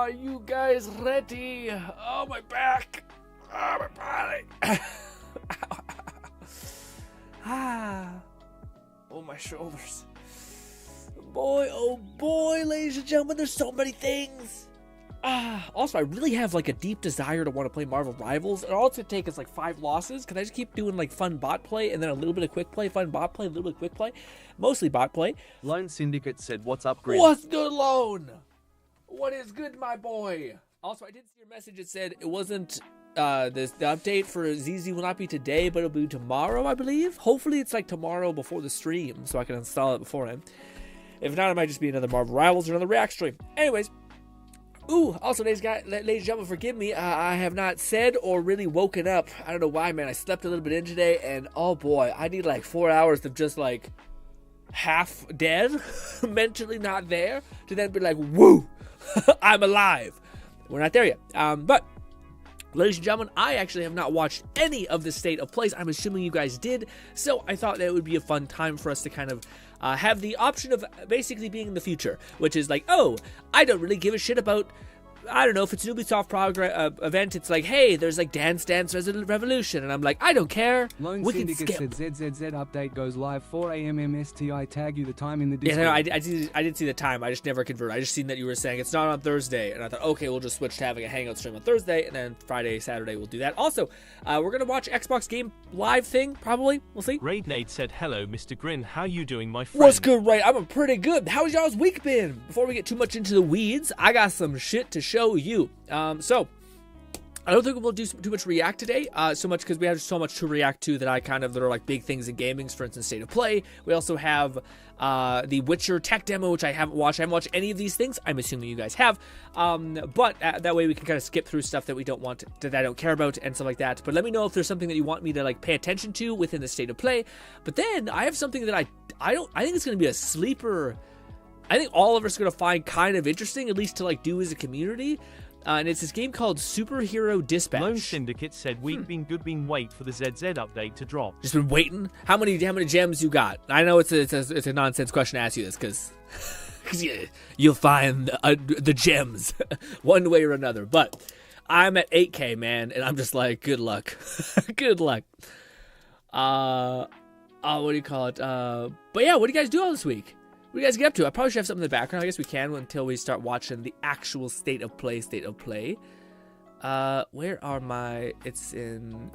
Are you guys ready? Oh, my back. Oh, my body. Oh, my shoulders. Boy, oh boy, ladies and gentlemen, there's so many things. Also, I really have like a deep desire to want to play Marvel Rivals. And all it's going to take is like 5 losses. Can I just keep doing like fun bot play and then a little bit of quick play, fun bot play, a little bit of quick play? Mostly bot play. Lone Syndicate said, what's up, Grin? What's good, Lone? What is good, my boy? Also, I did see your message. It said it wasn't, the update for ZZ will not be today, but it'll be tomorrow, I believe. Hopefully it's like tomorrow before the stream so I can install it beforehand. If not, it might just be another Marvel Rivals or another React stream. Anyways. Ooh, also, ladies and gentlemen, forgive me. I have not said or really woken up. I don't know why, man. I slept a little bit in today, and oh boy, I need like 4 hours of just like half dead, mentally not there, to then be like, woo, I'm alive. We're not there yet. But ladies and gentlemen, I actually have not watched any of the State of Plays. I'm assuming you guys did, so I thought that it would be a fun time for us to kind of have the option of basically being in the future, which is like, oh, I don't really give a shit about, I don't know, if it's an Ubisoft event, it's like, hey, there's like Dance Dance Revolution, and I'm like, I don't care. Lone We can Syndicate skip. said ZZZ update goes live 4 a.m. MSTI. Tag you the time in the Discord. Yeah, no, I did see the time. I just never converted. I just seen that you were saying it's not on Thursday, and I thought, okay, we'll just switch to having a Hangout stream on Thursday, and then Friday, Saturday, we'll do that. Also, we're gonna watch Xbox Game Live thing, probably. We'll see. Raid Nate said, hello, Mr. Grin. How you doing, my friend? What's good, right? I'm pretty good. How's y'all's week been? Before we get too much into the weeds, I got some shit to show you. So I don't think we'll do too much React today, so much because we have so much to react to that are like big things in gaming, for instance, State of Play. We also have the Witcher tech demo, which I haven't watched. I haven't watched any of these things. I'm assuming you guys have. But that way we can kind of skip through stuff that we don't want, that I don't care about, and stuff like that. But let me know if there's something that you want me to like pay attention to within the State of Play. But then I have something that I think it's going to be a sleeper. I think all of us are going to find kind of interesting, at least to like do as a community. And it's this game called Superhero Dispatch. Lone Syndicate said, we've been wait for the ZZ update to drop. Just been waiting. How many gems you got? I know it's a nonsense question to ask you this, because you'll find the gems one way or another. But I'm at 8K, man, and I'm just like, good luck. Good luck. What do you call it? But yeah, what do you guys do all this week? What do you guys get up to? I probably should have something in the background. I guess we can until we start watching the actual State of Play. Where are my... It's in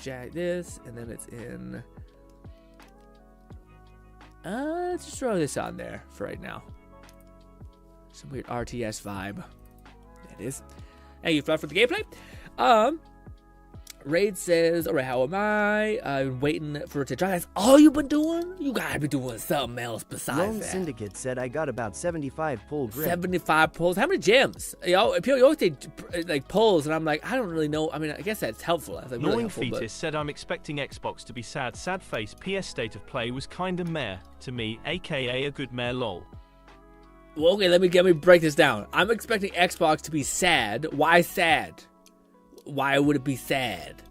this, and then it's in... let's just throw this on there for right now. Some weird RTS vibe. There it is. Thank you for the gameplay. Raid says, alright, how am I? I've been waiting for it to drop. That's all you've been doing? You gotta be doing something else besides Lone that. Syndicate said I got about 75 pull grip. 75 pulls. How many gems? People always say like pulls, and I'm like, I don't really know. I mean, I guess that's helpful. That's like, really Gnawing helpful, Fetus said, I'm expecting Xbox to be sad. Sad face. PS State of Play was kinda meh to me, aka a good meh lol. Well, okay, let me break this down. I'm expecting Xbox to be sad. Why sad? Why would it be sad?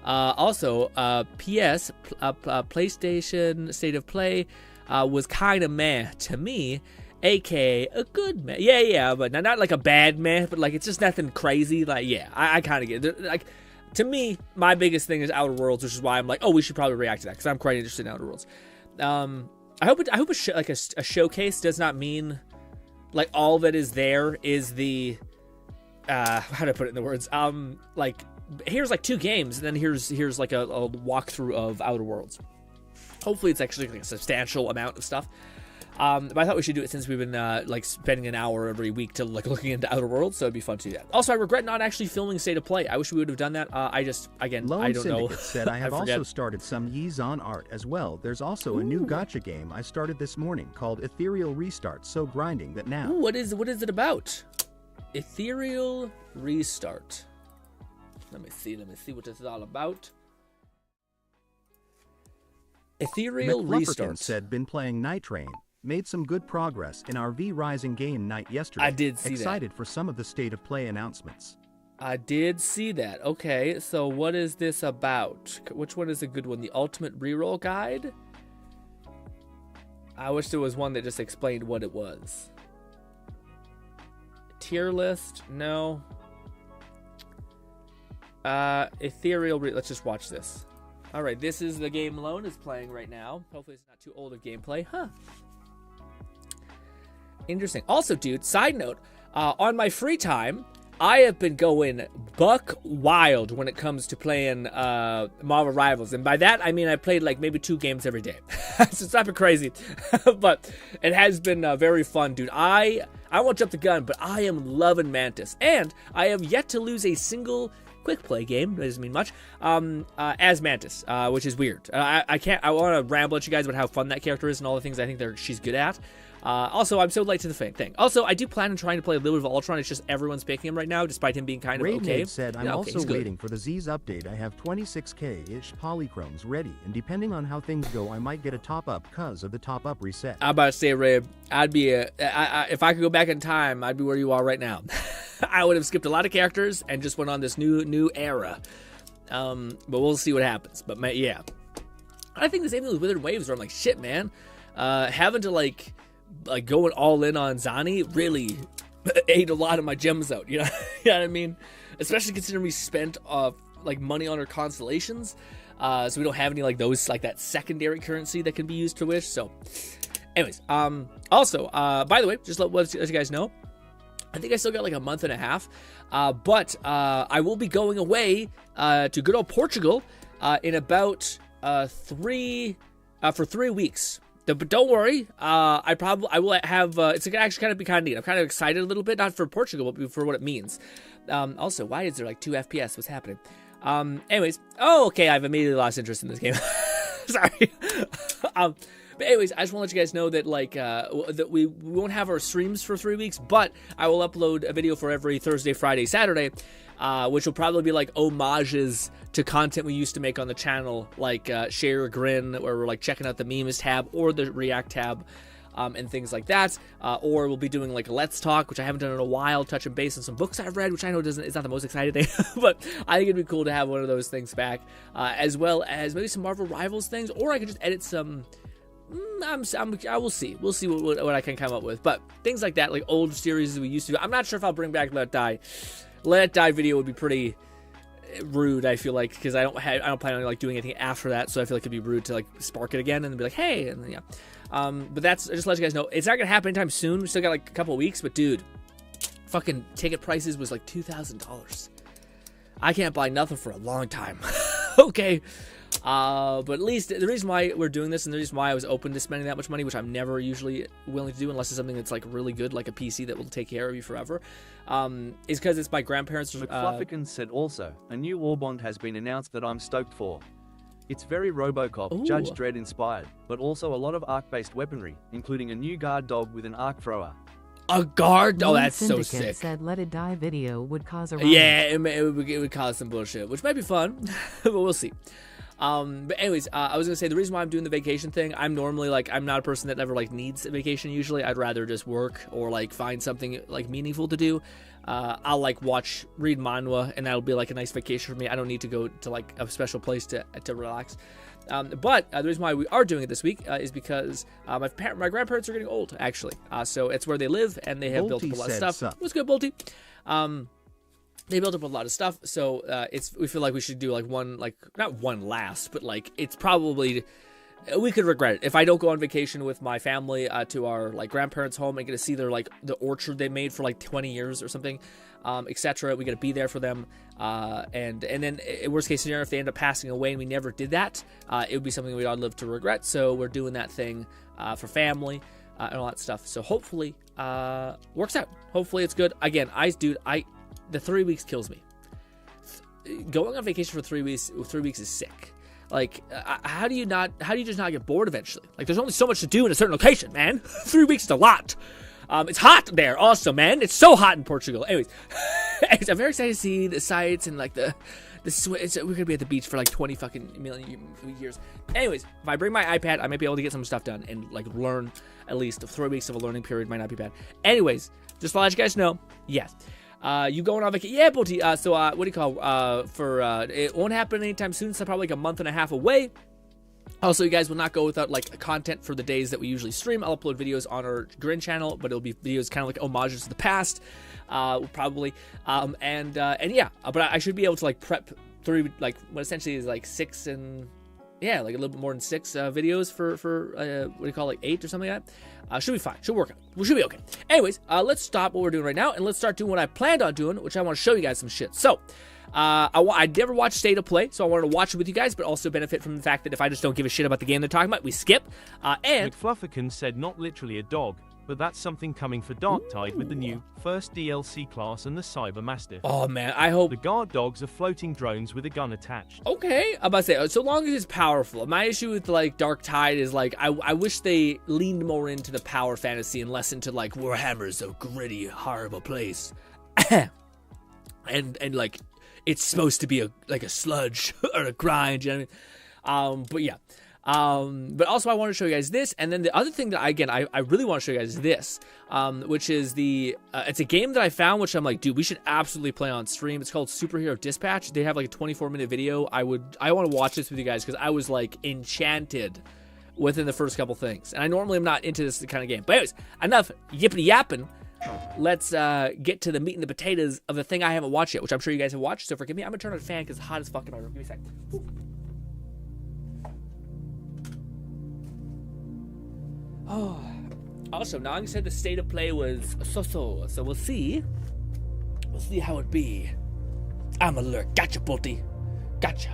Also, PlayStation State of Play was kind of meh to me, aka a good meh. Yeah, but not like a bad meh, but like it's just nothing crazy. Like, yeah, I kind of get it. Like, to me, my biggest thing is Outer Worlds, which is why I'm like, oh, we should probably react to that because I'm quite interested in Outer Worlds. I hope a showcase does not mean like all that is there is the how do I put it in the words? Like, here's like 2 games, and then here's like a walkthrough of Outer Worlds. Hopefully it's actually like a substantial amount of stuff. But I thought we should do it since we've been like spending an hour every week to like looking into Outer Worlds, so it'd be fun to do that. Also, I regret not actually filming State of Play. I wish we would have done that. I just, again, Lone I don't know. Syndicate said I have also started some Yeezon art as well. There's also a new gacha game I started this morning called Ethereal Restart. So grinding that now. Ooh, what is it about? Ethereal Restart. Let me see what this is all about. Ethereal Restart said been playing Night Train. Made some good progress in our V Rising game night yesterday. I did see that. Excited for some of the State of Play announcements. I did see that. Okay, so what is this about? Which one is a good one? The Ultimate Reroll Guide? I wish there was one that just explained what it was. Tier list? No. Ethereal. Let's just watch this. All right, this is the game Lone is playing right now. Hopefully it's not too old of gameplay. Huh. Interesting. Also, dude, side note, on my free time, I have been going buck wild when it comes to playing Marvel Rivals. And by that, I mean I played like maybe 2 games every day. So it's not been crazy. But it has been very fun, dude. I won't jump the gun, but I am loving Mantis. And I have yet to lose a single quick play game, doesn't mean much, as Mantis, which is weird. I want to ramble at you guys about how fun that character is and all the things I think she's good at. Also, I'm so late to the thing. Also, I do plan on trying to play a little bit of Ultron. It's just everyone's picking him right now, despite him being kind of okay. Raid said, I'm also waiting for the Z's update. I have 26k-ish polychromes ready, and depending on how things go, I might get a top-up because of the top-up reset. I'm about to say, Ray, I'd be if I could go back in time, I'd be where you are right now. I would have skipped a lot of characters and just went on this new era. But we'll see what happens. But yeah, I think the same thing with Withered Waves, where I'm like, shit, man, having to like going all in on Zani really ate a lot of my gems out. You know, you know what I mean? Especially considering we spent like money on our constellations, so we don't have any like those like that secondary currency that can be used to wish. So, anyways, also, by the way, just let you guys know, I think I still got like a month and a half, but I will be going away to good old Portugal in about 3 weeks. But don't worry, I will have. It's gonna actually kind of be kind of neat. I'm kind of excited a little bit, not for Portugal, but for what it means. Also, why is there like 2 FPS? What's happening? Anyways, okay, I've immediately lost interest in this game. Sorry. But anyways, I just want to let you guys know that like that we won't have our streams for 3 weeks, but I will upload a video for every Thursday, Friday, Saturday, which will probably be like homages to content we used to make on the channel, like Share Grin, where we're like checking out the memes tab or the React tab, and things like that. Or we'll be doing like a Let's Talk, which I haven't done in a while, touching base on some books I've read, which I know it's not the most exciting thing, but I think it'd be cool to have one of those things back, as well as maybe some Marvel Rivals things, or I could just edit some. I will see. We'll see what I can come up with. But things like that, like old series that we used to do. I'm not sure if I'll bring back Let It Die. Let It Die video would be pretty rude, I feel like, because I don't plan on like doing anything after that. So I feel like it'd be rude to like spark it again and be like, hey, and then, yeah. But that's just to let you guys know, it's not gonna happen anytime soon. We still got like a couple of weeks, but dude, fucking ticket prices was like $2,000. I can't buy nothing for a long time. Okay. But at least the reason why we're doing this and the reason why I was open to spending that much money, which I'm never usually willing to do unless it's something that's like really good, like a PC that will take care of you forever, is because it's my grandparents. McFluffikins said also, a new war bond has been announced that I'm stoked for. It's very Robocop, Ooh. Judge Dredd inspired, but also a lot of arc-based weaponry, including a new guard dog with an arc thrower. A guard? Oh, One that's so syndicate sick. said Let It Die video would cause a riot. Yeah, it would cause some bullshit, which might be fun, but we'll see. But anyways, I was gonna say the reason why I'm doing the vacation thing, I'm normally like, I'm not a person that ever like needs a vacation usually. I'd rather just work or like find something like meaningful to do. I'll like read manhwa, and that'll be like a nice vacation for me. I don't need to go to like a special place to relax. But the reason why we are doing it this week is because my grandparents are getting old, actually. So it's where they live, and they have built up a lot of stuff. Sup. What's good, Bolty? They built up a lot of stuff, so we feel like we should do like one, like not one last, but like it's probably, we could regret it if I don't go on vacation with my family to our like grandparents' home and get to see their like the orchard they made for like 20 years or something, etc. We got to be there for them, and then worst case scenario, if they end up passing away and we never did that, it would be something we'd all live to regret. So we're doing that thing for family and all that stuff. So hopefully works out. Hopefully it's good. Again, the 3 weeks kills me. Going on vacation for 3 weeks is sick. Like, how do you just not get bored eventually? Like, there's only so much to do in a certain location, man. 3 weeks is a lot. It's hot there also, man. It's so hot in Portugal. Anyways, I'm very excited to see the sights and like we're gonna be at the beach for like 20 fucking million years. Anyways, if I bring my iPad, I might be able to get some stuff done and like learn at least 3 weeks of a learning period might not be bad. Anyways, just to let you guys know, yes. You going on vacation? Yeah, Bolty. So, what do you call, it won't happen anytime soon. So probably like a month and a half away. Also, you guys will not go without like content for the days that we usually stream. I'll upload videos on our GRINN channel, but it'll be videos kind of like homages to the past, probably. And yeah, but I should be able to like prep through like what essentially is like 6 and yeah, like a little bit more than 6 videos for what do you call it, like 8 or something like that. Should be fine. Should work out. We should be okay. Anyways, let's stop what we're doing right now and let's start doing what I planned on doing, which I want to show you guys some shit. So. I never watched State of Play, so I wanted to watch it with you guys, but also benefit from the fact that if I just don't give a shit about the game they're talking about, we skip. And McFlufferkin said not literally a dog, but that's something coming for Darktide with the new first DLC class and the Cyber Mastiff. Oh man, I hope the guard dogs are floating drones with a gun attached. Okay, I'm about to say, so long as it's powerful. My issue with like Darktide is like I wish they leaned more into the power fantasy and less into like Warhammer's a gritty, horrible place, and like. It's supposed to be a sludge or a grind, you know what I mean? But yeah. But also I want to show you guys this, and then the other thing that I really want to show you guys is this, which is it's a game that I found, which I'm like, dude, we should absolutely play on stream. It's called Superhero Dispatch. They have like a 24-minute video. I want to watch this with you guys because I was like enchanted within the first couple things, and I normally am not into this kind of game. But anyways, enough yippity yapping. Let's get to the meat and the potatoes of the thing I haven't watched yet, which I'm sure you guys have watched. So forgive me, I'm gonna turn on the fan because it's hot as fuck in my room. Give me a second. Oh, also, Nong said the State of Play was so we'll see. We'll see how it be. I'm alert. Gotcha, Bolty. Gotcha.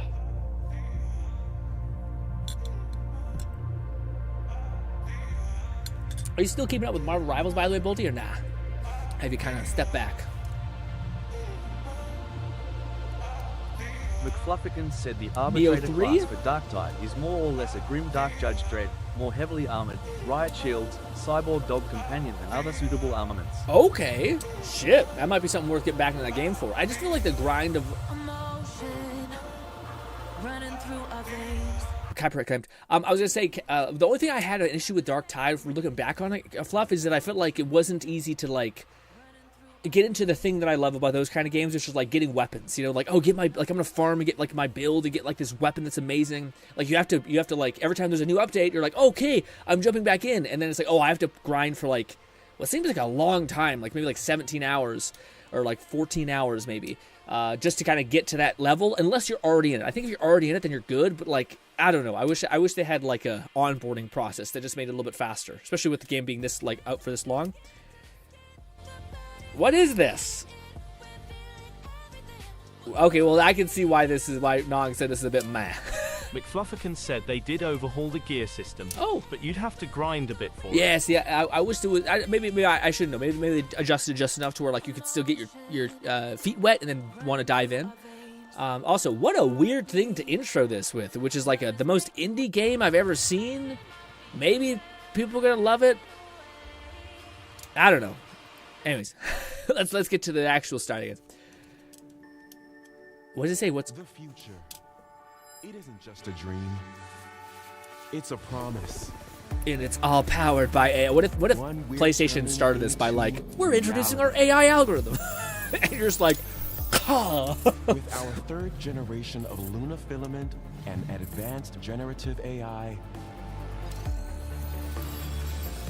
Are you still keeping up with Marvel Rivals, by the way, Bolty, or nah? Have you kind of stepped back? McFlufferkin said the arbitrator Neo class 3? for Darktide is more or less a grim Dark Judge Dredd, more heavily armored, riot shields, cyborg dog companion, and other suitable armaments. Okay. Shit. That might be something worth getting back into that game for. I just feel like the grind of... Copyright claimed. I was going to say, the only thing I had an issue with Darktide, if we're looking back on it, Fluff, is that I felt like it wasn't easy to, like, get into the thing that I love about those kind of games, which is, like, getting weapons. You know, like, oh, I'm going to farm and get, like, my build and get, like, this weapon that's amazing. Like, you have to, like, every time there's a new update, you're like, okay, I'm jumping back in. And then it's like, oh, I have to grind for, like, what seems like a long time, like, maybe, like, 17 hours or, like, 14 hours, maybe, just to kind of get to that level, unless you're already in it. I think if you're already in it, then you're good, but, like, I don't know. I wish they had like a onboarding process that just made it a little bit faster, especially with the game being this like out for this long. What is this? Okay, well I can see why Nong said this is a bit meh. McFlufferkin said they did overhaul the gear system. Oh, but you'd have to grind a bit for it. Yes, yeah. I wish there was. Maybe I shouldn't know. Maybe they adjusted just enough to where like you could still get your feet wet and then want to dive in. Also, what a weird thing to intro this with, which is like the most indie game I've ever seen. Maybe people are gonna love it. I don't know. Anyways, let's get to the actual start again. What does it say? What's the future? It isn't just a dream. It's a promise. And it's all powered by AI. What if PlayStation started this by like, we're introducing our AI algorithm, and you're just like. With our third generation of Luna filament and advanced generative AI,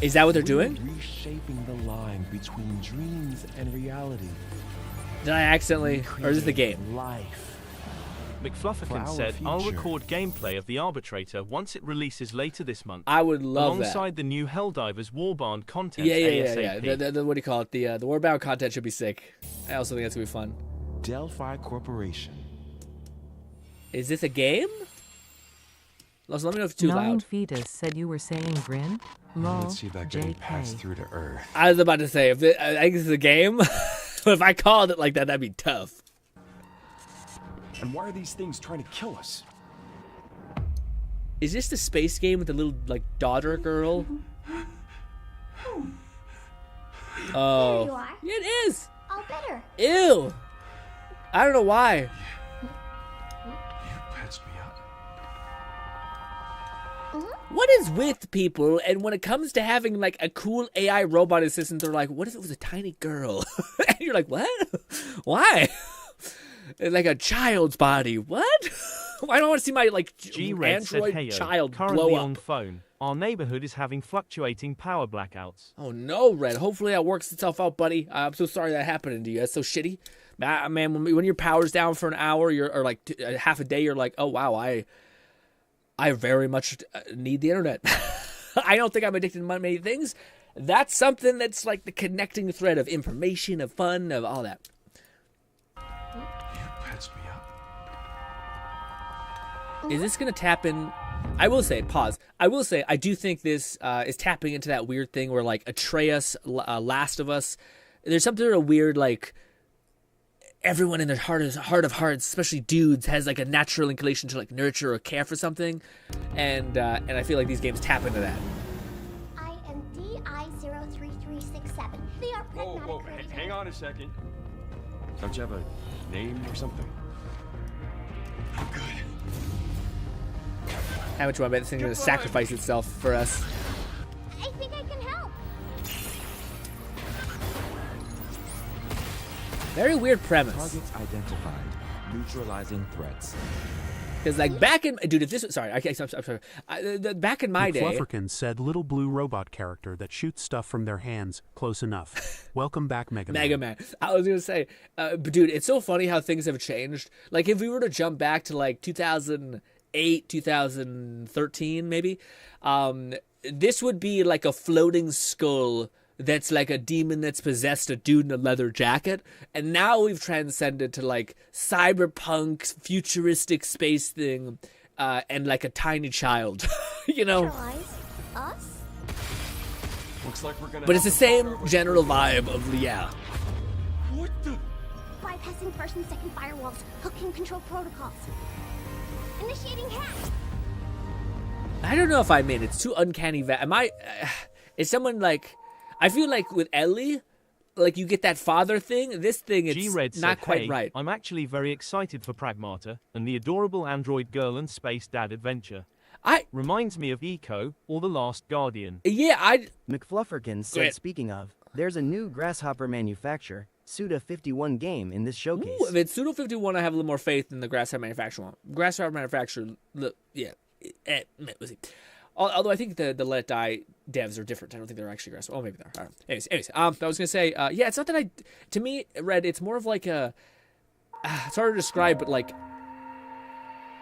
is that what they're doing? Reshaping the line between dreams and reality. Did I accidentally, or is it the game? Life. McFlufferkin said, I'll record gameplay of the Arbitrator once it releases later this month. I would love alongside the new Helldivers Warbound content. Yeah. The what do you call it? The Warbound content should be sick. I also think that's gonna be fun. Delphi Corporation. Is this a game? Let me know if it's too loud. Fetus said you were saying GRINN. Lol. Let's see if that getting passed through to Earth. I was about to say, I think this is a game. If I called it like that, that'd be tough. And why are these things trying to kill us? Is this the space game with the little like daughter girl? Oh, there you are. Yeah, it is. All better. Ew. I don't know why. You patched me up. What is with people, and when it comes to having like a cool AI robot assistant, they're like, what if it was a tiny girl? And you're like, what? Why? Like a child's body. What? I don't want to see my like G-Red said, Android "Heyo, child currently blow up. on phone. Our neighborhood is having fluctuating power blackouts." Oh no, Red. Hopefully that works itself out, buddy. I'm so sorry that happened to you. That's so shitty. Man, when your power's down for an hour, or like half a day, you're like, oh wow, I very much need the internet. I don't think I'm addicted to many things. That's something that's like the connecting thread of information, of fun, of all that. Is this going to tap in? I will say, pause. I will say, I do think this is tapping into that weird thing where, like, Atreus, Last of Us, there's something sort of weird, like, everyone in their heart of hearts, especially dudes, has, like, a natural inclination to, like, nurture or care for something. And I feel like these games tap into that. I am DI03367. They are pragmatic. Whoa, hang on a second. Don't you have a name or something? I'm good. How much do I bet this thing's going to sacrifice itself for us? I think I can help. Very weird premise. Targets identified. Neutralizing threats. Because like back in, dude, if this was, sorry, I'm sorry. Back in my day. McFlufferkin said little blue robot character that shoots stuff from their hands. Close enough. Welcome back, Mega Man. Mega Man. I was going to say, but dude, it's so funny how things have changed. Like if we were to jump back to like 2008, 2013 maybe, this would be like a floating skull that's like a demon that's possessed a dude in a leather jacket. And now we've transcended to like cyberpunk, futuristic space thing, and like a tiny child, you know? Us? Looks like we're gonna. But it's the same general vibe of, yeah. What the? Bypassing first and second firewalls, hooking control protocols. Initiating hack. I don't know if I'm in. It's too uncanny. Is someone like... I feel like with Ellie, like you get that father thing. This thing, it's G-Red not said, quite "Hey, right. I'm actually very excited for Pragmata and the adorable android girl and space dad adventure. Reminds me of Eco or The Last Guardian." Yeah, McFlufferkin said, speaking of, there's a new Grasshopper manufacturer, Suda51 game in this showcase. Ooh, if it's Pseudo 51, I have a little more faith in the Grasshopper manufacturer one. Grasshopper manufacturer, yeah. Let's see. Although I think the Let It Die devs are different. I don't think they're actually Grasshopper. Oh, maybe they are. I don't know. Anyways, I was going to say, yeah, it's not that to me, Red, it's more of like a, it's hard to describe, but like,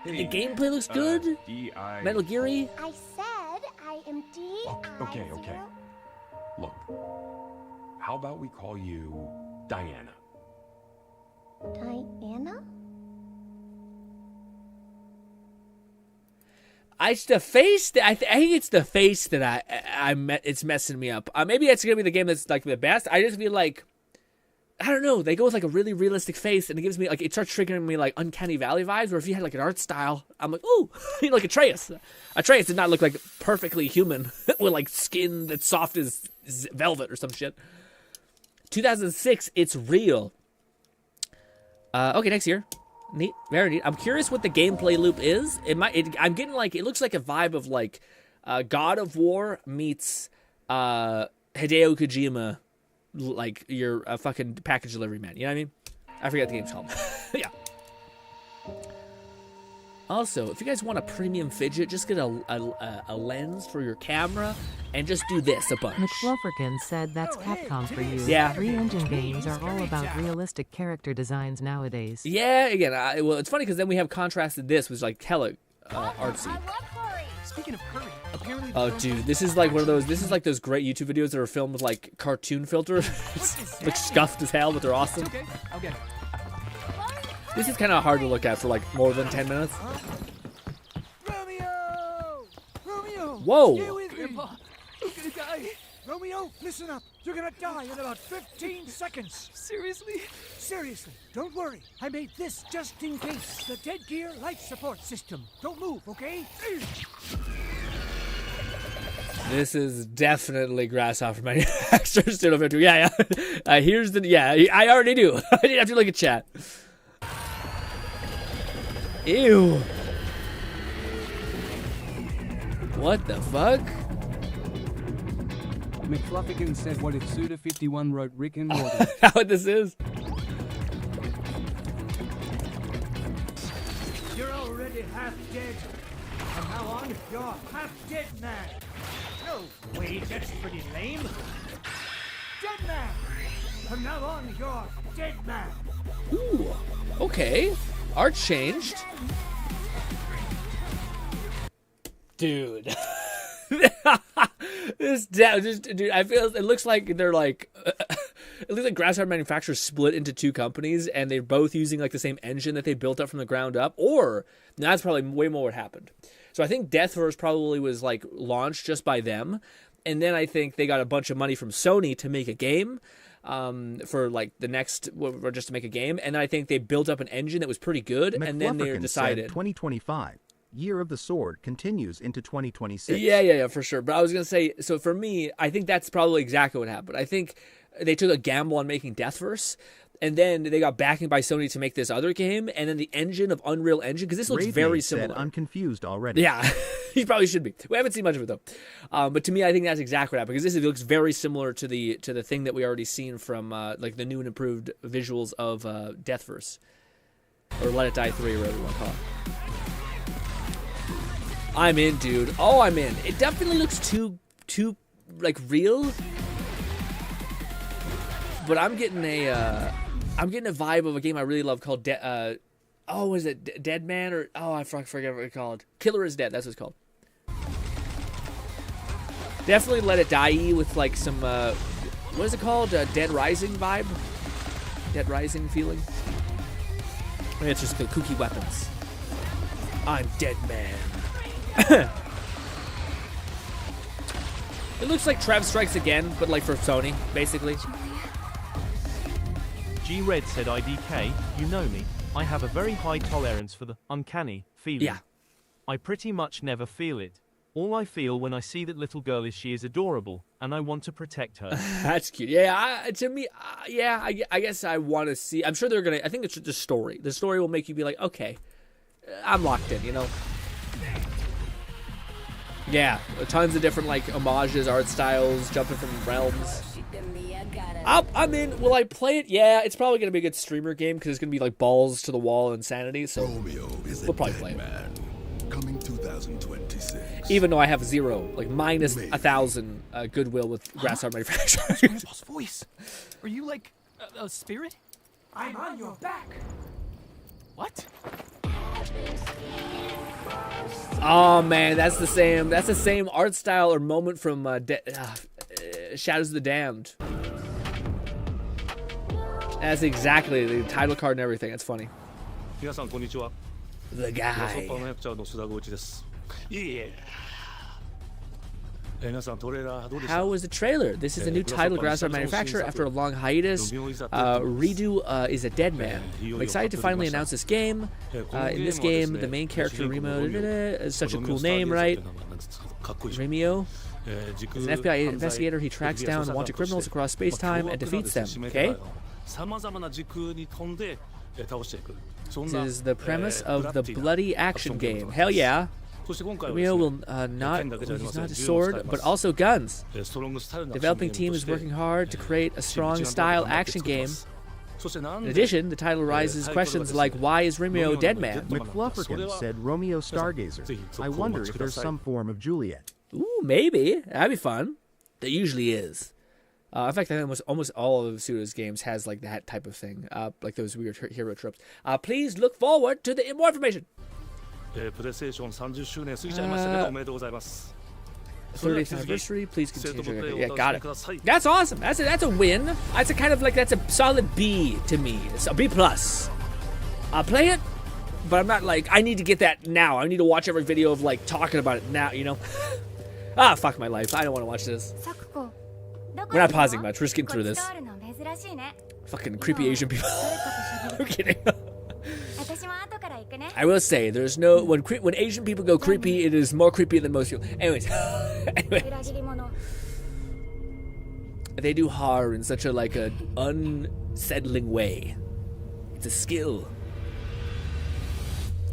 the gameplay looks good. Metal Gear-y. I said I am Okay. Look, how about we call you Diana? Diana? It's the face that I think it's the face that it's messing me up. Maybe it's gonna be the game that's like the best. I just feel like, I don't know. They go with like a really realistic face, and it gives me like, it starts triggering me like Uncanny Valley vibes. Where if you had like an art style, I'm like, ooh, you know, like Atreus. Atreus did not look like perfectly human with like skin that's soft as velvet or some shit. 2006, it's real. Okay, next year. Neat, very neat. I'm curious what the gameplay loop is. I'm getting like, it looks like a vibe of like God of War meets Hideo Kojima, like you're a fucking package delivery man. You know what I mean? I forget what the game's called. Yeah. Also, if you guys want a premium fidget, just get a lens for your camera and just do this a bunch. McFlufferkin said that's Capcom for you. Yeah. 3-engine games are all about realistic character designs nowadays. Yeah, again, well, it's funny because then we have contrasted this with like hella artsy. Speaking of curry, apparently. Oh, dude, this is like one of those. This is like those great YouTube videos that are filmed with like cartoon filters, like scuffed as hell, but they're awesome. Okay, I'll get it. This is kind of hard to look at for like more than 10 minutes. Romeo! Whoa! Stay with me. Grandpa, you're gonna die. Romeo, listen up. You're gonna die in about 15 seconds. Seriously? Seriously. Don't worry. I made this just in case. The Dead Gear life support system. Don't move, okay? This is definitely Grasshopper Manufacturer Studio 50. Yeah. Here's the. Yeah, I already do. I didn't have to look at chat. Ew. What the fuck? McFlufferkin said, what if Suda51 wrote Rick and Morty? How what this is? You're already already half dead. From now on, you're half dead man. No, wait, that's pretty lame. Dead man. From now on, you're dead man. Ooh, okay. Art changed. Dude. Dude, I feel it looks like they're like it looks like Grasshopper Manufacturers split into two companies and they're both using like the same engine that they built up from the ground up, or that's probably way more what happened. So I think Deathverse probably was like launched just by them, and then I think they got a bunch of money from Sony to make a game for like the next, or just to make a game, and then I think they built up an engine that was pretty good, and then they decided 2025. Year of the Sword continues into 2026. Yeah, for sure. But I was going to say, so for me, I think that's probably exactly what happened. I think they took a gamble on making Deathverse, and then they got backing by Sony to make this other game, and then the engine of Unreal Engine, because this looks very similar. I'm confused already. Yeah, you probably should be. We haven't seen much of it, though. But to me, I think that's exactly what happened, because this looks very similar to the thing that we already seen from like the new and improved visuals of Deathverse, or Let It Die 3, or whatever you want to call it. I'm in, dude. Oh, I'm in. It definitely looks too like real. But I'm getting a vibe of a game I really love called is it Dead Man, or I forget what it's called. Killer is Dead. That's what it's called. Definitely Let It Die with like some what is it called? Dead Rising vibe. Dead Rising feeling. I mean, it's just the kooky weapons. I'm Dead Man. It looks like Trev Strikes Again, but like for Sony, basically. G-Red said, IDK, you know me, I have a very high tolerance for the uncanny feeling. Yeah. I pretty much never feel it. All I feel when I see that little girl is she is adorable, and I want to protect her. That's cute. Yeah, to me, I guess I want to see. I'm sure they're going to, I think it's the story. The story will make you be like, okay, I'm locked in, you know? Yeah, tons of different like homages, art styles, jumping from realms. I'm in. Will I play it? Yeah, it's probably gonna be a good streamer game because it's gonna be like balls to the wall insanity. So we'll probably play it. Coming 2026. Even though I have zero, like minus 1,000 goodwill with Grasshopper Manufacturers. Grandpa's voice. Are you like a spirit? I'm on your back. What? Oh man, that's the same art style or moment from Shadows of the Damned. That's exactly the title card and everything. That's funny. The guy. How was the trailer? This is a new title Grasshopper Manufacturer after a long hiatus. Redo is a dead man. I'm excited to finally announce this game. In this game, the main character, Remo, is such a cool name, right? Remio is an FBI investigator. He tracks down wanted criminals across space-time and defeats them, okay? This is the premise of the bloody action game. Hell yeah. Remio will he's not a sword, but also guns. Developing team is working hard to create a strong style action game. In addition, the title raises questions like, why is Romeo dead man? McFlufferkin said Romeo Stargazer. I wonder if there's some form of Juliet. Ooh, maybe. That'd be fun. There usually is. In fact, I think almost all of Suda's games has like that type of thing, like those weird hero tropes. Please look forward to the more information. 30th anniversary, please continue. Yeah, got it. That's awesome. That's a win. That's a kind of like, that's a solid B to me. It's a B plus. I'll play it, but I'm not like, I need to get that now. I need to watch every video of like talking about it now, you know? Fuck my life. I don't want to watch this. We're not pausing much. We're just getting through this. Fucking creepy Asian people. I'm kidding. I will say, there's no, when Asian people go creepy, it is more creepy than most people. Anyways. They do horror in such a like a unsettling way. It's a skill.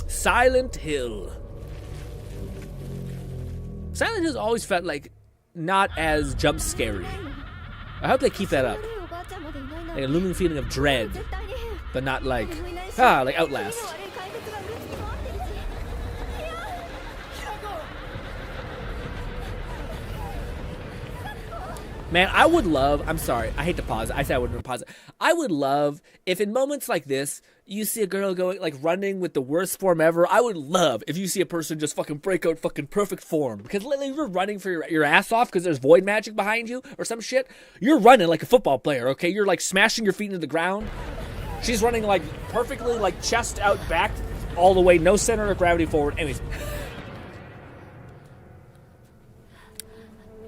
Silent Hill. Silent Hill's always felt like not as jump scary. I hope they keep that up. Like a looming feeling of dread, but not like Outlast. Man, I would love, I'm sorry, I hate to pause it. I said I wouldn't pause it. I would love if in moments like this, you see a girl going, like, running with the worst form ever. I would love if you see a person just fucking break out fucking perfect form. Because literally you're running for your ass off because there's void magic behind you or some shit. You're running like a football player, okay? You're, like, smashing your feet into the ground. She's running, like, perfectly, like, chest out, back, all the way, no center of gravity forward. Anyways.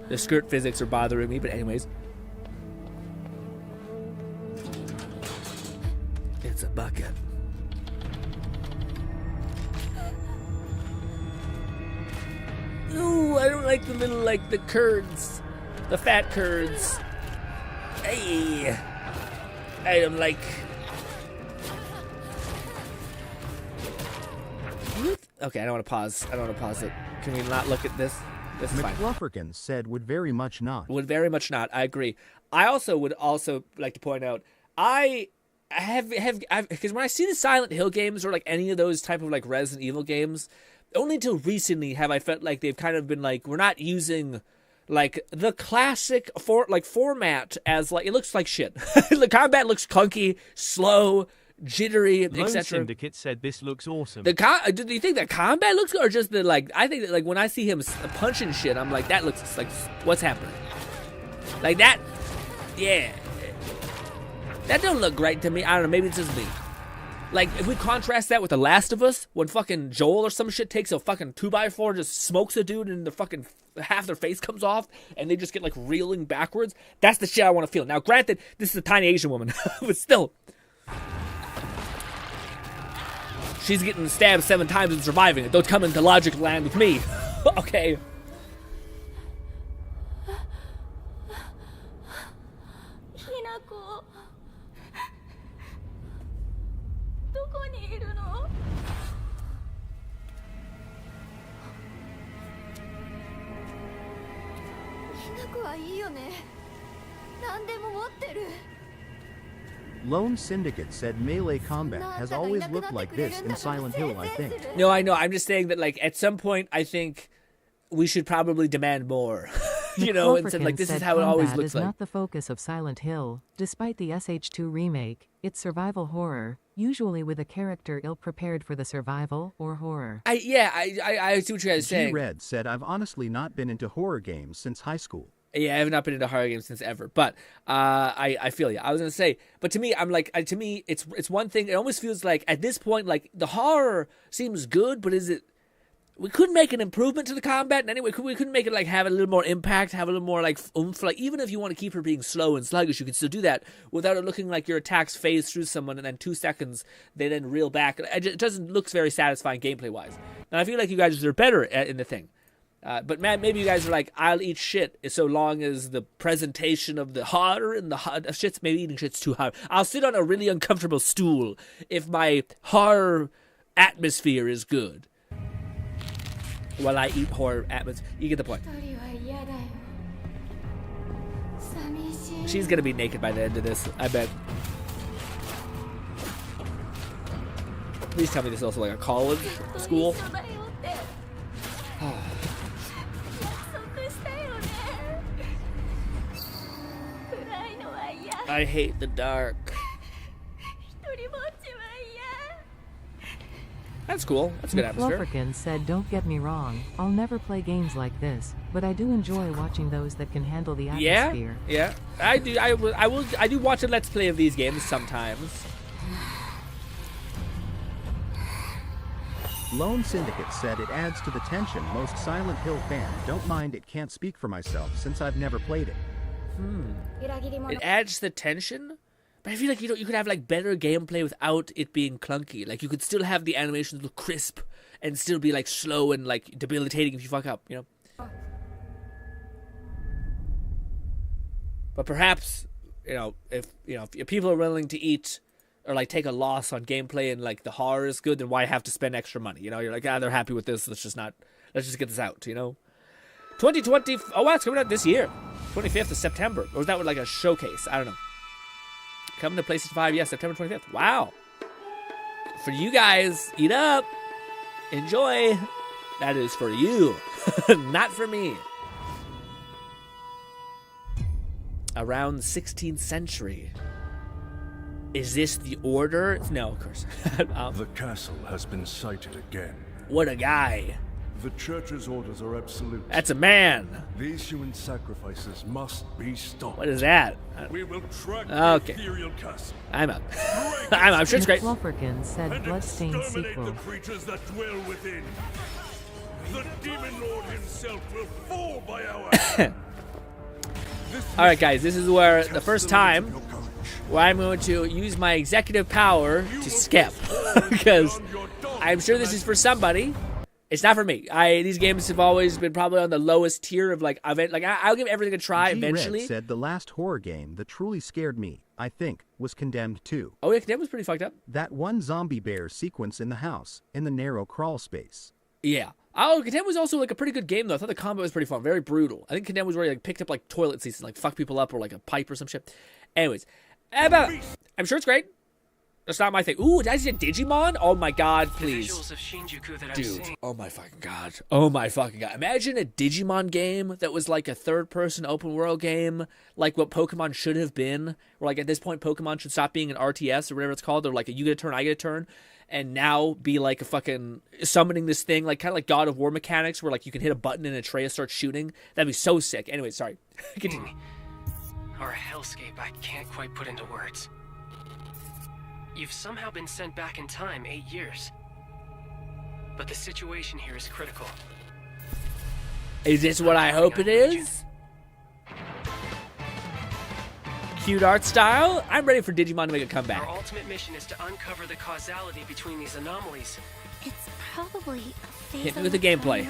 The skirt physics are bothering me, but anyways. It's a bucket. Ooh, I don't like the little, like, the curds. The fat curds. Hey. I am like... Okay, I don't want to pause. I don't want to pause it. Can we not look at this? This is fine. McFlufferkin said would very much not. Would very much not. I agree. I also would also like to point out, I have because when I see the Silent Hill games or like any of those type of like Resident Evil games, only until recently have I felt like they've kind of been like, we're not using like the classic format as like, it looks like shit. The combat looks clunky, slow, jittery, Lone etc. Syndicate said this looks awesome. Do you think the combat looks good, or just the like? I think that like when I see him punching shit, I'm like, that looks like, what's happening? Like that, yeah. That don't look great to me. I don't know. Maybe it's just me. Like if we contrast that with The Last of Us, when fucking Joel or some shit takes a fucking 2x4, just smokes a dude, and the fucking half their face comes off, and they just get like reeling backwards. That's the shit I want to feel. Now, granted, this is a tiny Asian woman, but still. She's getting stabbed 7 times and surviving it. Don't come into logic land with me. Okay. Hinako. どこにいるの? Hinako はいいよね。何でも持ってる。Lone Syndicate said melee combat has always looked like this in Silent Hill, I think. No, I know. I'm just saying that, like, at some point, I think we should probably demand more. You know, instead, like, this is how it always looks like. Is not the focus of Silent Hill. Despite the SH2 remake, it's survival horror, usually with a character ill-prepared for the survival or horror. I see what you guys are saying. G-Red said, I've honestly not been into horror games since high school. Yeah, I have not been into horror games since ever, but I feel you. I was gonna say, but to me, I'm like, to me, it's one thing. It almost feels like at this point, like the horror seems good, but is it? We could make an improvement to the combat in any way. We couldn't make it like have a little more impact, have a little more like oomph. Like even if you want to keep her being slow and sluggish, you can still do that without it looking like your attacks phase through someone and then 2 seconds they then reel back. It doesn't look very satisfying gameplay wise. And I feel like you guys are better in the thing. But man, maybe you guys are like, I'll eat shit so long as the presentation of the horror and the shit's, maybe eating shit's too hard. I'll sit on a really uncomfortable stool if my horror atmosphere is good. While I eat horror atmosphere. You get the point. She's gonna be naked by the end of this, I bet. Please tell me this is also like a college school. I hate the dark. That's cool. That's a good atmosphere. Flufferkin said, don't get me wrong, I'll never play games like this, but I do enjoy watching those that can handle the atmosphere. Yeah, I do. I do watch a Let's Play of these games sometimes. Lone Syndicate said it adds to the tension. Most Silent Hill fan don't mind it. Can't speak for myself since I've never played it. It adds the tension, but I feel like you could have like better gameplay without it being clunky. Like you could still have the animations look crisp and still be like slow and like debilitating if you fuck up, you know. But perhaps, if people are willing to eat or like take a loss on gameplay and like the horror is good, then why have to spend extra money? You know, you're like, they're happy with this. Let's just get this out, you know. 2020. Oh, wow, it's coming out this year. 25th of September. Or was that like a showcase? I don't know. Coming to PlayStation 5, yes, September 25th. Wow. For you guys, eat up. Enjoy. That is for you. Not for me. around the 16th century. Is this the order? No, of course. The castle has been sighted again. What a guy. The church's orders are absolute. That's a man. These human sacrifices must be stopped. What is that? We will track okay. the ethereal castle. I'm up. I'm sure it's great. Flufferkin said Bloodstained sequel. The creatures that dwell within. The demon lord himself will fall by our hand. Alright guys, this is where the first time where I'm going to use my executive power to skip. Because I'm sure this is for somebody. It's not for me. These games have always been probably on the lowest tier of like event. Like I'll give everything a try eventually. Said the last horror game that truly scared me, I think, was Condemned 2. Oh yeah, Condemned was pretty fucked up. That one zombie bear sequence in the house, in the narrow crawl space. Yeah. Oh, Condemned was also like a pretty good game though. I thought the combat was pretty fun, very brutal. I think Condemned was where you like picked up like toilet seats and like fuck people up or like a pipe or some shit. Anyways, I'm sure it's great. That's not my thing. Ooh, did I see a Digimon? Oh my god, please. Dude, oh my fucking god. Oh my fucking god. Imagine a Digimon game that was like a third-person open-world game, like what Pokemon should have been. Where like at this point, Pokemon should stop being an RTS or whatever it's called. Or like a you get a turn, I get a turn. And now be like a fucking summoning this thing, like kind of like God of War mechanics where like you can hit a button and Atreus starts shooting. That'd be so sick. Anyway, sorry. Continue. Or a hellscape I can't quite put into words. You've somehow been sent back in time 8 years. But the situation here is critical. Is this what I hope it is? Cute art style? I'm ready for Digimon to make a comeback. Our ultimate mission is to uncover the causality between these anomalies. It's probably a phase Hit me with the gameplay.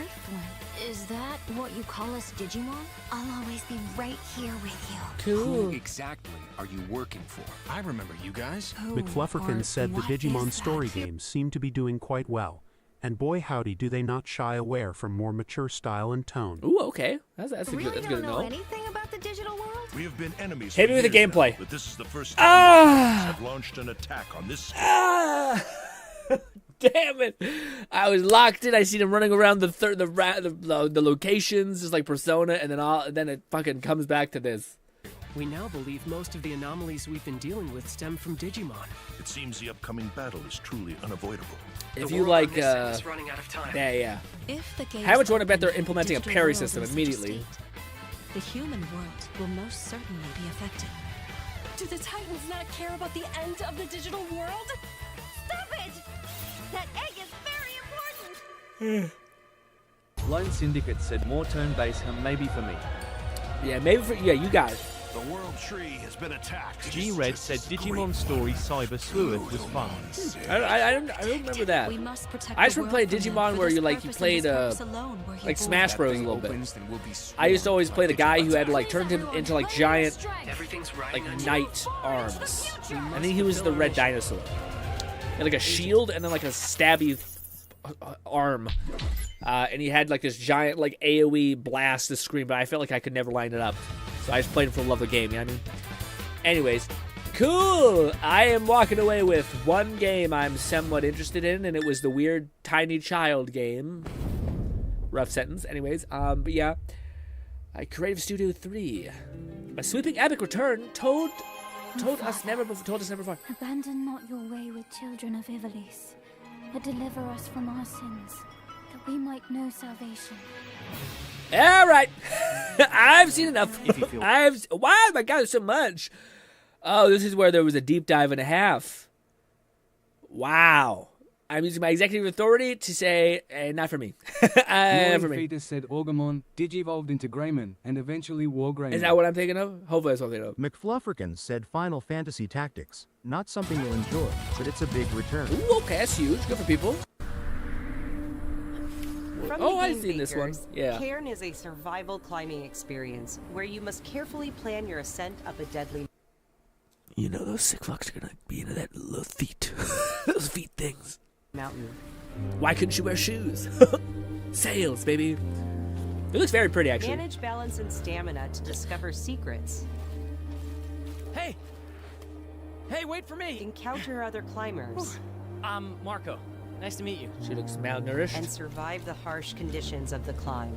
Is that what you call us, Digimon? I'll always be right here with you. Cool. Who exactly are you working for? I remember you guys. McFlufferkin said the Digimon story games seem to be doing quite well. And boy howdy do they not shy away from more mature style and tone. Ooh, okay. That's really good. That's good to know. Anything about the digital world? We have been enemies. Hit me with the gameplay. But this is the first time have launched an attack on this. Damn it! I was locked in. I seen him running around the locations, just like Persona, and then it fucking comes back to this. We now believe most of the anomalies we've been dealing with stem from Digimon. It seems the upcoming battle is truly unavoidable. If you like, is running out of time. yeah. If the game How much want to bet they're implementing a parry system immediately? The human world will most certainly be affected. Do the Titans not care about the end of the digital world? Stop it! That egg is very important! Lone Syndicate said more turn-based maybe for me. Yeah, maybe for you got it. The world tree has been attacked. G-Red said Digimon Story Cyber Sleuth was fun. I don't remember that. I just remember playing Digimon where you played like Smash Bros a little bit. I used to always play the guy who had like turned him into like giant like knight arms. I think he was the red dinosaur. And like a shield and then like a stabby arm. And he had like this giant like AoE blast to screen, but I felt like I could never line it up. So I just played him for the love of the game, you know what I mean? Anyways, cool! I am walking away with one game I'm somewhat interested in, and it was the weird tiny child game. Rough sentence. Anyways, but yeah. Creative Studio 3. A sweeping epic return told us never before. Abandon not your way with children of Ivalice, but deliver us from our sins, that we might know salvation. All right, I've seen enough. Why? My God, there's so much. Oh, this is where there was a deep dive and a half. Wow. I'm using my executive authority to say, not for me. Not for me. Fetus said Orgamon digivolved into Greymon and eventually wore Greymon. Is that what I'm thinking of? Hopefully that's what I'm thinking of. McFlufferkin said Final Fantasy Tactics. Not something you'll enjoy, but it's a big return. Ooh, okay, that's huge. Good for people. I've seen this one. Yeah. Cairn is a survival climbing experience where you must carefully plan your ascent up a deadly. You know those sick fucks are gonna be into that little feet, those feet things. Mountain. Why couldn't you wear shoes? Sails, baby. It looks very pretty, actually. Manage balance and stamina to discover secrets. Hey, wait for me. Encounter other climbers. I'm Marco. Nice to meet you. She looks malnourished. And survive the harsh conditions of the climb.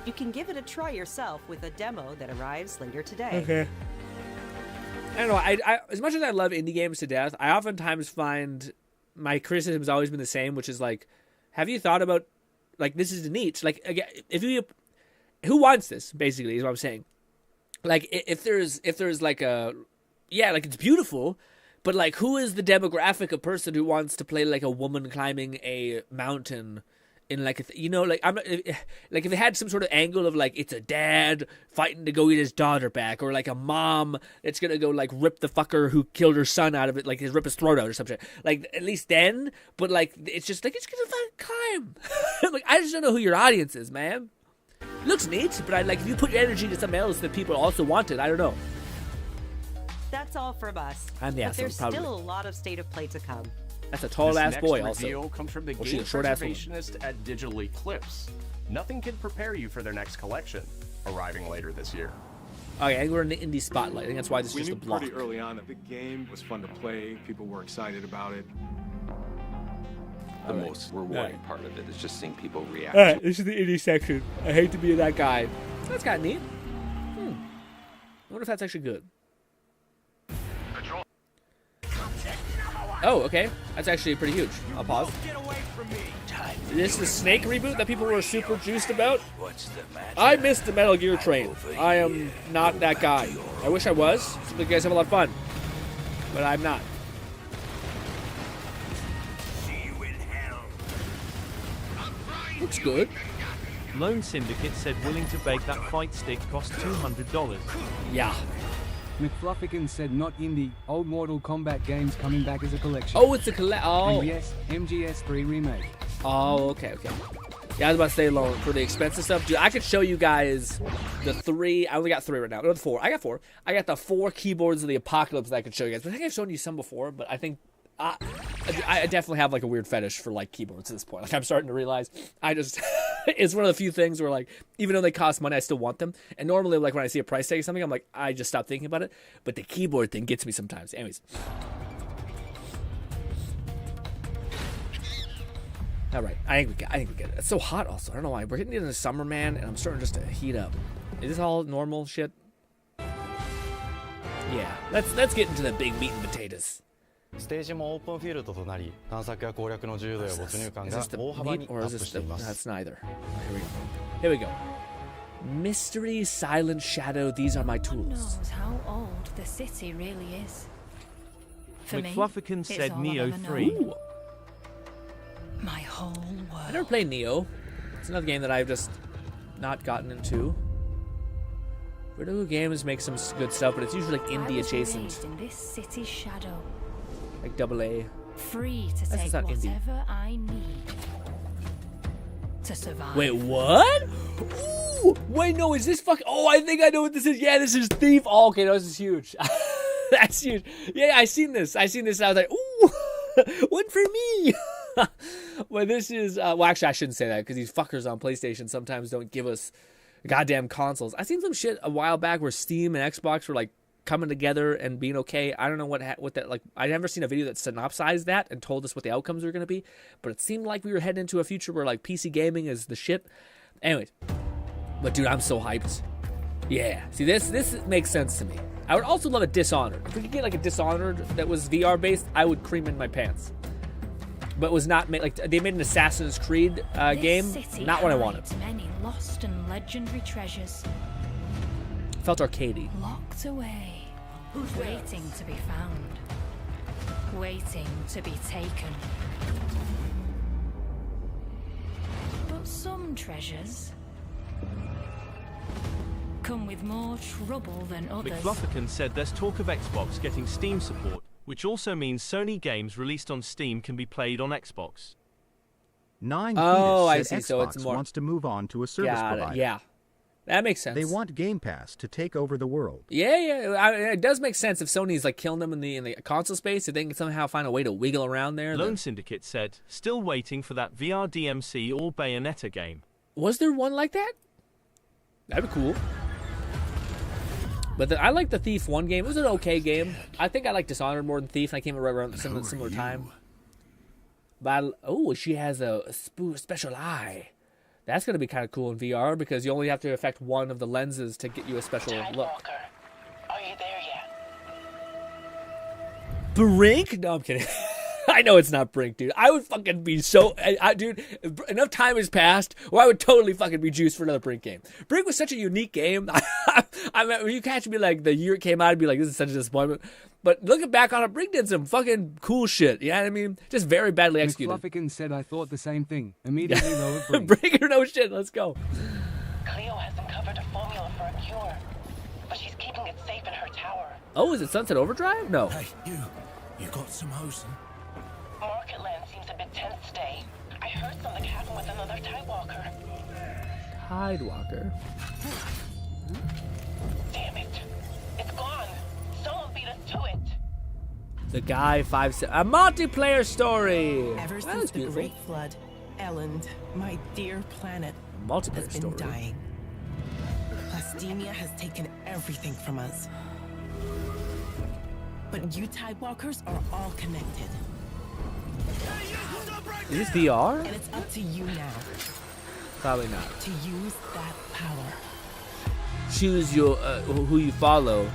You can give it a try yourself with a demo that arrives later today. Okay. I don't know. I as much as I love indie games to death, I oftentimes find my criticism has always been the same, which is like, have you thought about, like, this is neat. Like, again, who wants this, basically, is what I'm saying. Like, if there's like like, it's beautiful, but, like, who is the demographic of person who wants to play, like, a woman climbing a mountain in, like, like, like, if they had some sort of angle of, like, it's a dad fighting to go get his daughter back, or, like, a mom that's gonna go, like, rip the fucker who killed her son out of it, like, rip his throat out or something. Like, at least then, but, like, it's just, like, it's gonna fucking climb. Like, I just don't know who your audience is, man. Looks neat, but if you put your energy into something else that people also wanted, I don't know. That's all from us. I'm the but asshole, there's probably. still a lot of State of Play to come. That's a tall-ass boy, This next also. reveal comes from the game preservationist at Digital Eclipse. Nothing can prepare you for their next collection, arriving later this year. Okay, I think we're in the indie spotlight. I think that's why this is We just a knew block. pretty early on that the game was fun to play. People were excited about it. The most rewarding part of it is just seeing people react. All right, this is the indie section. I hate to be that guy. That's kind of neat. I wonder if that's actually good. Oh, okay. That's actually pretty huge. I'll pause. This is the Snake reboot that people were super juiced about. I missed the Metal Gear train. I am not that guy. I wish I was, so you guys have a lot of fun. But I'm not. Looks good. Lone Syndicate said willing to beg that fight stick cost $200. Yeah. McFluffican said not indie, old Mortal Kombat games coming back as a collection. Oh, it's a Oh. And yes, MGS3 remake. Oh, okay. Yeah, I was about to say, Lone, for the expensive stuff, dude, I could show you guys the 3. I only got 3 right now. No, the 4. I got 4. I got the 4 keyboards of the Apocalypse that I could show you guys. But I think I've shown you some before, but I think I definitely have, like, a weird fetish for, like, keyboards at this point. Like, I'm starting to realize it's one of the few things where, like, even though they cost money, I still want them. And normally, like, when I see a price tag or something, I'm like, I just stop thinking about it. But the keyboard thing gets me sometimes. Anyways. All right, I think we get it. It's so hot also. I don't know why. We're getting into the summer, man, and I'm starting just to heat up. Is this all normal shit? Yeah. Let's get into the big meat and potatoes. ステージもオープンフィールドとなり、探索や攻略の自由度や没入感が大幅にアップしています。 That's neither. Here we go. Mystery, silent shadow. These are my Who tools. knows how old the city really is? For me, McFluffican it's said all I've Neo ever 3. known. My whole world. I never played Neo. It's another game that I've just not gotten into. Vertigo games make some good stuff, but it's usually like indie I was adjacent, raised in this city's shadow, like AA. free to That's take not indie. whatever I need to survive. Wait, what? Ooh, wait, no, is this fucking? Oh, I think I know what this is. Yeah, this is Thief. Oh, okay, no, this is huge. That's huge. Yeah, I seen this. And I was like, ooh, one for me. Well, this is. Well, actually, I shouldn't say that because these fuckers on PlayStation sometimes don't give us goddamn consoles. I seen some shit a while back where Steam and Xbox were like coming together and being okay. I don't know what that, like, I never seen a video that synopsized that and told us what the outcomes were going to be, but it seemed like we were heading into a future where like PC gaming is the shit. Anyways, but dude, I'm so hyped. Yeah, see, this makes sense to me. I would also love a Dishonored. If we could get like a Dishonored that was VR based, I would cream in my pants. But was not made, like, they made an Assassin's Creed game. Not what I wanted. Many lost and legendary treasures Felt arcadey. locked away, waiting to be found, waiting to be taken. But some treasures come with more trouble than others. McFluffican said there's talk of Xbox getting Steam support, which also means Sony games released on Steam can be played on Xbox. 9 Oh, I Fetus see. said So Xbox it's more wants to move on to a service Got it. provider. Yeah, that makes sense. They want Game Pass to take over the world. Yeah. It does make sense if Sony's like killing them in the console space. If they can somehow find a way to wiggle around there. Lone Syndicate said, still waiting for that VR DMC or Bayonetta game. Was there one like that? That'd be cool. But I like the Thief 1 game. It was an okay game. I think I like Dishonored more than Thief, and I came right around similar time. But she has a special eye. That's going to be kind of cool in VR because you only have to affect one of the lenses to get you a special look. Are you there yet? Brink? No, I'm kidding. I know it's not Brink, dude. I would fucking be so... dude, enough time has passed where I would totally fucking be juiced for another Brink game. Brink was such a unique game. I mean, when you catch me like the year it came out, I'd be like, this is such a disappointment. But looking back on it, Brink did some fucking cool shit. You know what I mean? Just very badly executed. McFluffican said I thought the same thing. Immediately lowered Brink. Brink or no shit, let's go. Cleo has uncovered a formula for a cure, but she's keeping it safe in her tower. Oh, is it Sunset Overdrive? No. Hey, you got some hosing? Marketland seems a bit tense today. I heard something happen with another Tidewalker. Tidewalker? Damn it. It's gone. Someone beat us to it. The Guy 5... A multiplayer story! Ever since the Great Flood, Elland, my dear planet, has been dying. Plastemia has taken everything from us. But you Tidewalkers are all connected. Is this VR? And it's up to you now. Probably not. To use that power. Choose your who you follow.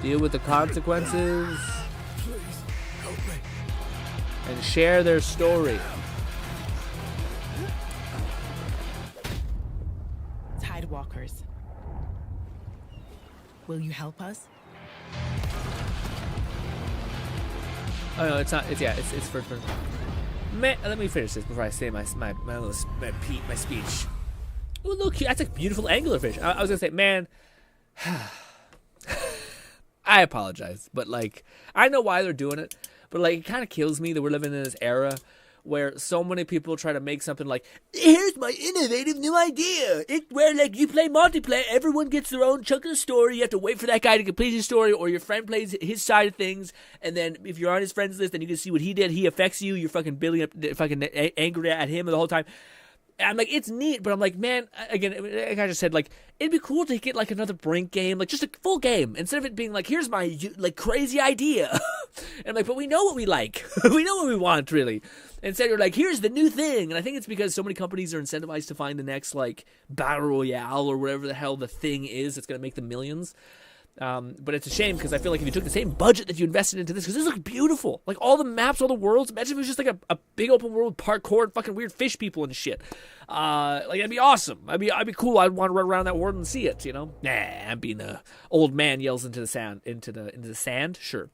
Deal with the consequences. Please help me. And share their story. Tidewalkers. Will you help us? Oh no, it's not. It's for. Let me finish this before I say my speech. Oh look, that's a beautiful anglerfish. I was gonna say, man. I apologize, but like I know why they're doing it, but like it kind of kills me that we're living in this era where so many people try to make something like, here's my innovative new idea. Where like you play multiplayer, everyone gets their own chunk of the story. You have to wait for that guy to complete his story, or your friend plays his side of things, and then if you're on his friends list, then you can see what he did. He affects you. You're fucking billing up, fucking angry at him the whole time. And I'm like, it's neat, but I'm like, man, again, like I just said, like, it'd be cool to get, like, another Brink game, like, just a full game, instead of it being like, here's my, like, crazy idea. And I'm like, but we know what we like. We know what we want, really. Instead, you're like, here's the new thing. And I think it's because so many companies are incentivized to find the next, like, Battle Royale or whatever the hell the thing is that's going to make them millions. But it's a shame because I feel like if you took the same budget that you invested into this, because this looks beautiful, like all the maps, all the worlds. Imagine if it was just like a big open world with parkour and fucking weird fish people and shit. Like that'd be awesome. I'd be cool. I'd want to run around that world and see it. You know, I'm being a old man yells into the sand, into the sand. Sure,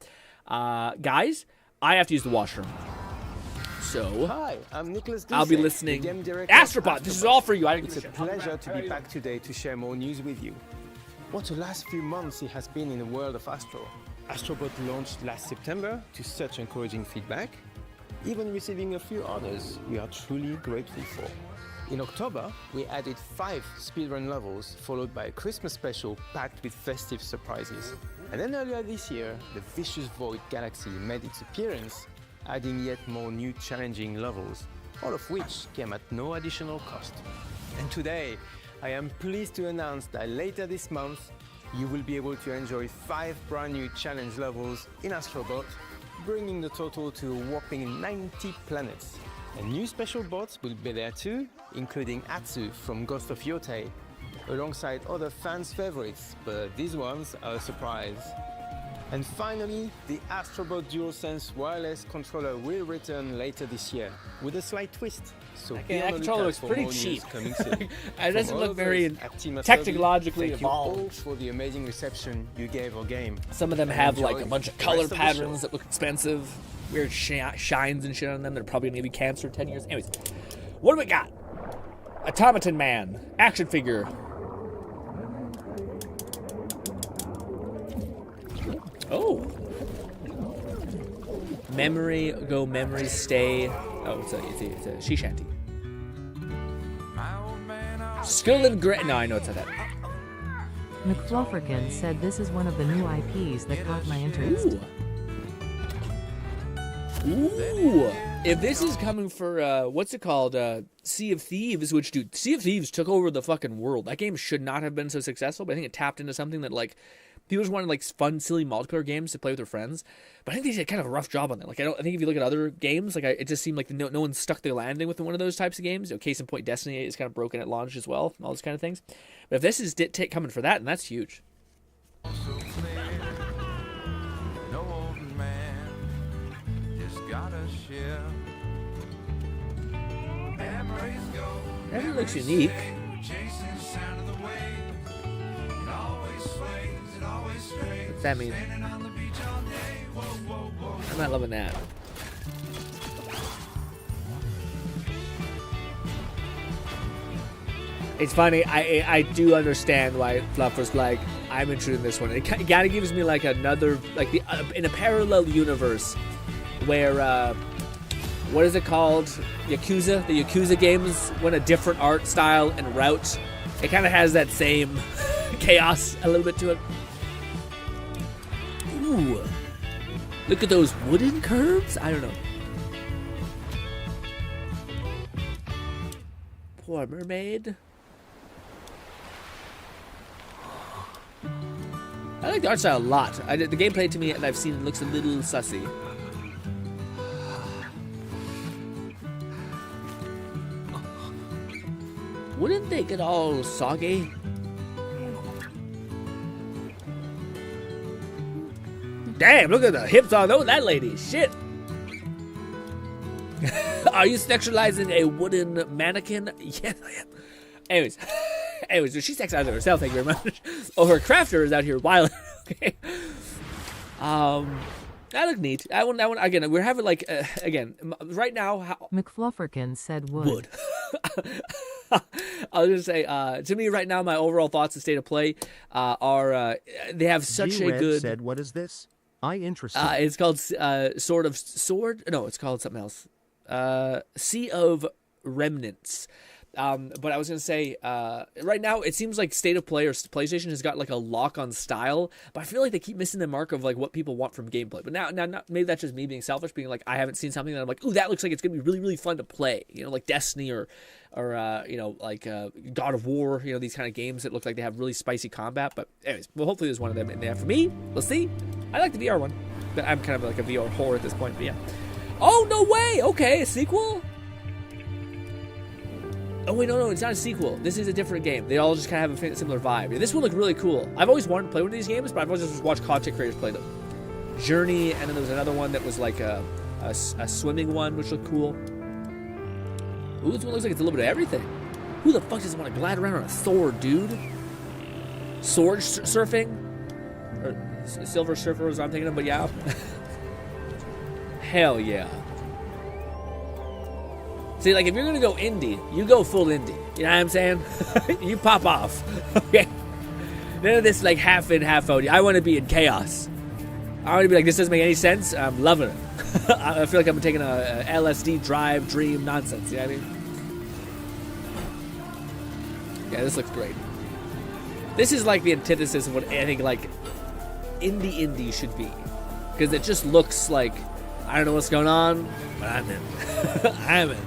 guys, I have to use the washroom. So, hi, I'm Nicholas Dusek, I'll be listening. Astrobot, this is all for you. It's a pleasure to be back today to share more news with you. What a last few months it has been in the world of Astro. Astrobot launched last September to such encouraging feedback, even receiving a few honors we are truly grateful for. In October, we added 5 speedrun levels, followed by a Christmas special packed with festive surprises. And then earlier this year, the Vicious Void Galaxy made its appearance, adding yet more new challenging levels, all of which came at no additional cost. And today, I am pleased to announce that later this month, you will be able to enjoy 5 brand new challenge levels in Astrobot, bringing the total to a whopping 90 planets. And new special bots will be there too, including Atsu from Ghost of Yotei, alongside other fans' favorites, but these ones are a surprise. And finally, the Astrobot DualSense wireless controller will return later this year, with a slight twist. So that controller looks pretty cheap. It doesn't From look all very of us at Team technologically Thank you all evolved. for the amazing reception you gave our game. Some of them And have enjoy like a bunch of the color rest of the patterns show. that look expensive, weird shines and shit on them that are probably gonna be cancer 10 years. Anyways, what do we got? Automaton Man, action figure. Oh. Memory, go, memory, stay. Oh, it's a she shanty. Skull and Grit. No, I know it's not that. McFlufferkin said this is one of the new IPs that caught my interest. Ooh. If this is coming for, what's it called? Sea of Thieves, which, dude, Sea of Thieves took over the fucking world. That game should not have been so successful, but I think it tapped into something that, like, People just wanted like fun, silly multiplayer games to play with their friends. But I think they did kind of a rough job on that. Like I think if you look at other games, like it just seemed like no one stuck their landing with one of those types of games. Case in point, Destiny is kind of broken at launch as well, all those kind of things. But if this is coming for that, and that's huge. That looks unique. What's that mean? I'm not loving that. It's funny, I do understand why Fluff was like, I'm interested in this one. It kind of gives me like another, like in a parallel universe where, what is it called? Yakuza? The Yakuza games went a different art style and route. It kind of has that same chaos a little bit to it. Ooh. Look at those wooden curves? I don't know. Poor mermaid. I like the art style a lot. The gameplay to me that I've seen looks a little sussy. Wouldn't they get all soggy? Damn, look at the hips on that lady. Shit. Are you sexualizing a wooden mannequin? Yes, I am. Anyways, so she's sexualizing herself, thank you very much. Oh, her crafter is out here wild. Okay. That looked neat. That one, again, we're having like, again, right now. McFlufferkin said wood. I was going to say, to me right now, my overall thoughts of State of Play are, they have such a good... said, what is this? Interesting. It's called Sword? No, it's called something else. Sea of Remnants. But I was going to say, right now, it seems like State of Play or PlayStation has got like a lock on style, but I feel like they keep missing the mark of like what people want from gameplay. But now maybe that's just me being selfish, being like, I haven't seen something that I'm like, ooh, that looks like it's going to be really, really fun to play. You know, like Destiny or like God of War, these kind of games that look like they have really spicy combat. But anyways, well, hopefully there's one of them in there for me. We'll see. I like the VR one, but I'm kind of like a VR whore at this point, but yeah. Oh, no way! Okay, a sequel? Oh, wait, no, it's not a sequel. This is a different game. They all just kind of have a similar vibe. This one looked really cool. I've always wanted to play one of these games, but I've always just watched content creators play them. Journey, and then there was another one that was like a swimming one, which looked cool. Ooh, this one looks like it's a little bit of everything. Who the fuck doesn't want to glide around on a sword, dude? Sword surfing? Or Silver Surfer is what I'm thinking of, but yeah. Hell yeah. See, like, if you're gonna go indie, you go full indie. You know what I'm saying? You pop off. Okay? None of this, like, half in, half out. I want to be in chaos. I want to be like, this doesn't make any sense. I'm loving it. I feel like I'm taking a LSD drive dream nonsense. You know what I mean? Yeah, this looks great. This is like the antithesis of what I think, like, indie should be. Because it just looks like, I don't know what's going on, but I'm in. I'm in.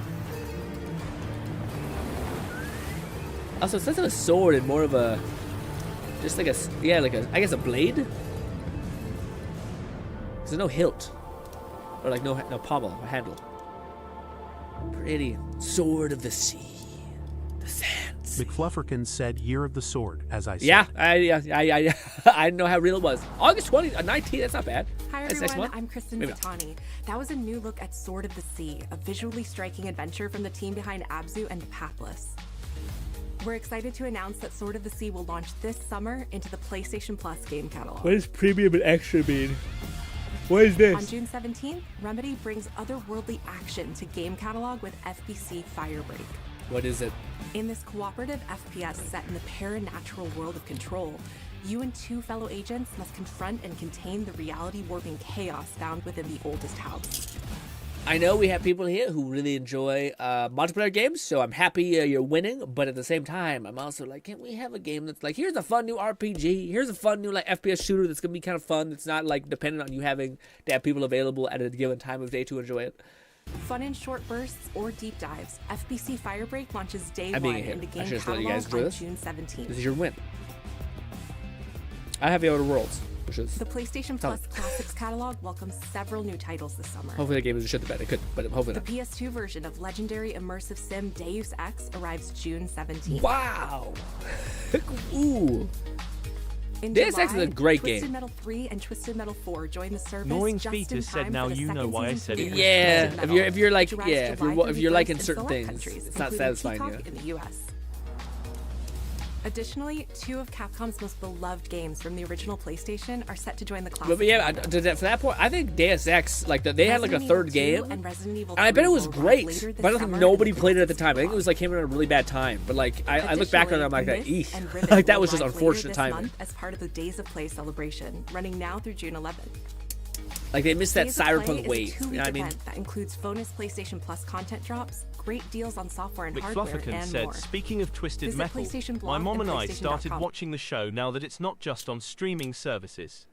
Also, it's less of a sword and more of a, just like a, yeah, like I guess a blade? Because there's no hilt. Or like no pommel or handle. Pretty. Sword of the sea. The sands. McFlufferkin said Year of the Sword, as I said. Yeah, I didn't know how real it was. August 19th, that's not bad. Hi that's everyone, I'm Kristen Vitani. That was a new look at Sword of the Sea, a visually striking adventure from the team behind Abzu and The Pathless. We're excited to announce that Sword of the Sea will launch this summer into the PlayStation Plus game catalog. What does premium and extra mean? What is this? On June 17th, Remedy brings otherworldly action to game catalog with FBC Firebreak. What is it? In this cooperative FPS set in the paranatural world of Control, you and two fellow agents must confront and contain the reality-warping chaos found within the oldest house. I know we have people here who really enjoy multiplayer games, so I'm happy you're winning, but at the same time, I'm also like, can't we have a game that's like, here's a fun new RPG, here's a fun new like FPS shooter that's going to be kind of fun, that's not like dependent on you having to have people available at a given time of day to enjoy it. Fun in short bursts or deep dives, FBC Firebreak launches day one in the game catalog on June 17th. This is your win. I have The Outer Worlds, which is the PlayStation Plus Classics catalog welcomes several new titles this summer. Hopefully the game is a shit the bed. It could, but hopefully the not. PS2 version of legendary immersive sim Deus Ex arrives June 17th. Wow. Ooh. In Deus July, Ex is a great Twisted game. Metal 3 and Twisted Metal 4 join the service. Gnawing just Feet in has said time now for the you know second why I season said to it air. was Yeah, Twisted Metal, if you're like which arrives yeah, July if you're liking 31st in certain select things, countries, it's not including satisfying Peacock you. in the US. Additionally, 2 of Capcom's most beloved games from the original PlayStation are set to join the classic. But yeah, for that point, I think Deus Ex, like they had like a third game, and Resident Evil and I bet it 3 was will great. later this But I don't think summer nobody in played it at the time. I think it was like came in at a really bad time. But like I look back on it, I'm like, Additionally, Myth and eek, Rivet like that will was just arrive later unfortunate this timing. month as part of the Days of Play celebration, running now through June 11th. Like they missed that Days of Play Cyberpunk is a wave. You two-week know what I mean? event that includes bonus PlayStation Plus content drops, great deals on software and hardware, McFlufferkin and said, more. speaking of Twisted Visit Metal, PlayStation my Blog mom and and I started PlayStation.com. watching the show now that it's not just on streaming services.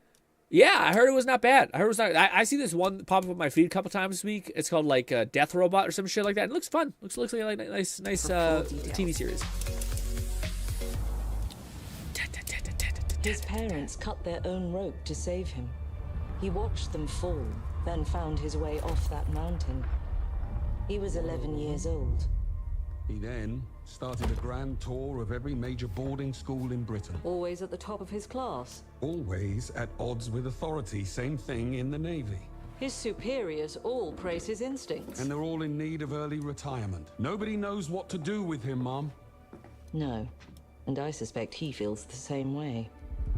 Yeah, I heard it was not bad. I heard it was not. I see this one pop up on my feed a couple times this week. It's called like Death Robot or some shit like that. It looks fun. Looks like a nice TV series. His parents cut their own rope to save him. He watched them fall, then found his way off that mountain. He was 11 years old. He then started a grand tour of every major boarding school in Britain. Always at the top of his class. Always at odds with authority, same thing in the Navy. His superiors all praise his instincts. And they're all in need of early retirement. Nobody knows what to do with him, Mom. No, and I suspect he feels the same way.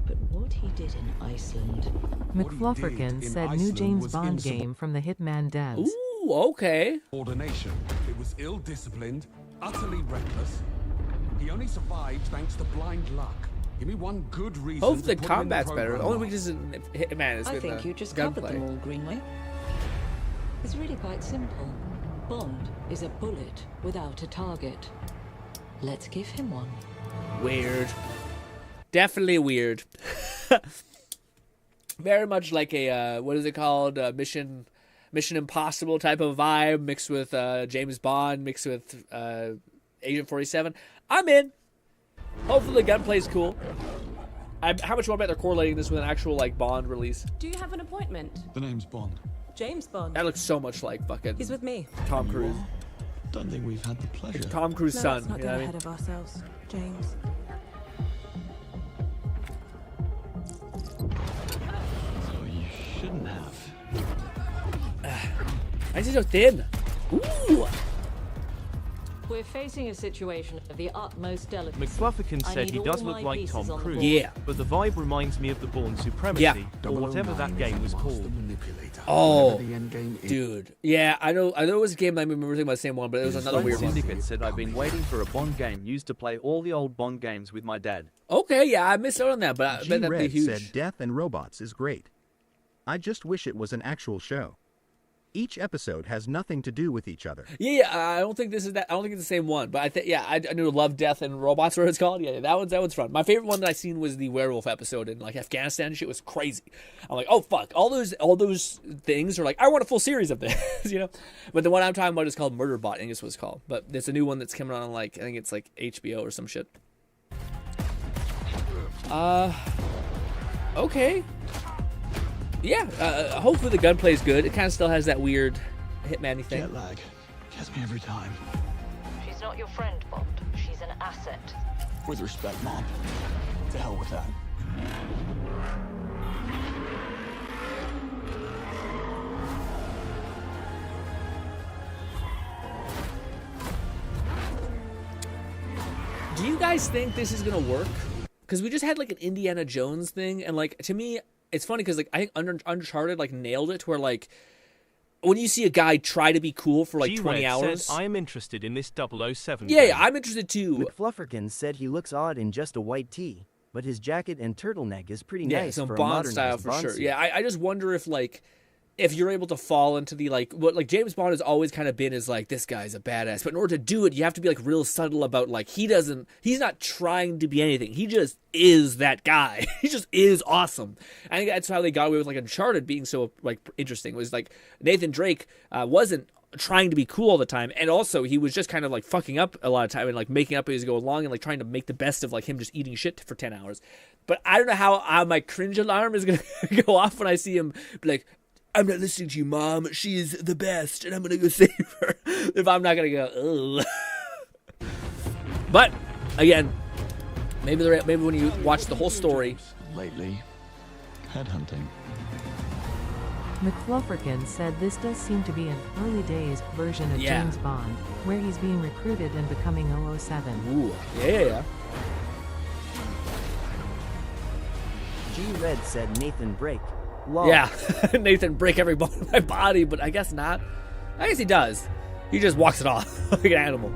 But what he did in Iceland... McFlufferkin said new James Bond game from the Hitman devs. Ooh, okay. Ordination. It was ill-disciplined, utterly reckless. He only survived thanks to blind luck. Give me one good reason. Hopefully to the put him in combat's better. The program only line. weakness in Hitman is I with think you just gunplay. covered them all, Greenway. It's really quite simple. Bond is a bullet without a target. Let's give him one. Weird. Definitely weird. Very much like a what is it called? Mission Impossible type of vibe mixed with James Bond, mixed with Agent 47. I'm in. Hopefully the gunplay's cool. How much more about they're correlating this with an actual like Bond release? Do you have an appointment? The name's Bond. James Bond. That looks so much like fucking. He's with me. Tom Cruise. Don't think we've had the pleasure. It's Tom Cruise's No, son. let's not You know get what I mean? ahead of ourselves, James. So you shouldn't have. I see so thin. Ooh. We're facing a situation of the utmost delicacy. McFlufferkin I said need he all does my look like pieces Tom on the Cruise, board. Yeah. but the vibe reminds me of the Bourne Supremacy, Yeah. or whatever that game was called. Oh, dude. Yeah, I know it was a game I remember thinking about the same one, but it was another weird one. Syndicate said I've been waiting for a Bond game used to play all the old Bond games with my dad. Okay, yeah, I missed out on that, but I bet that'd be G-Red huge. said Death and Robots is great. I just wish it was an actual show. Each episode has nothing to do with each other. Yeah, I don't think this is that. I don't think it's the same one, but I think I knew Love, Death, and Robots, what it's called. Yeah, that one's fun. My favorite one that I seen was the werewolf episode in like Afghanistan. Shit was crazy. I'm like, oh fuck, all those things are like, I want a full series of this, you know. But the one I'm talking about is called Murderbot. I think it's what it's called. But there's a new one that's coming on like I think it's like HBO or some shit. Okay. Yeah, hopefully the gunplay is good. It kind of still has that weird Hitman-y thing. Jet lag. Gets me every time. She's not your friend, Bond. She's an asset. With respect, Mom. To hell with that. Do you guys think this is gonna work? Because we just had like an Indiana Jones thing, and like to me, it's funny because like I think Uncharted like nailed it to where like when you see a guy try to be cool for like 20 hours. Said, I am interested in this 007 Yeah, game. I'm interested too. McFlufferkin said he looks odd in just a white tee, but his jacket and turtleneck is pretty Yeah, nice some for a Bond modernized style for Bond sure. suit. Yeah, I just wonder if like if you're able to fall into the like what like James Bond has always kind of been is like this guy's a badass, but in order to do it, you have to be like real subtle about like he's not trying to be anything. He just is that guy. He just is awesome. I think that's how they got away with like Uncharted being so like interesting. It was like Nathan Drake wasn't trying to be cool all the time, and also he was just kind of like fucking up a lot of time and like making up as he go along and like trying to make the best of like him just eating shit for 10 hours. But I don't know how my cringe alarm is gonna go off when I see him be like, I'm not listening to you, Mom. She is the best, and I'm gonna go save her. If I'm not gonna go, ugh. But again, maybe when you watch the whole story. Lately, headhunting. McFlufferkin said this does seem to be an early days version of James Bond, where he's being recruited and becoming 007. Ooh, yeah. G-Red said Nathan Drake. Lol. Yeah, Nathan break every bone in my body, but I guess not. I guess he does. He just walks it off like an animal.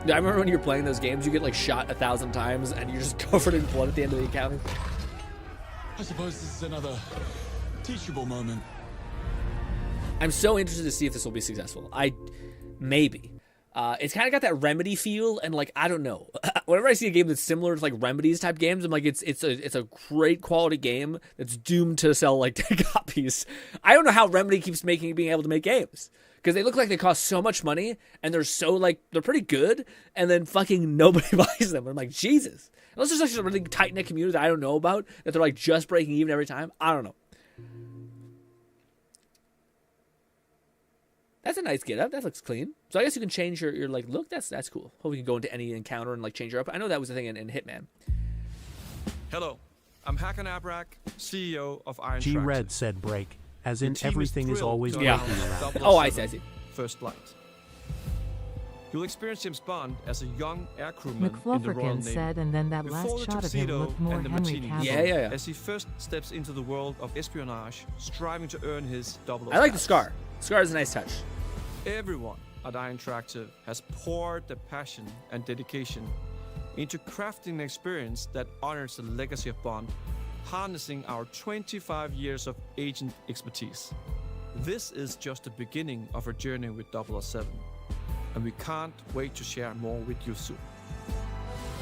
I remember when you were playing those games, you get like shot 1,000 times and you're just covered in blood at the end of the encounter. I suppose this is another teachable moment. I'm so interested to see if this will be successful. Maybe. It's kind of got that Remedy feel, and like I don't know. Whenever I see a game that's similar to like Remedy's type games, I'm like, it's a great quality game that's doomed to sell like 10 copies. I don't know how Remedy keeps being able to make games, because they look like they cost so much money and they're pretty good, and then fucking nobody buys them. I'm like, Jesus. Unless there's like a really tight knit community that I don't know about, that they're like just breaking even every time. I don't know. That's a nice get up. That looks clean. So I guess you can change your like look. That's cool. Hope you can go into any encounter and like change your up. I know that was the thing in Hitman. Hello, I'm Hakan Abrak, CEO of Iron G-Red said break, as in everything is always breaking around. Oh, I see. First Light. You'll experience James Bond as a young aircrewman in the Royal McFlufferkin Navy. said, and then that Before last the shot of him tuxedo looked more and the Henry martini. Cavill. Yeah. As he first steps into the world of espionage, striving to earn his 007 I like the status. scar. Scar is a nice touch. Everyone at Iron Interactive has poured their passion and dedication into crafting an experience that honors the legacy of Bond, harnessing our 25 years of agent expertise. This is just the beginning of our journey with 007, and we can't wait to share more with you soon.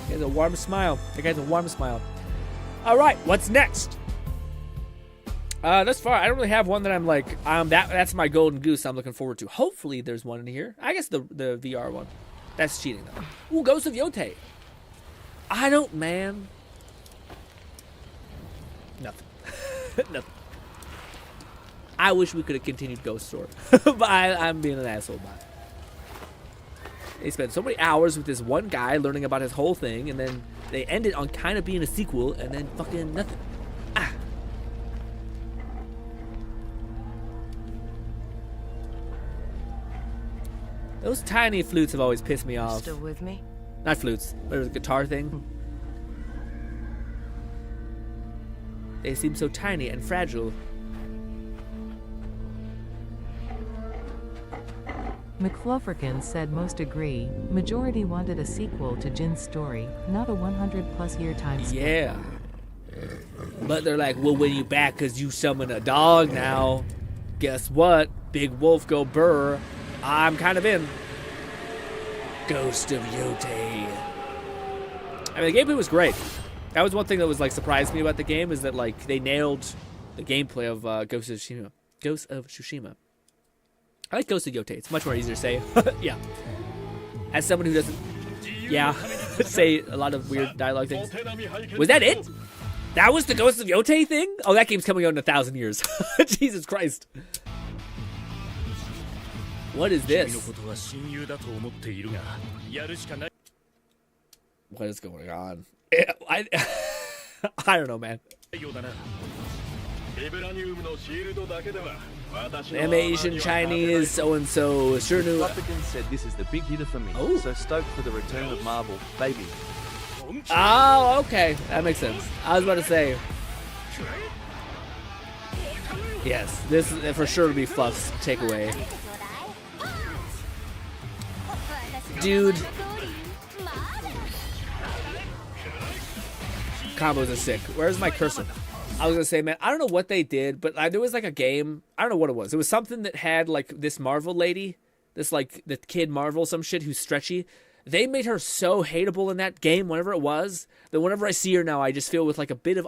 He has a warm smile. That guy's a warm smile. All right, what's next? Thus far, I don't really have one that I'm like, that's my golden goose I'm looking forward to. Hopefully there's one in here. I guess the VR one. That's cheating, though. Ooh, Ghost of Yotei. Man. Nothing. Nothing. I wish we could have continued Ghost Sword. But I'm being an asshole about it. They spent so many hours with this one guy learning about his whole thing, and then they ended on kind of being a sequel, and then fucking nothing. Those tiny flutes have always pissed me off. Still with me? Not flutes, but a guitar thing. They seem so tiny and fragile. McFlufferkin said most agree. Majority wanted a sequel to Jin's story, not a 100+ year time skip. Yeah. But they're like, we'll win you back because you summon a dog now. Guess what? Big Wolf go burr. I'm kind of in. Ghost of Yotei. I mean, the gameplay was great. That was one thing that was like surprised me about the game, is that like they nailed the gameplay of Ghost of Tsushima. Ghost of Tsushima. I like Ghost of Yotei. It's much more easier to say. Yeah. As someone who doesn't, say a lot of weird dialogue things. Was that it? That was the Ghost of Yotei thing? Oh, that game's coming out in 1,000 years. Jesus Christ. What is this? What is going on? I don't know, man. Them Asian, Chinese, so-and-so, sure knew. Flufferkin said this is the big hitter for me. Oh. So stoked for the return of Marvel, baby. Oh, okay. That makes sense. I was about to say. Yes, this is for sure to be Fluff's takeaway. Dude. Combos are sick. Where's my cursor? I was gonna say, man, I don't know what they did, but there was like a game. I don't know what it was. It was something that had like this Marvel lady, this like the Kid Marvel, some shit who's stretchy. They made her so hateable in that game, whatever it was, that whenever I see her now, I just feel with like a bit of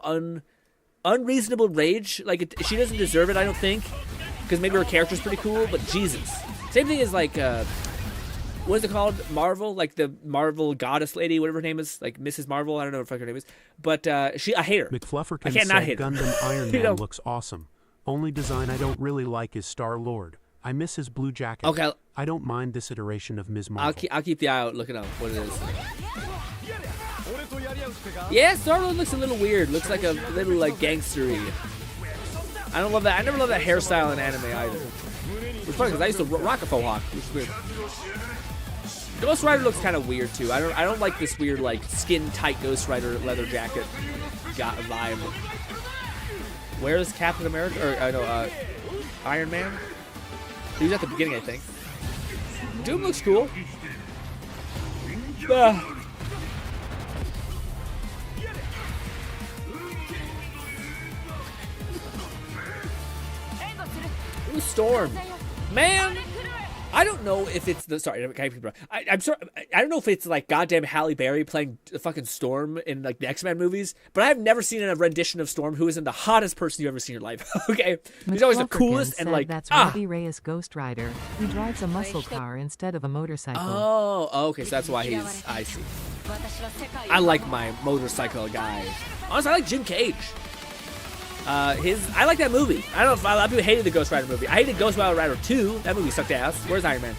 unreasonable rage. Like she doesn't deserve it, I don't think, because maybe her character's pretty cool. But Jesus, Same thing as like what is it called? Marvel, like the Marvel goddess lady, whatever her name is, like Mrs. Marvel. I don't know what the fuck her name is, but I hate her. McFlufferkin I can't not hate her. Gundam Iron Man looks awesome. Only design I don't really like is Star-Lord. I miss his blue jacket. Okay. I don't mind this iteration of Ms. Marvel. I'll keep the eye out looking up what it is. Yeah, Star-Lord looks a little weird. Looks like a little like gangstery. I don't love that. I never loved that hairstyle in anime either. It's funny because I used to rock a faux hawk, which is weird. Ghost Rider looks kind of weird too. I don't like this weird like skin tight Ghost Rider leather jacket vibe. Where is Captain America? Or I know Iron Man. He was at the beginning, I think. Doom looks cool. Ooh, Storm. Man, I don't know if it's the I'm sorry. I don't know if it's like goddamn Halle Berry playing the fucking Storm in like the X-Men movies, but I've never seen a rendition of Storm who isn't the hottest person you've ever seen in your life. Okay, he's always the coolest and like that's Robbie Reyes Ghost Rider. He drives a muscle car instead of a motorcycle. Oh, okay, so that's why he's. I see. I like my motorcycle guy. Honestly, I like Jim Cage. I like that movie. I don't know if a lot of people hated the Ghost Rider movie. I hated Ghost Rider 2. That movie sucked ass. Where's Iron Man?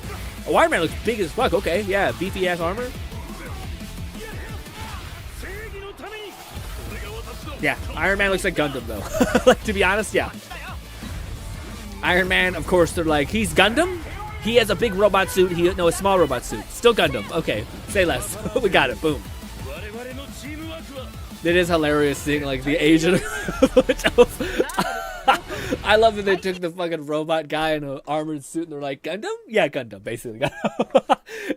Oh, Iron Man looks big as fuck. Okay, yeah, beefy ass armor. Yeah, Iron Man looks like Gundam though. Like, to be honest, yeah. Iron Man, of course, they're like, he's Gundam? He has a big robot suit. A small robot suit. Still Gundam. Okay, say less. We got it. Boom. It is hilarious seeing like the Asian. I love that they took the fucking robot guy in an armored suit and they're like, Gundam? Yeah, Gundam, basically.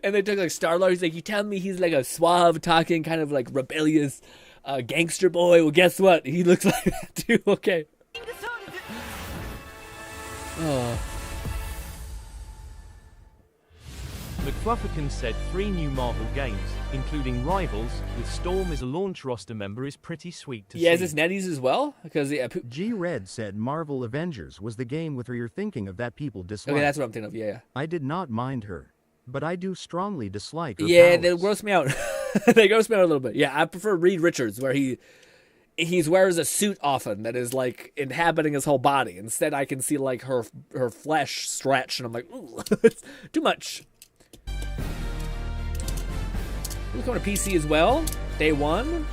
And they took like Star-Lord. He's like, you tell me he's like a suave talking kind of like rebellious gangster boy. Well, guess what? He looks like that too. Okay. Oh. McFlufferkin said 3 new Marvel games, including Rivals, with Storm as a launch roster member is pretty sweet to see. Yeah, is this Netties as well? Because G-Red said Marvel Avengers was the game with her you're thinking of that people dislike. Okay, that's what I'm thinking of, yeah. I did not mind her, but I do strongly dislike her Yeah, powers. they gross me out. They gross me out a little bit. Yeah, I prefer Reed Richards, where he wears a suit often that is like inhabiting his whole body. Instead, I can see like her flesh stretch, and I'm like, ooh, it's too much. We're coming to PC as well. Day 1.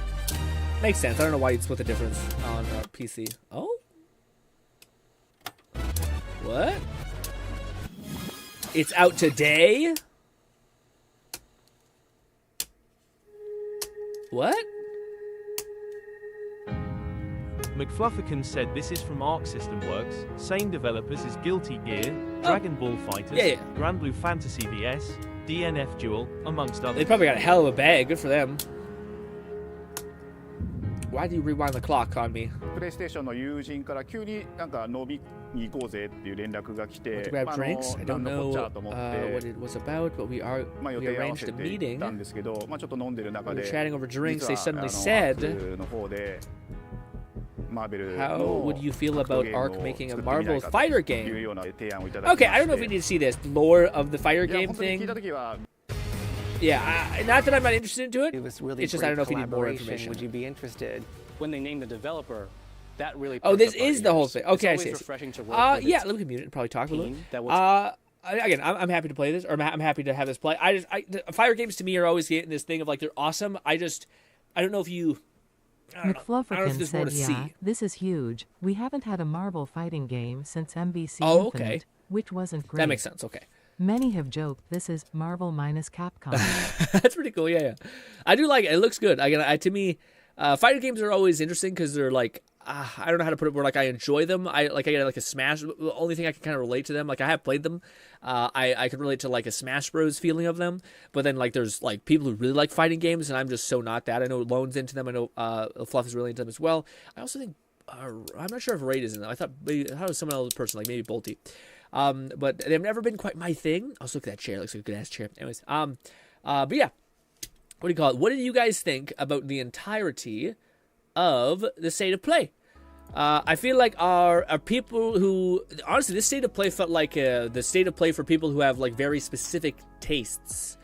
Makes sense. I don't know why you'd split the difference on PC. Oh? What? It's out today? What? McFlufferkin said this is from Arc System Works, same developers as Guilty Gear, Dragon Ball Fighters, Grand Blue Fantasy VS, DNF Duel, amongst others. They probably got a hell of a bag. Good for them. Why do you rewind the clock on me? PlayStation の友人から急になんか飲みに行こうぜっていう連絡が来て、to grab drinks? I don't know what it was about, but we arranged a meeting. たんですけど、まあちょっと飲んでる中で、 we were chatting over drinks. They suddenly said, "How would you feel about Arc making a Marvel fighter game?" Okay, I don't know if we need to see this lore of the fighter game thing. Yeah, not that I'm not interested into it. It's just I don't know if we need more information. Would you be interested? When they name the developer, that really. Oh, this is the whole thing. Okay, I see. Refreshing to work yeah, let me mute it and probably talk a little. Again, I'm happy to play this, or I'm happy to have this play. Fire games to me are always getting this thing of like they're awesome. I don't know if you. McFlufferkin said, yeah, this is huge. We haven't had a Marvel fighting game since MBC Infinite, which wasn't great. That makes sense, okay. Many have joked this is Marvel minus Capcom. That's pretty cool, yeah. I do like it. It looks good. To me, fighting games are always interesting because they're like, I don't know how to put it where like I enjoy them. I get like a Smash. The only thing I can kind of relate to them, like I have played them. I can relate to like a Smash Bros feeling of them. But then like there's like people who really like fighting games, and I'm just so not that. I know Lone's into them. I know Fluff is really into them as well. I also think I'm not sure if Raid is in them. I thought it was someone else person, like maybe Bolty. But they've never been quite my thing. Also look at that chair. It looks like a good ass chair. Anyways, but yeah, what do you call it? What did you guys think about the entirety of the state of play? I feel like are people who honestly this state of play felt like the state of play for people who have like very specific tastes.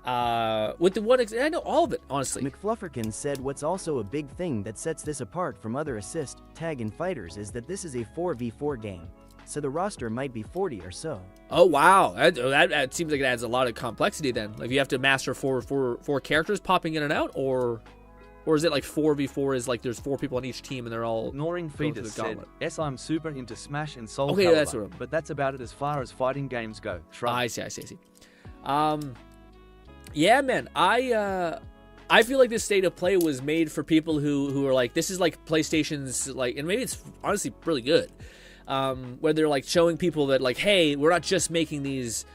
With the one I know all of it honestly. McFlufferkin said what's also a big thing that sets this apart from other assist, tag, and fighters is that this is a 4v4 game, so the roster might be 40 or so. Oh wow, that seems like it adds a lot of complexity then. Like you have to master four characters popping in and out, or is it like 4v4 is like there's 4 people on each team and they're all Ignoring Fetus said, yes, I'm super into Smash and Soul Okay, Calibur, that's what but that's about it as far as fighting games go. I see. Yeah, man, I feel like this state of play was made for people who are like, this is like PlayStation's like, and maybe it's honestly really good, where they're like showing people that like, hey, we're not just making these,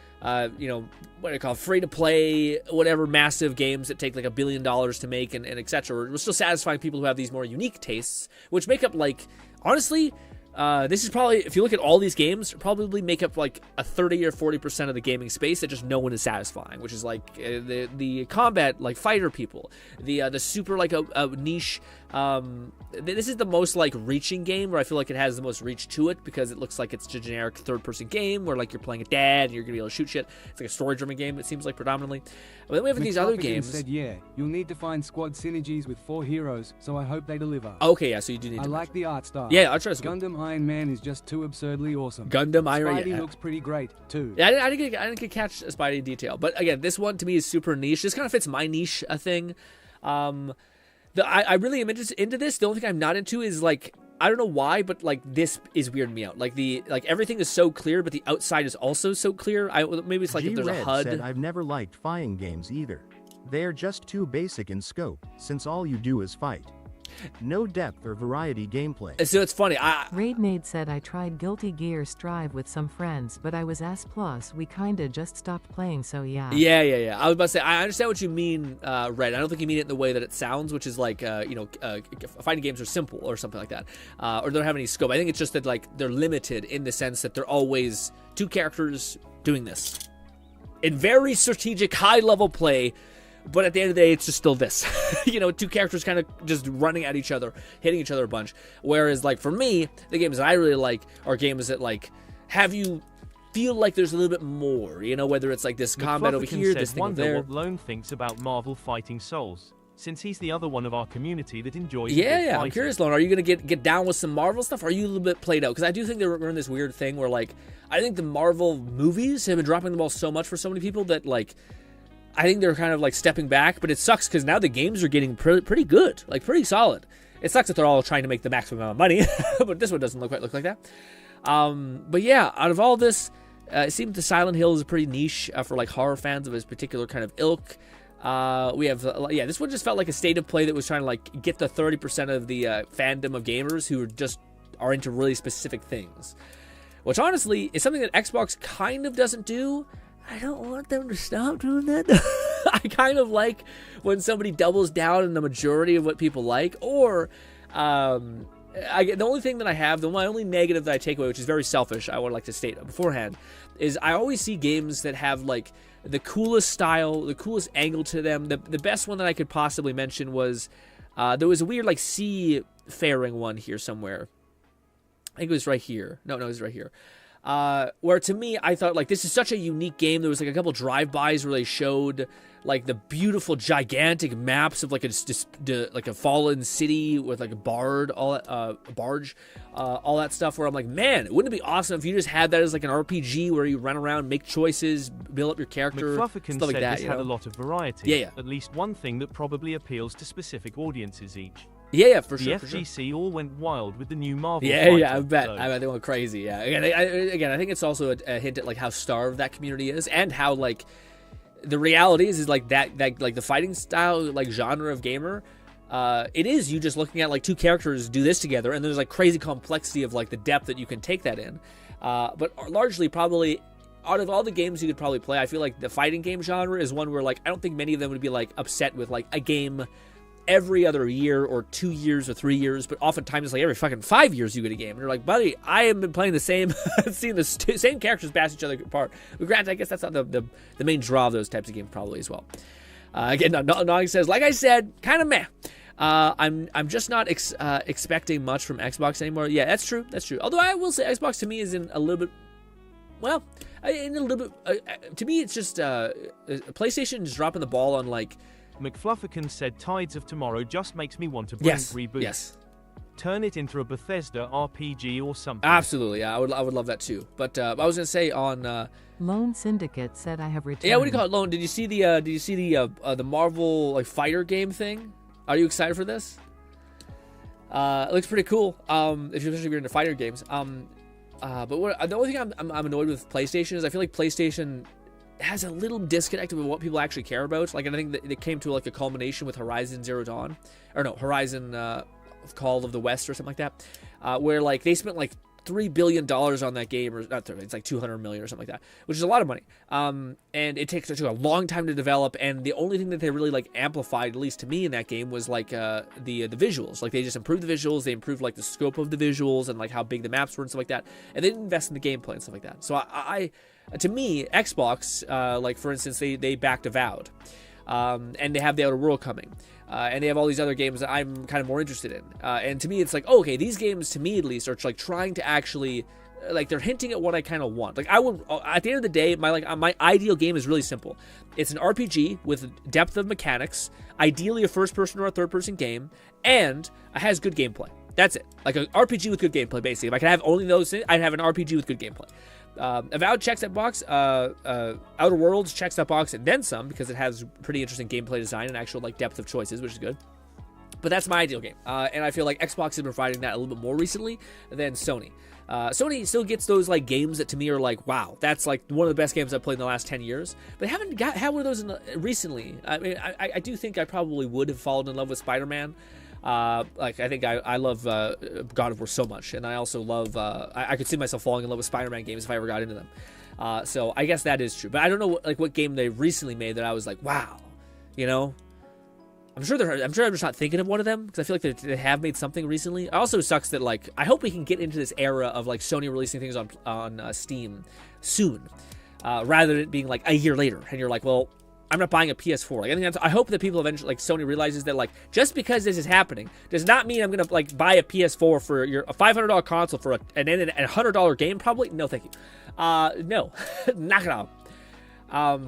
you know, what do you call free to play, whatever massive games that take like $1 billion to make and etc. We're still satisfying people who have these more unique tastes, which make up like, honestly, this is probably, if you look at all these games, probably make up like a 30 or 40% of the gaming space that just no one is satisfying, which is like the combat, like fighter people, the super like a niche. This is the most like reaching game where I feel like it has the most reach to it because it looks like it's a generic third-person game where like you're playing a dad and you're gonna be able to shoot shit. It's like a story-driven game. It seems like predominantly. But then we have these other games. Said, yeah, you'll need to find squad synergies with 4 heroes, so I hope they deliver. Okay, yeah, so you do need. I like the art style. Yeah, I'll try to. Gundam Iron Man is just too absurdly awesome. Gundam Iron Man Spidey looks pretty great too. Yeah, I didn't get catch a Spidey detail, but again, this one to me is super niche. This kind of fits my niche thing. I really am into this. The only thing I'm not into is like, I don't know why, but like this is weirding me out. Like everything is so clear, but the outside is also so clear. Maybe it's like if there's a HUD. Said, I've never liked fighting games either. They're just too basic in scope, since all you do is fight. No depth or variety gameplay. So it's funny. Raidmaid said I tried Guilty Gear Strive with some friends, but I was S+. We kinda just stopped playing, so yeah. Yeah. I was about to say, I understand what you mean, Red. I don't think you mean it in the way that it sounds, which is like, fighting games are simple or something like that, or they don't have any scope. I think it's just that like they're limited in the sense that they're always 2 characters doing this in very strategic, high-level play. But at the end of the day, it's just still this. 2 characters kind of just running at each other, hitting each other a bunch. Whereas, like, for me, the games that I really like are games that, like, have you feel like there's a little bit more. Whether it's like this combat over here, this thing over there. Wonder what Lone thinks about Marvel fighting Souls, since he's the other one of our community that enjoys Yeah, I'm curious, Lone. Are you going to get down with some Marvel stuff, or are you a little bit played out? Because I do think we're in this weird thing where, like, I think the Marvel movies have been dropping the ball so much for so many people that, like, I think they're kind of like stepping back, but it sucks because now the games are getting pretty good, like pretty solid. It sucks that they're all trying to make the maximum amount of money, but this one doesn't quite look like that. But yeah, out of all this, it seems the Silent Hill is pretty niche for like horror fans of his particular kind of ilk. We have, this one just felt like a state of play that was trying to like get the 30% of the fandom of gamers who are into really specific things, which honestly is something that Xbox kind of doesn't do. I don't want them to stop doing that. I kind of like when somebody doubles down in the majority of what people like, or the only thing that I have, my only negative that I take away, which is very selfish, I would like to state beforehand, is I always see games that have like the coolest style, the coolest angle to them. The best one that I could possibly mention was there was a weird like seafaring one here somewhere. I think it was right here. No, it was right here. Where to me, I thought like this is such a unique game. There was like a couple drive-bys where they showed like the beautiful, gigantic maps of like a fallen city with like a barge, all that stuff. Where I'm like, man, wouldn't it be awesome if you just had that as like an RPG where you run around, make choices, build up your character, McFlufferkin stuff like said that. This had a lot of variety. Yeah. At least one thing that probably appeals to specific audiences each. Yeah, for sure. The FGC all went wild with the new Marvel. Yeah, I bet. I bet they went crazy. Yeah, again, I think it's also a hint at like how starved that community is, and how like the reality is like that like the fighting style like genre of gamer. It is you just looking at like 2 characters do this together, and there's like crazy complexity of like the depth that you can take that in. But largely, probably out of all the games you could probably play, I feel like the fighting game genre is one where like I don't think many of them would be like upset with like a game every other year or 2 years or 3 years, but oftentimes it's like every fucking 5 years you get a game. And you're like, buddy, I have been playing the same, seeing the same characters bash each other apart. But granted, I guess that's not the main draw of those types of games probably as well. Again, Nog says, like I said, kind of meh. I'm just not expecting much from Xbox anymore. Yeah, that's true. That's true. Although I will say Xbox to me is in a little bit, well, in a little bit. To me, it's just PlayStation is dropping the ball on like. McFlufferkin said Tides of Tomorrow just makes me want to Brink reboot. Yes. Turn it into a Bethesda RPG or something. Absolutely, yeah, I would love that too. But I was gonna say on Lone Syndicate said I have returned. Yeah, what do you call it, Lone? Did you see the Marvel like fighter game thing? Are you excited for this? It looks pretty cool. Especially if you're into fighter games. But the only thing I'm annoyed with PlayStation is I feel like PlayStation has a little disconnect with what people actually care about. Like, and I think that it came to like a culmination with Horizon Zero Dawn, or no, Horizon Call of the West or something like that, where like they spent like $3 billion on that game, or not 30, it's like 200 million or something like that, which is a lot of money. And it took a long time to develop, and the only thing that they really like amplified, at least to me in that game, was like the visuals. Like they just improved the visuals, they improved like the scope of the visuals and like how big the maps were and stuff like that, and they didn't invest in the gameplay and stuff like that. So I to me, Xbox, like for instance, they backed Avowed, and they have the Outer World coming. And they have all these other games that I'm kind of more interested in. And to me, it's like, oh, okay, these games, to me at least, are like trying to actually, like, they're hinting at what I kind of want. Like, I would, at the end of the day, my ideal game is really simple. It's an RPG with depth of mechanics, ideally a first-person or a third-person game, and it has good gameplay. That's it. Like an RPG with good gameplay, basically. If I could have only those things, I'd have an RPG with good gameplay. Avowed checks that box. Outer Worlds checks that box and then some, because it has pretty interesting gameplay design and actual like depth of choices, which is good. But that's my ideal game, and I feel like Xbox has been providing that a little bit more recently than Sony. Sony still gets those like games that to me are like, wow, that's like one of the best games I've played in the last 10 years. But I haven't had one of those recently. I mean, I do think I probably would have fallen in love with Spider-Man. Like I think I love God of War so much, and I also love I could see myself falling in love with Spider-Man games if I ever got into them. So I guess that is true, but I don't know what game they recently made that I was like, wow, you know. I'm sure I'm just not thinking of one of them, because I feel like they have made something recently. It also sucks that like I hope we can get into this era of like Sony releasing things on Steam soon, rather than it being like a year later, and you're like, well, I'm not buying a PS4. Like, I hope that people eventually, like Sony realizes that like just because this is happening does not mean I'm gonna like buy a PS4 for a $500 console for a $100 game. Probably no, thank you. No, knock it off.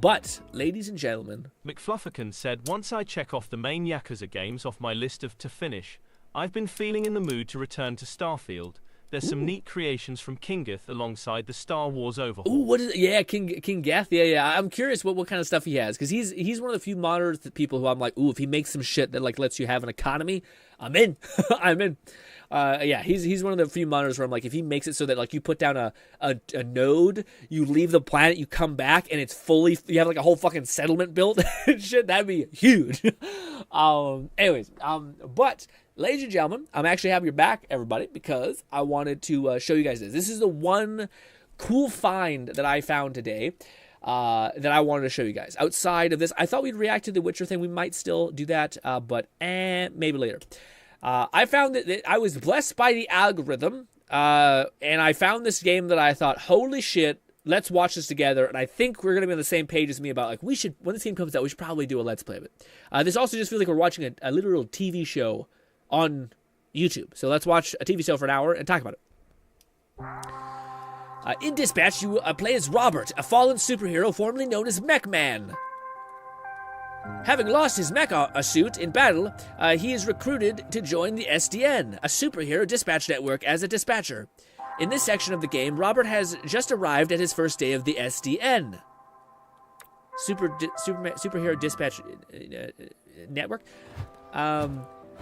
But ladies and gentlemen, McFlufferkin said, once I check off the main Yakuza games off my list of to finish, I've been feeling in the mood to return to Starfield. There's some neat creations from Kingeth alongside the Star Wars overhaul. Ooh, what is it? Yeah, King Geth. Yeah. I'm curious what kind of stuff he has, because he's one of the few modders people who I'm like, ooh, if he makes some shit that like lets you have an economy, I'm in. I'm in. Yeah, he's one of the few modders where I'm like, if he makes it so that like you put down a node, you leave the planet, you come back, and it's fully, you have like a whole fucking settlement built and shit, that'd be huge. Anyways, but ladies and gentlemen, I'm actually happy you're back, everybody, because I wanted to show you guys this. This is the one cool find that I found today that I wanted to show you guys. Outside of this, I thought we'd react to the Witcher thing. We might still do that, but maybe later. I found that I was blessed by the algorithm, and I found this game that I thought, holy shit, let's watch this together. And I think we're going to be on the same page as me about, like, when this game comes out, we should probably do a Let's Play of it. This also just feels like we're watching a literal TV show on YouTube. So let's watch a TV show for an hour and talk about it. In Dispatch, you play as Robert, a fallen superhero formerly known as Mech Man. Having lost his mecha suit in battle, he is recruited to join the SDN, a superhero dispatch network, as a dispatcher. In this section of the game, Robert has just arrived at his first day of the SDN. Superhero dispatch network.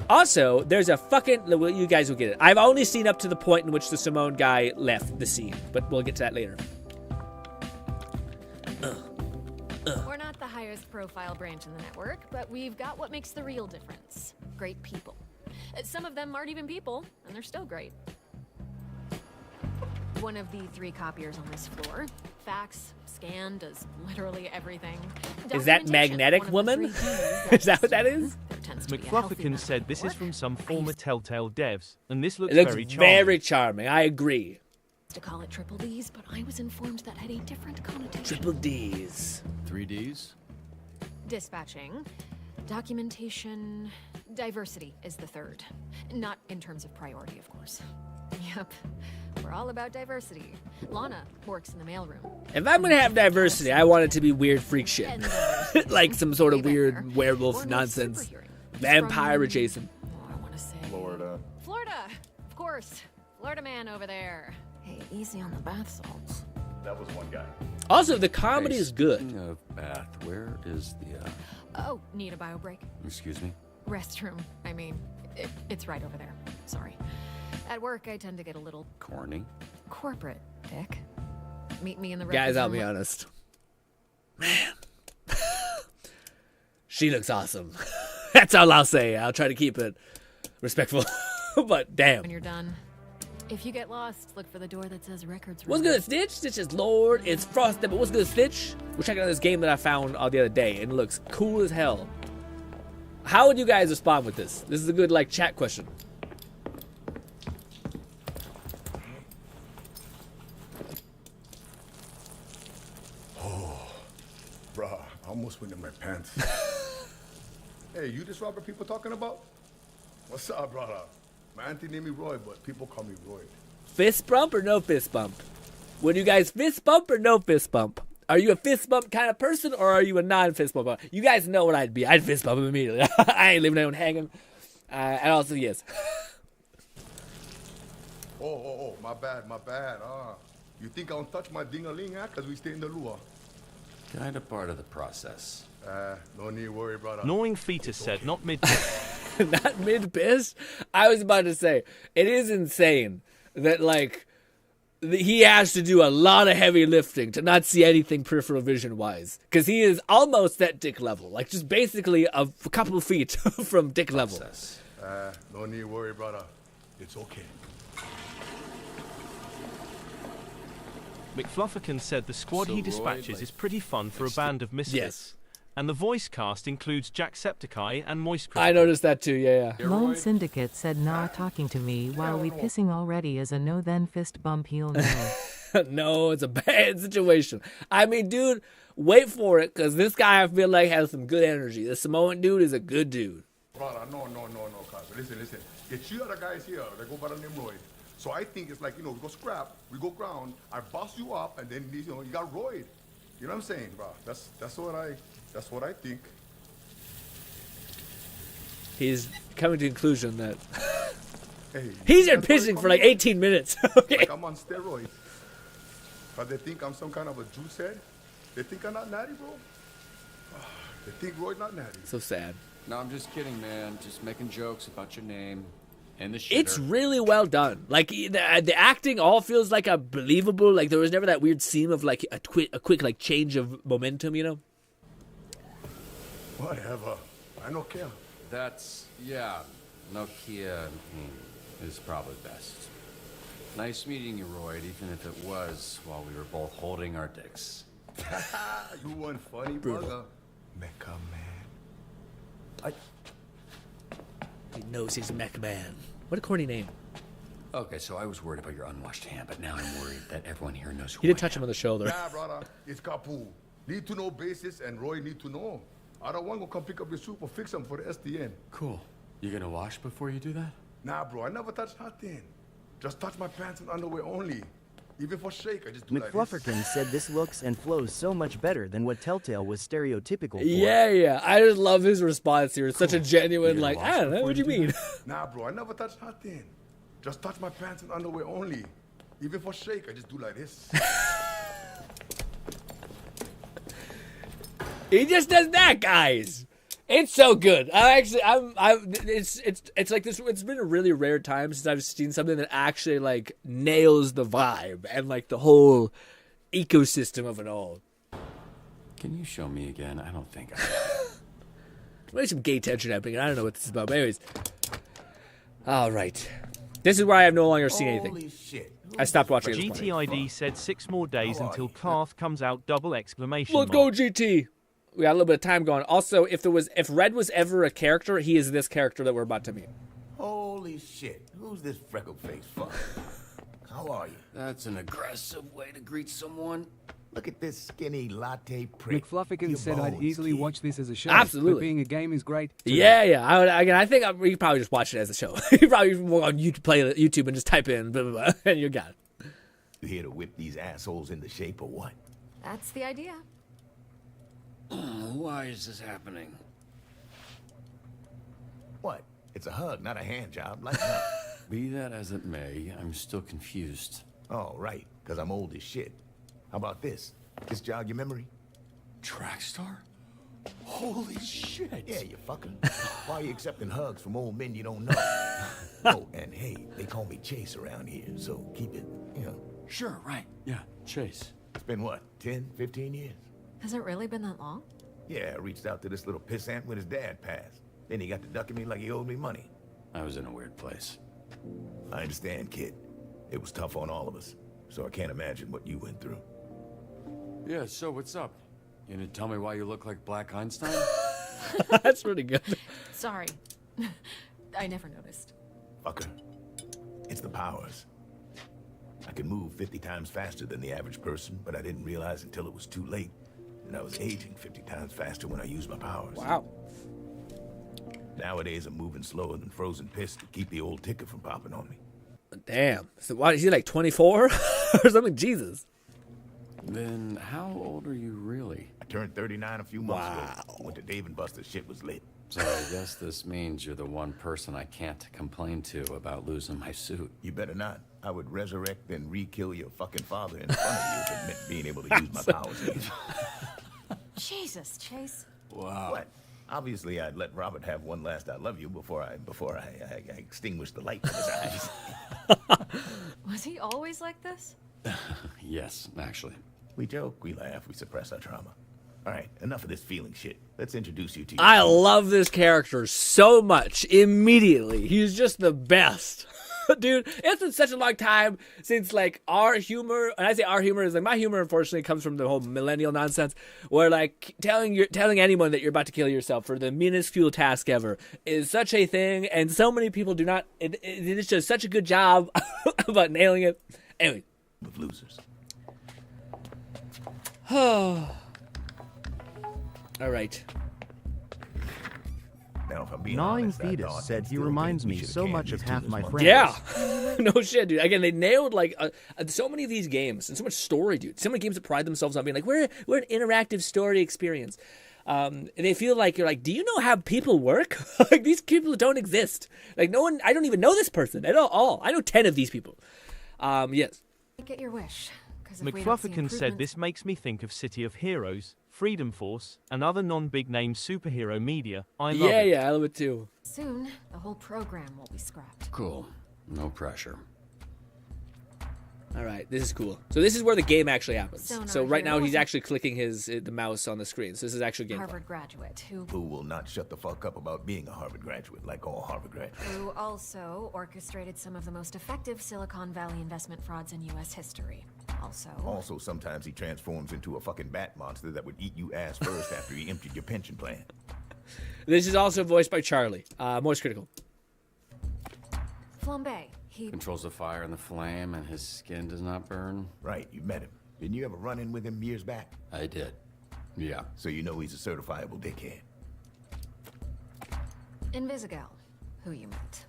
Also, there's a fucking... You guys will get it. I've only seen up to the point in which the Simone guy left the scene, but we'll get to that later. We're not the highest profile branch in the network, but we've got what makes the real difference. Great people. Some of them aren't even people, and they're still great. One of the 3 copiers on this floor. Fax, scan, does literally everything. Is that Magnetic Woman? Is that what that is? McFlufferkin said this is from some former Telltale devs, and this looks, very charming. I agree. To call it triple D's, but I was informed that had a different connotation. Triple D's. 3 Ds? Dispatching. Documentation, diversity is the third. Not in terms of priority, of course. Yep, we're all about diversity. Lana works in the mailroom. If I'm gonna have diversity, I want it to be weird freak shit. Like some sort of weird werewolf nonsense. Vampire adjacent. I want to say Florida. Florida, of course. Florida man over there. Hey, easy on the bath salts. That was one guy. Also, the comedy is good. Speaking of bath, where is the, Oh, need a bio break? excuse me? Restroom. I mean, it's right over there. Sorry. At work, I tend to get a little Corny. corporate, Dick. Meet me in the Guys, I'll record be room. honest. Man. She looks awesome. That's all I'll say. I'll try to keep it respectful. But damn. When you're done, if you get lost, look for the door that says records room. What's good, Stitch? Stitch is Lord. It's Frosted, but what's good, Stitch? We're checking out this game that I found the other day, and it looks cool as hell. How would you guys respond with this? This is a good, like, chat question. Oh, bruh, I almost went in my pants. Hey, you this Robert people talking about? What's up, brother? My auntie named me Roy, but people call me Roy. Fist bump or no fist bump? Would you guys fist bump or no fist bump? Are you a fist bump kind of person, or are you a non-fist bump? You guys know what I'd be. I'd fist bump him immediately. I ain't leaving anyone hanging. And also, yes. Oh, my bad. You think I don't touch my ding-a-ling, huh? Because we stay in the lure. Kind of part of the process. No need to worry, brother. Gnawing Fetus said, not mid. Not mid-piss? I was about to say, it is insane that, like, he has to do a lot of heavy lifting to not see anything peripheral vision-wise. Because he is almost at dick level. Like, just basically a couple feet from dick level. No need to worry, brother. It's okay. McFlufferkin said the squad he dispatches is pretty fun for a band of misfits. Yes. And the voice cast includes Jacksepticeye and Moist I noticed that too, yeah. Lone Syndicate said nah talking to me while we pissing already is a no then fist bump heel no. No, it's a bad situation. I mean, dude, wait for it, because this guy I feel like has some good energy. The Samoan dude is a good dude. Brother, no, cuz. Listen. The two other guys here, they go by the name Roy. So I think it's like, we go scrap, we go ground, I boss you up, and then, you got Roy. You know what I'm saying, bro? That's what I think. He's coming to the conclusion that Hey, he's been pissing for like 18 minutes. Okay. Like I'm on steroids. But they think I'm some kind of a juice head. They think I'm not natty, bro. They think Roy's not natty. So sad. No, I'm just kidding, man. Just making jokes about your name and the shitter. It's really well done. Like the acting all feels like a believable. Like there was never that weird scene of like a quick like change of momentum, you know? Whatever. I don't care. Nokia is probably best. Nice meeting you, Roy, even if it was while we were both holding our dicks. You weren't funny, brother. Mecha man. He knows he's Mech Man. What a corny name. Okay, so I was worried about your unwashed hand, but now I'm worried that everyone here knows who He did touch him on the shoulder. Nah, brother. It's Kapu. Need to know basis, and Roy need to know. I don't want to come pick up your soup or fix them for the SDN. Cool. You gonna wash before you do that? Nah, bro. I never touch nothing. Just touch my pants and underwear only. Even for shake, I just do like this. McFlufferkin said this looks and flows so much better than what Telltale was stereotypical for. Yeah. I just love his response here. It's such a genuine, like, I don't know, what do you mean? Nah, bro. I never touch nothing. Just touch my pants and underwear only. Even for shake, I just do like this. He just does that, guys. It's so good. It's like this. It's been a really rare time since I've seen something that actually like nails the vibe and like the whole ecosystem of it all. Can you show me again? I don't think I Maybe some gay tension happening. I don't know what this is about. But anyways, all right. This is where I have no longer seen anything. I stopped watching it. GTID said 6 more days until Karth comes out, double exclamation Let's go, GT. We got a little bit of time going. Also, if Red was ever a character, he is this character that we're about to meet. Holy shit. Who's this freckle-faced fuck? How are you? That's an aggressive way to greet someone. Look at this skinny latte prick. McFluffican Your said I'd bones, easily kid. watch this as a show. Absolutely. But being a game is great. too. Yeah. Again, I think we could probably just watch it as a show. You probably go on YouTube, play YouTube, and just type in blah, blah, blah, and you got it. You here to whip these assholes into shape or what? That's the idea. Why is this happening? What? It's a hug, not a hand job. Lighten up. Be that as it may, I'm still confused. Oh, right, because I'm old as shit. How about this? This jog your memory? Trackstar? Holy shit! Yeah, you fucker. Why are you accepting hugs from old men you don't know? Oh, and hey, they call me Chase around here, so keep it, Sure, right. Yeah, Chase. It's been what, 10, 15 years? Has it really been that long? Yeah, I reached out to this little pissant when his dad passed. Then he got to ducking me like he owed me money. I was in a weird place. I understand, kid. It was tough on all of us, so I can't imagine what you went through. Yeah, so what's up? You gonna tell me why you look like Black Einstein? That's pretty good. Sorry. I never noticed. Fucker. It's the powers. I could move 50 times faster than the average person, but I didn't realize until it was too late. And I was aging 50 times faster when I used my powers. Wow. Nowadays, I'm moving slower than frozen piss to keep the old ticker from popping on me. Damn. So why is he like 24 or something? Jesus. Then how old are you really? I turned 39 a few months ago. Went to Dave & Buster's, shit was lit. So I guess this means you're the one person I can't complain to about losing my suit. You better not. I would resurrect and re-kill your fucking father in front of you if it meant being able to use my powers again. Jesus, Chase. Wow. What? Obviously, I'd let Robert have one last I love you before I extinguish the light from his eyes. Was he always like this? Yes, actually. We joke, we laugh, we suppress our trauma. All right, enough of this feeling shit. Let's introduce you to your I love this character so much immediately. He's just the best. Dude, it's been such a long time since like our humor, and I say our humor is like my humor unfortunately comes from the whole millennial nonsense where like telling anyone that you're about to kill yourself for the minuscule task ever is such a thing, and so many people do not it is just such a good job about nailing it. Anyway. With losers. All right. Now, if I'm being Gnawing honest, I Fetus thought said and he still reminds think we me should've so canned much these of two half this my month. friends. Yeah. No shit, dude. Again, they nailed like so many of these games and so much story, dude. So many games that pride themselves on being like, we're an interactive story experience. And they feel like you're like, do you know how people work? Like these people don't exist. Like no one, I don't even know this person at all. I know 10 of these people. Yes. Get your wish. 'Cause if we don't see McFluffican said improvements- this makes me think of City of Heroes, Freedom Force, and other non-big name superhero media. I love it. Yeah, I love it too. Soon, the whole program will be scrapped. Cool. No pressure. All right, this is cool. So this is where the game actually happens. Sonar So right now hero. he's actually clicking the mouse on the screen. So this is actually game. Harvard graduate who Will not shut the fuck up about being a Harvard graduate, like all Harvard graduates. who also orchestrated some of the most effective Silicon Valley investment frauds in U.S. history. Also, sometimes he transforms into a fucking bat monster that would eat you ass first after he emptied your pension plan. This is also voiced by Charlie. Most critical. Flambe. He Controls the fire and the flame, and his skin does not burn. Right, you met him. Didn't you ever run in with him years back? I did. Yeah. So you know he's a certifiable dickhead. Invisigal, who you met.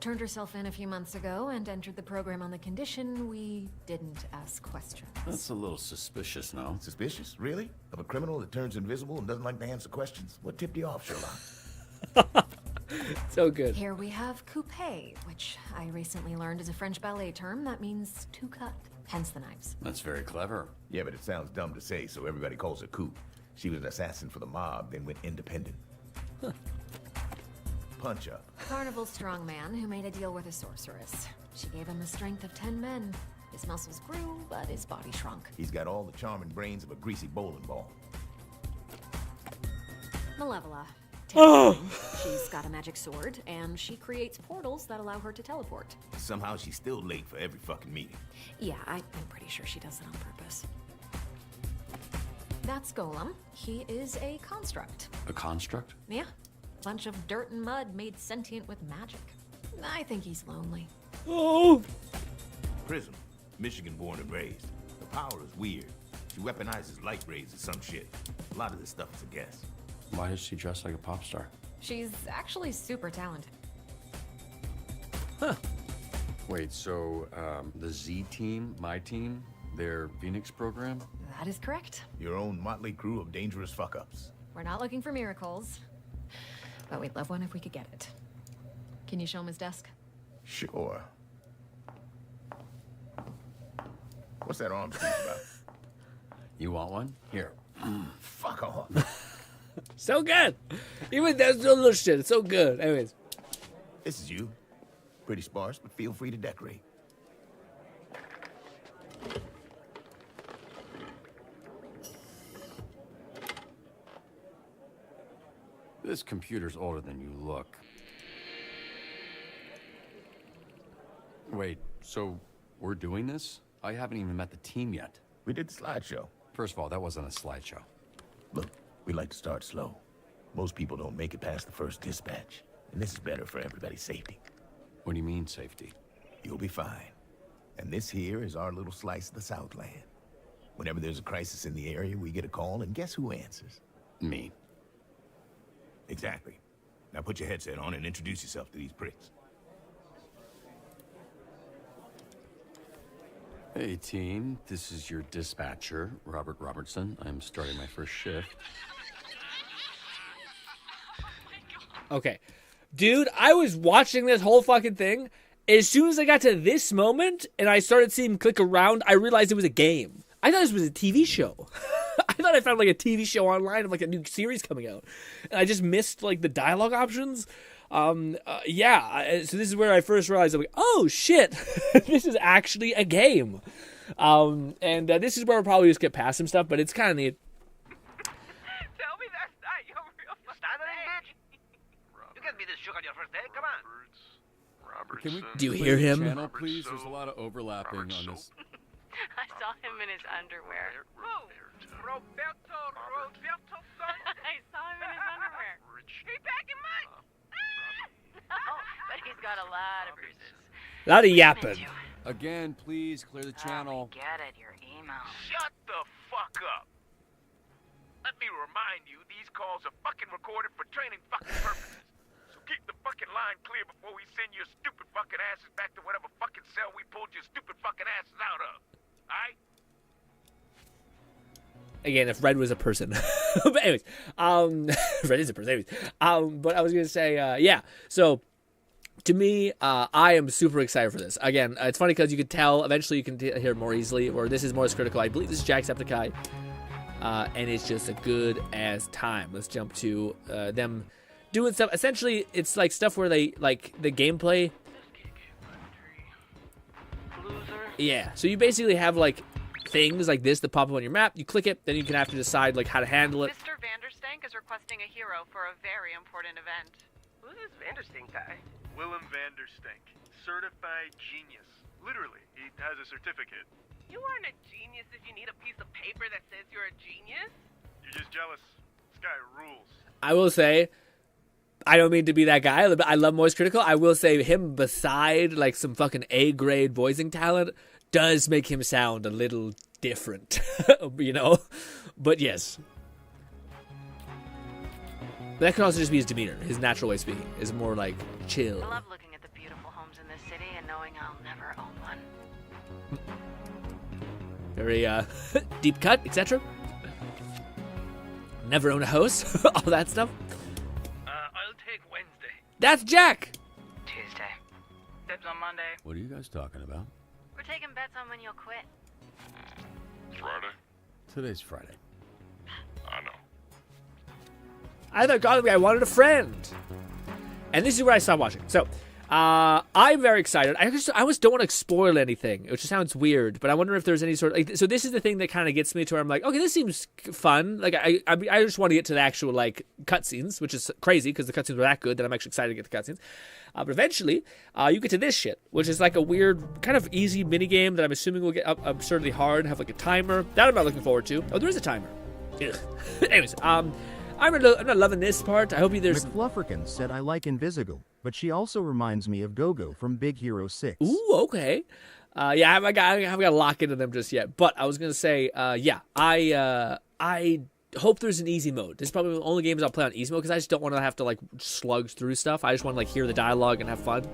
Turned herself in a few months ago and entered the program on the condition we didn't ask questions. That's a little suspicious, no? Suspicious? Really? Of a criminal that turns invisible and doesn't like to answer questions? What tipped you off, Sherlock? So good. Here we have coupe, which I recently learned is a French ballet term that means to cut, hence the knives. That's very clever. Yeah, but it sounds dumb to say, so everybody calls her Coop. She was an assassin for the mob, then went independent. Punch up. Carnival strongman who made a deal with a sorceress. She gave him the strength of 10 men. His muscles grew, but his body shrunk. He's got all the charming brains of a greasy bowling ball. Malevola. She's got a magic sword, and she creates portals that allow her to teleport. Somehow she's still late for every fucking meeting. Yeah, I'm pretty sure she does it on purpose. That's Golem. He is a construct. A construct? Yeah. Bunch of dirt and mud made sentient with magic. I think he's lonely. Oh! Prism. Michigan born and raised. The power is weird. She weaponizes light rays or some shit. A lot of this stuff is a guess. Why does she dress like a pop star? She's actually super talented. Wait, so the Z team, my team, their Phoenix program? That is correct. Your own motley crew of dangerous fuck-ups. We're not looking for miracles, but we'd love one if we could get it. Can you show him his desk? Sure. What's that arms piece about? You want one? Here. Fuck off. So good. Even that's no little shit. It's so good. Anyways. This is you. Pretty sparse, but feel free to decorate. This computer's older than you look. Wait, so we're doing this? I haven't even met the team yet. We did the slideshow. First of all, that wasn't a slideshow. Look, we like to start slow. Most people don't make it past the first dispatch, and this is better for everybody's safety. What do you mean, safety? You'll be fine. And this here is our little slice of the Southland. Whenever there's a crisis in the area, we get a call, and guess who answers? Me. Exactly. Now put your headset on and introduce yourself to these pricks. Hey, team. This is your dispatcher, Robert Robertson. I'm starting my first shift. Okay. Dude, I was watching this whole fucking thing. As soon as I got to this moment and I started seeing him click around, I realized it was a game. I thought this was a TV show. I thought I found like a TV show online of like a new series coming out. And I just missed like the dialogue options. Yeah, so this is where I first realized, I'm like, oh shit, this is actually a game. And this is where I'll probably just get past some stuff, but it's kind of neat. Tell me that's not your real bitch. You can't be this shook on your first day. Come on. Can we Do you hear him? Channel, please? There's a lot of overlapping on this. I saw him in his underwear. Roberto son. I saw him in his underwear. He back in mine. Oh, but he's got a lot of bruises. A lot of yapping. Again, please clear the channel. Get it, your email. Shut the fuck up. Let me remind you, these calls are fucking recorded for training fucking purposes. So keep the fucking line clear before we send your stupid fucking asses back to whatever fucking cell we pulled your stupid fucking asses out of. Alright? Again, if Red was a person. But anyways, Red is a person. Anyways, but I was gonna say, yeah. So to me, I am super excited for this. Again, it's funny because you could tell eventually you can hear more easily, or this is more critical. I believe this is Jacksepticeye, and it's just a good ass time. Let's jump to them doing stuff. Essentially, it's like stuff where they like the gameplay. Yeah. So you basically have like things like this that pop up on your map. You click it, then you can have to decide like how to handle it. Mr. Vanderstank is requesting a hero for a very important event. Who's this Vanderstink guy? Willem Vanderstank, certified genius. Literally, he has a certificate. You aren't a genius if you need a piece of paper that says you're a genius. You're just jealous. This guy rules. I will say, I don't mean to be that guy. I love Moist Critical. I will say him beside like some fucking A-grade voicing talent does make him sound a little different, you know? But yes. That could also just be his demeanor. His natural way of speaking is more like chill. I love looking at the beautiful homes in this city and knowing I'll never own one. Very deep cut, etc. Never own a house, all that stuff. I'll take Wednesday. That's Jack. Tuesday. Dibs on Monday. What are you guys talking about? We're taking bets on when you'll quit. Friday? Today's Friday. I know. I thought, God, I wanted a friend. And this is where I stopped watching. So, I'm very excited. I almost don't want to spoil anything, which sounds weird, but I wonder if there's any sort of, like, so this is the thing that kind of gets me to where I'm like, okay, this seems fun. Like, I just want to get to the actual, like, cutscenes, which is crazy because the cutscenes were that good that I'm actually excited to get the cutscenes. But eventually, you get to this shit, which is like a weird, kind of easy minigame that I'm assuming will get absurdly hard, have like a timer. That I'm not looking forward to. Oh, there is a timer. Ugh. Anyways, I'm not loving this part. I hope there's... McFlufferkin said I like Invisible, but she also reminds me of Gogo from Big Hero 6. Ooh, okay. Yeah, I haven't got to lock into them just yet. But I was gonna say, yeah, I hope there's an easy mode. This is probably the only games I'll play on easy mode because I just don't want to have to like slug through stuff. I just want to like hear the dialogue and have fun.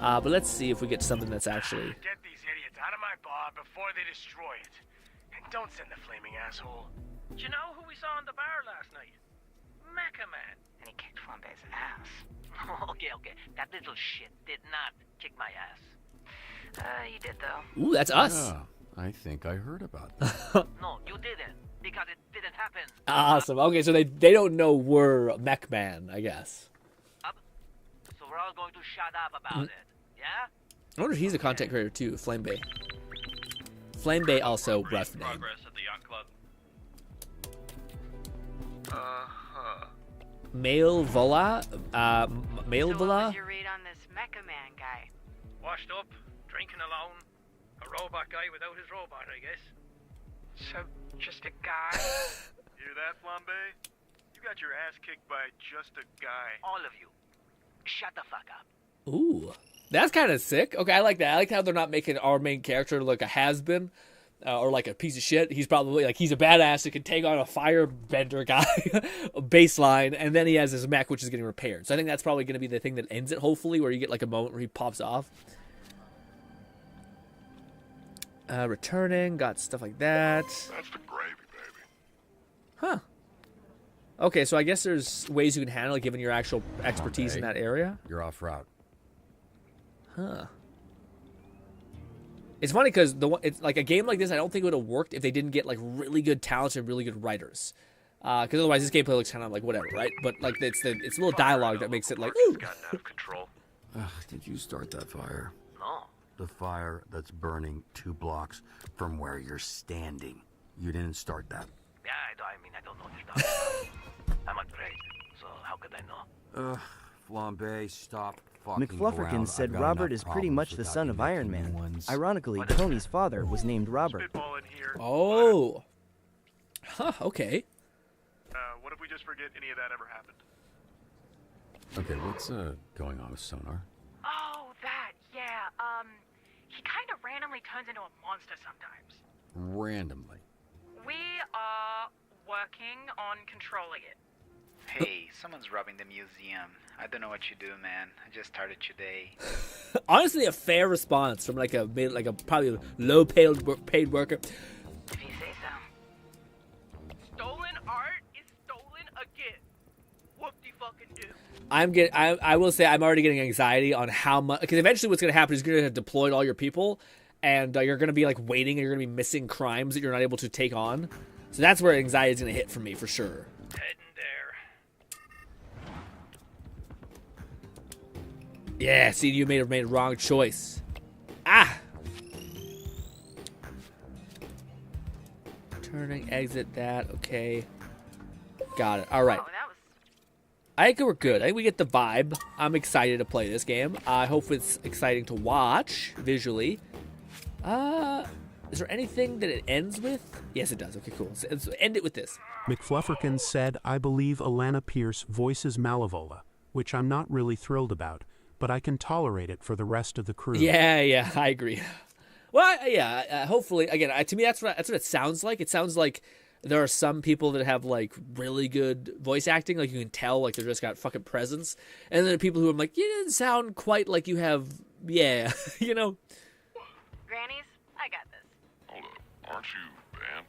But let's see if we get something that's actually. Get these idiots out of my bar before they destroy it. And don't send the flaming asshole. Do you know who we saw in the bar last night? Mecha Man. And he kicked Flambe's ass. Okay. That little shit did not kick my ass. You did, though. Ooh, that's us. Yeah, I think I heard about that. No, you didn't. Because it didn't happen. Awesome. Okay, so they don't know we're Mech Man, I guess. So we're all going to shut up about it. Yeah? I wonder if he's a content creator too, Flambe. Flambe also rough name. Progress at the yacht club. Male Vola? Male So what Vola? was your read on this Mecha Man guy? Washed up, drinking alone. A robot guy without his robot, I guess. So, just a guy? Hear that, Flambe? You got your ass kicked by just a guy. All of you. Shut the fuck up. Ooh. That's kind of sick. Okay, I like that. I like how they're not making our main character look a has-been. Or like a piece of shit. He's probably like he's a badass that can take on a firebender guy, a baseline, and then he has his mech which is getting repaired. So I think that's probably going to be the thing that ends it. Hopefully, where you get like a moment where he pops off. Returning, got stuff like that. That's the gravy, baby. Huh. Okay, so I guess there's ways you can handle it given your actual expertise in that area. You're off route. Huh. It's funny because it's like a game like this. I don't think it would have worked if they didn't get like really good talent and really good writers. Because otherwise, this gameplay looks kind of like whatever, right? But like it's a little dialogue that makes it like. Ooh. Gotten out of control. Did you start that fire? No. The fire that's burning 2 blocks from where you're standing. You didn't start that. Yeah, I don't know this stuff. I'm afraid. So how could I know? Flambe, stop fucking McFlufferkin around. said I've got Robert enough is pretty problems much the without son you of Iron making Man. new ones. Ironically, Tony's father was named Robert. Oh. Huh. Okay. What if we just forget any of that ever happened? Okay, what's going on with Sonar? Oh, that, yeah. He kind of randomly turns into a monster sometimes. Randomly. We are working on controlling it. Hey, someone's robbing the museum. I don't know what you do, man. I just started today. Honestly, a fair response from like a probably low paid worker. If you say so. Stolen art is stolen again. Whoop de fucking do. I will say I'm already getting anxiety on how much, because eventually what's going to happen is you're going to have deployed all your people, and you're going to be like waiting, and you're going to be missing crimes that you're not able to take on. So that's where anxiety is going to hit for me for sure. Heading there. Yeah, see, you made a wrong choice. Ah. Turning, exit that. Okay. Got it. All right. I think we're good. I think we get the vibe. I'm excited to play this game. I hope it's exciting to watch visually. Is there anything that it ends with? Yes, it does. Okay, cool. Let's end it with this. McFlufferkin said, I believe Alana Pierce voices Malevola, which I'm not really thrilled about, but I can tolerate it for the rest of the crew. Yeah, I agree. Well, yeah, hopefully, again, to me, that's what it sounds like. It sounds like there are some people that have like really good voice acting, like you can tell, like they're just got fucking presence, and then there are people who are like, you didn't sound quite like you have, yeah, you know. Grannies, I got this. Hold up, aren't you banned?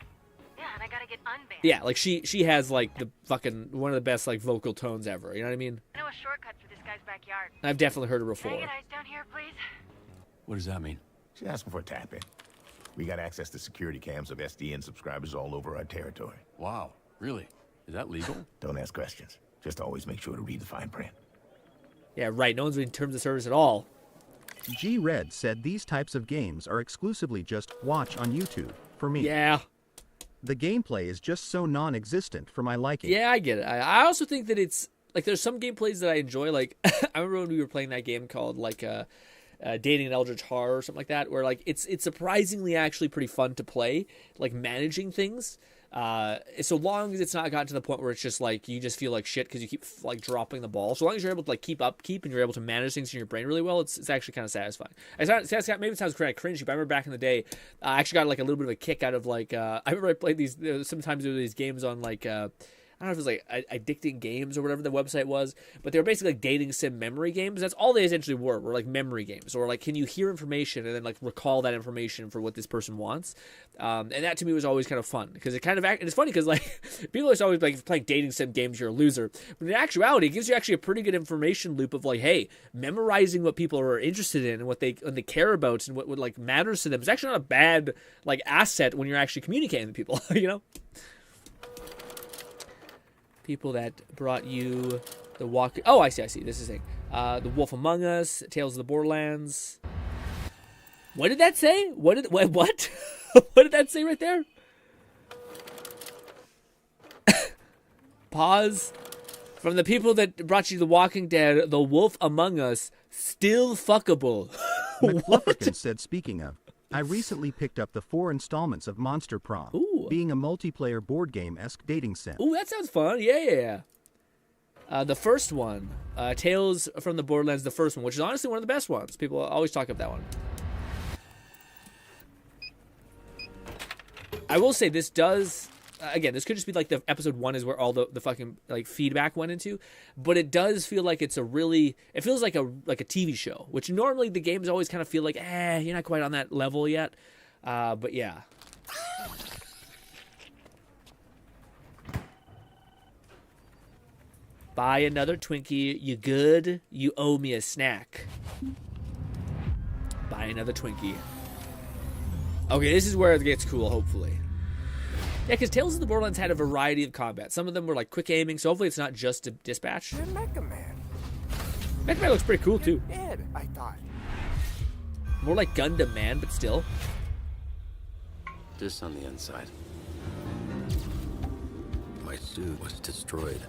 Yeah, and I gotta get unbanned. Yeah, like she has like the fucking one of the best like vocal tones ever. You know what I mean? I know a shortcut for this guy's backyard. I've definitely heard her Can I before. get ice down here, please? What does that mean? She's asking for a tap-in. We got access to security cams of SDN subscribers all over our territory. Wow, really? Is that legal? Don't ask questions. Just always make sure to read the fine print. Yeah, right. No one's reading terms of service at all. G-Red said these types of games are exclusively just watch on YouTube, for me. Yeah. The gameplay is just so non-existent for my liking. Yeah, I get it. I also think that it's like there's some gameplays that I enjoy. Like I remember when we were playing that game called like Dating an Eldritch Horror or something like that, where like it's surprisingly actually pretty fun to play, like managing things. So long as it's not gotten to the point where it's just like you just feel like shit because you keep like dropping the ball. So long as you're able to like keep and you're able to manage things in your brain really well, it's actually kind of satisfying. Maybe it sounds kind of cringy, but I remember back in the day, I actually got like a little bit of a kick out of like I remember I played these sometimes there were these games on like I don't know if it was like Addicting Games or whatever the website was, but they were basically like dating sim memory games. That's all they essentially were like memory games, or like can you hear information and then like recall that information for what this person wants, and that to me was always kind of fun because it kind of and it's funny because like people are always like playing dating sim games you're a loser, but in actuality it gives you actually a pretty good information loop of like, hey, memorizing what people are interested in and what they care about and what like matters to them is actually not a bad like asset when you're actually communicating with people, you know. People that brought you the walk. Oh, I see. This is it. The Wolf Among Us, Tales of the Borderlands. What did that say? What? What did that say right there? Pause. From the people that brought you The Walking Dead, The Wolf Among Us, still fuckable. McFlufferkin said, speaking of, I recently picked up the 4 installments of Monster Prom, being a multiplayer board game-esque dating sim. Ooh, that sounds fun. Yeah. The first one, Tales from the Borderlands, the first one, which is honestly one of the best ones. People always talk up that one. I will say this does... Again, this could just be like the episode 1 is where all the fucking like feedback went into, but it does feel like it's it feels like a TV show, which normally the games always kind of feel like, you're not quite on that level yet. But yeah. Buy another Twinkie. You good? You owe me a snack. Buy another Twinkie. Okay, this is where it gets cool, hopefully. Yeah, because Tales of the Borderlands had a variety of combat. Some of them were like quick aiming, so hopefully it's not just a dispatch. You're Mecha Man. Mecha Man looks pretty cool too. Dead, I thought. More like Gundam Man, but still. Just on the inside. My suit was destroyed.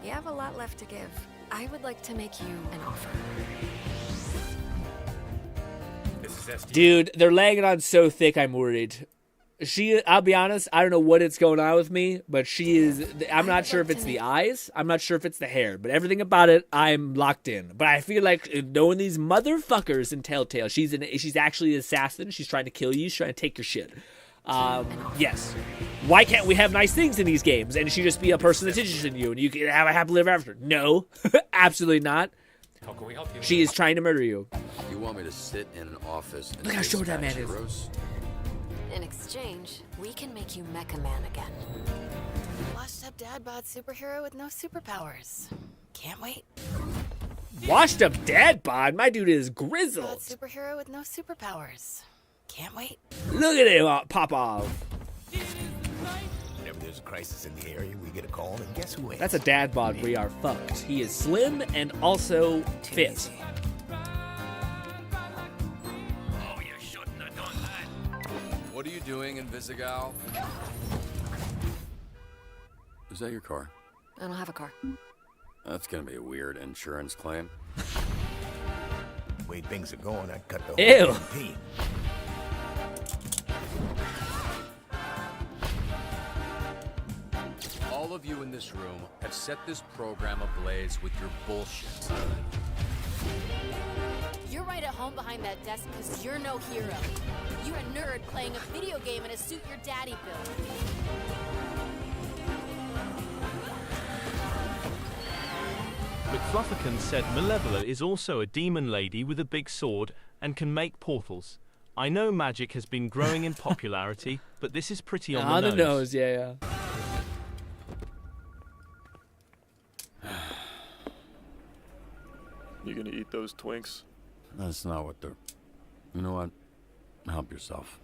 You have a lot left to give. I would like to make you an offer. Dude, they're laying it on so thick, I'm worried. I'll be honest, I don't know what it's going on with me, but she is, I'm not sure if it's the eyes, I'm not sure if it's the hair, but everything about it, I'm locked in. But I feel like knowing these motherfuckers in Telltale, she's actually an assassin, she's trying to kill you, she's trying to take your shit. Yes. Why can't we have nice things in these games, and she just be a person that's interested in you, and you can have a happily ever after? No, absolutely not. How can we help you? She is trying to murder you. You want me to sit in an office and look how short that man is. Heroes? In exchange, we can make you Mecha Man again. Washed up dad bod superhero with no superpowers. Can't wait. Washed up dad bod? My dude is grizzled. Bod superhero with no superpowers. Can't wait. Look at him pop off. Whenever there's a crisis in the area, we get a call, and guess who answers? That's a dad bod. We are fucked. He is slim and also fit. Easy. What are you doing in Visigal? Is that your car? I don't have a car. That's gonna be a weird insurance claim. The way things are going, I cut the Ew. whole team. All of you in this room have set this program ablaze with your bullshit. You're right at home behind that desk because you're no hero. You're a nerd playing a video game in a suit your daddy built. McFlufferkin said Malevola is also a demon lady with a big sword and can make portals. I know magic has been growing in popularity, but this is pretty on the nose. Yeah. You gonna eat those Twinks? That's not what they're... You know what? Help yourself.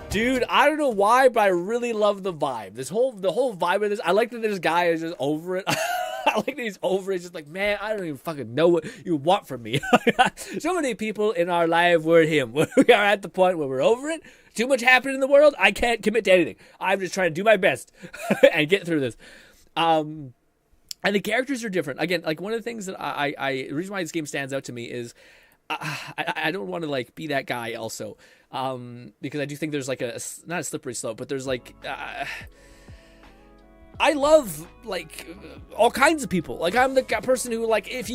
Dude, I don't know why, but I really love the vibe. The whole vibe of this. I like that this guy is just over it. I like that he's over it. Just like, man, I don't even fucking know what you want from me. So many people in our life were him. We are at the point where we're over it. Too much happening in the world. I can't commit to anything. I'm just trying to do my best and get through this. And the characters are different. Again, like one of the things that the reason why this game stands out to me is I don't want to like be that guy also, because I do think there's like not a slippery slope, but there's like I love like all kinds of people. Like I'm the person who like if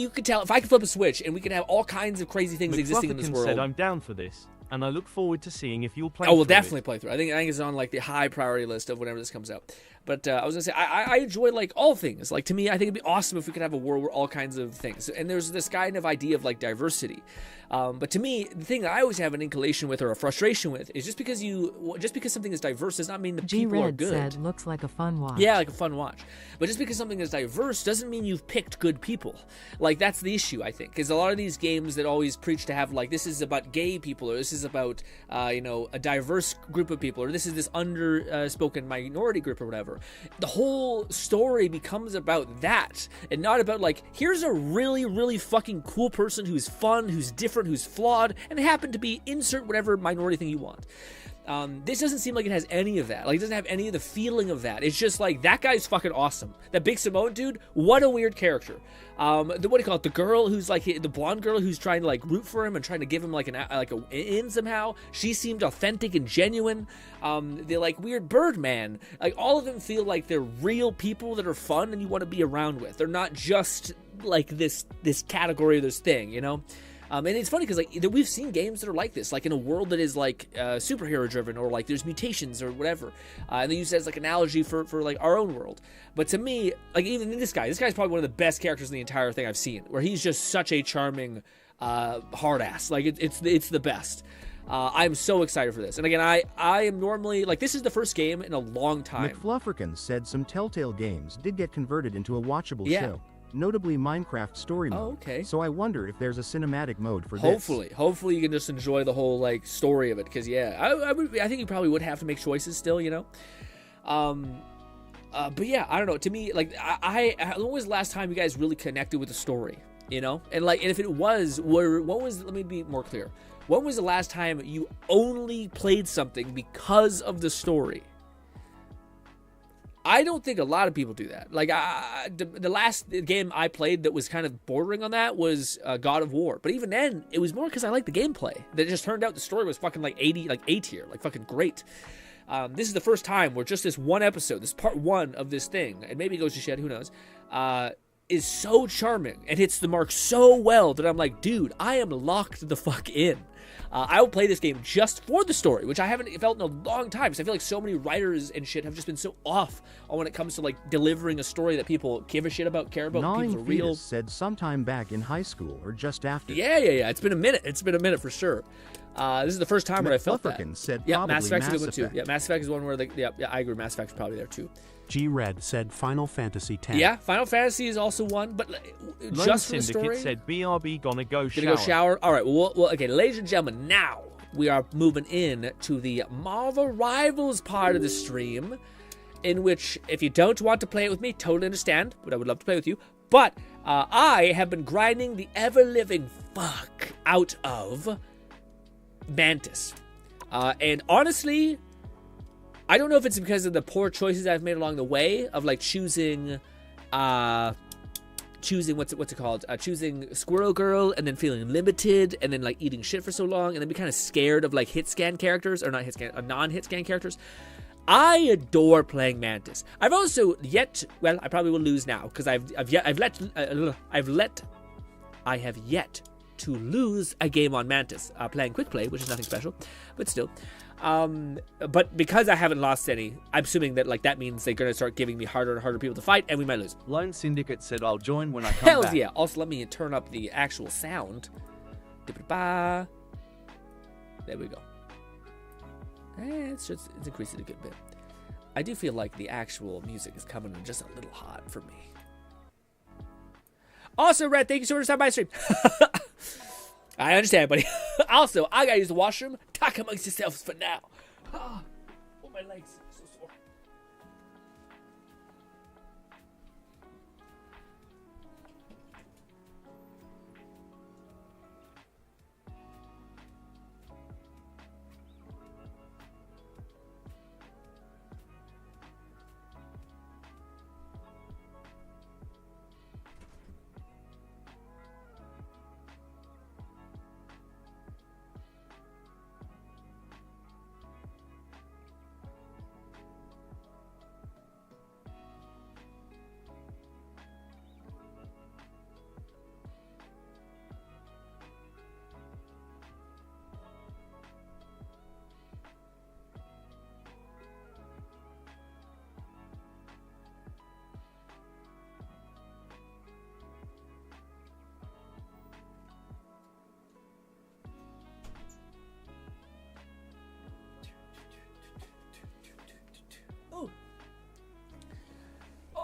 I could flip a switch and we could have all kinds of crazy things existing in this world. Said I'm down for this, and I look forward to seeing if you'll play. Oh, we'll definitely play through. I think it's on like the high priority list of whenever this comes out. But I was gonna say I enjoy like all things. Like to me, I think it'd be awesome if we could have a world where all kinds of things. And there's this kind of idea of like diversity. But to me, the thing that I always have an inclination with or a frustration with is just because something is diverse does not mean the people are good. Said, looks like a fun watch. Yeah, like a fun watch. But just because something is diverse doesn't mean you've picked good people. Like that's the issue, I think, because a lot of these games that always preach to have like this is about gay people or this is about a diverse group of people or this is this underspoken minority group or whatever. The whole story becomes about that and not about like here's a really really fucking cool person who's fun, who's different, who's flawed, and happen to be insert whatever minority thing you want. This doesn't seem like it has any of that. Like, it doesn't have any of the feeling of that. It's just like, that guy's fucking awesome. That Big Simone dude, what a weird character. What do you call it? The girl who's like, the blonde girl who's trying to like root for him and trying to give him like a in somehow. She seemed authentic and genuine. They're like weird Birdman. Like, all of them feel like they're real people that are fun and you want to be around with. They're not just like this category or this thing, you know? And it's funny because like we've seen games that are like this, like in a world that is like superhero driven or like there's mutations or whatever, and they use it as like analogy for like our own world. But to me, like even this guy's probably one of the best characters in the entire thing I've seen, where he's just such a charming hard ass. Like it's the best. I'm so excited for this. And again, I am normally like this is the first game in a long time. McFlufferkin said some Telltale games did get converted into a watchable show. Notably Minecraft story mode. Oh, okay. So I wonder if there's a cinematic mode for this. Hopefully you can just enjoy the whole like story of it, because I think you probably would have to make choices still, you know. But yeah, I don't know. To me, like when was the last time you guys really connected with the story, you know? And if it was, let me be more clear. When was the last time you only played something because of the story? I don't think a lot of people do that. Like, the last game I played that was kind of bordering on that was God of War. But even then, it was more because I liked the gameplay. That just turned out the story was fucking like A tier, like fucking great. This is the first time where just this one episode, this part one of this thing, and maybe it goes to shit, who knows, is so charming and hits the mark so well that I'm like, dude, I am locked the fuck in. I will play this game just for the story, which I haven't felt in a long time, because I feel like so many writers and shit have just been so off on when it comes to like delivering a story that people give a shit about, care about, people are real. Said sometime back in high school or just after. Yeah. It's been a minute. It's been a minute for sure. This is the first time where I felt that. Said Mass Effect's a good one Effect. too. Yeah, Mass Effect is one where I agree. Mass Effect's probably there too. G-Red said Final Fantasy X. Yeah, Final Fantasy is also one, but just for the story. Said BRB gonna go shower. All right, well, okay, ladies and gentlemen, now we are moving in to the Marvel Rivals part of the stream, in which, if you don't want to play it with me, totally understand, but I would love to play with you. But I have been grinding the ever-living fuck out of Mantis. And honestly, I don't know if it's because of the poor choices I've made along the way of like choosing what's it called? Choosing Squirrel Girl and then feeling limited and then like eating shit for so long and then be kind of scared of like hit scan characters or not hit scan, non-hit scan characters. I adore playing Mantis. I've also I probably will lose now because I have yet to lose a game on Mantis playing quick play, which is nothing special, but still. But because I haven't lost any, I'm assuming that like that means they're gonna start giving me harder and harder people to fight, and we might lose. Lone Syndicate said I'll join when I come back. Hells yeah. Also, let me turn up the actual sound. There we go. It's increasing a good bit. I do feel like the actual music is coming in just a little hot for me. Also, Red, thank you so much for stopping by the stream. I understand, buddy. Also, I gotta use the washroom. Talk amongst yourselves for now. Oh, my legs are so sore.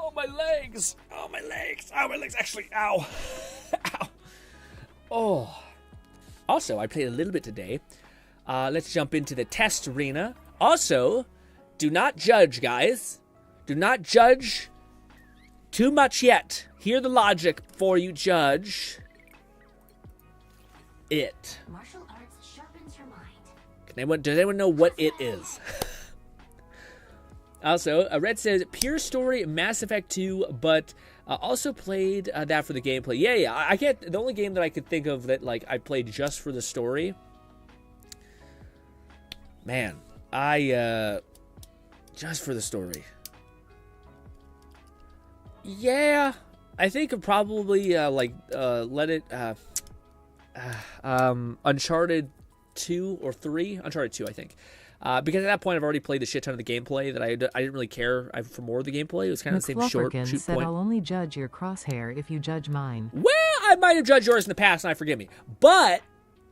Oh, my legs. Oh, my legs. Oh, my legs. Actually, ow. Ow. Oh. Also, I played a little bit today. Let's jump into the test arena. Also, do not judge, guys. Do not judge too much yet. Hear the logic before you judge it. Martial arts sharpens your mind. Does anyone know what it is? Also, Red says, pure story, Mass Effect 2, but also played that for the gameplay. Yeah, I can't, the only game that I could think of that, like, I played just for the story. Man, just for the story. Yeah, I think I'd probably, Uncharted 2 or 3? Uncharted 2, I think. Because at that point, I've already played the shit ton of the gameplay that I didn't really care for more of the gameplay. It was kind of the same shoot said, point. I'll only judge your crosshair if you judge mine. Well, I might have judged yours in the past, and I forgive me. But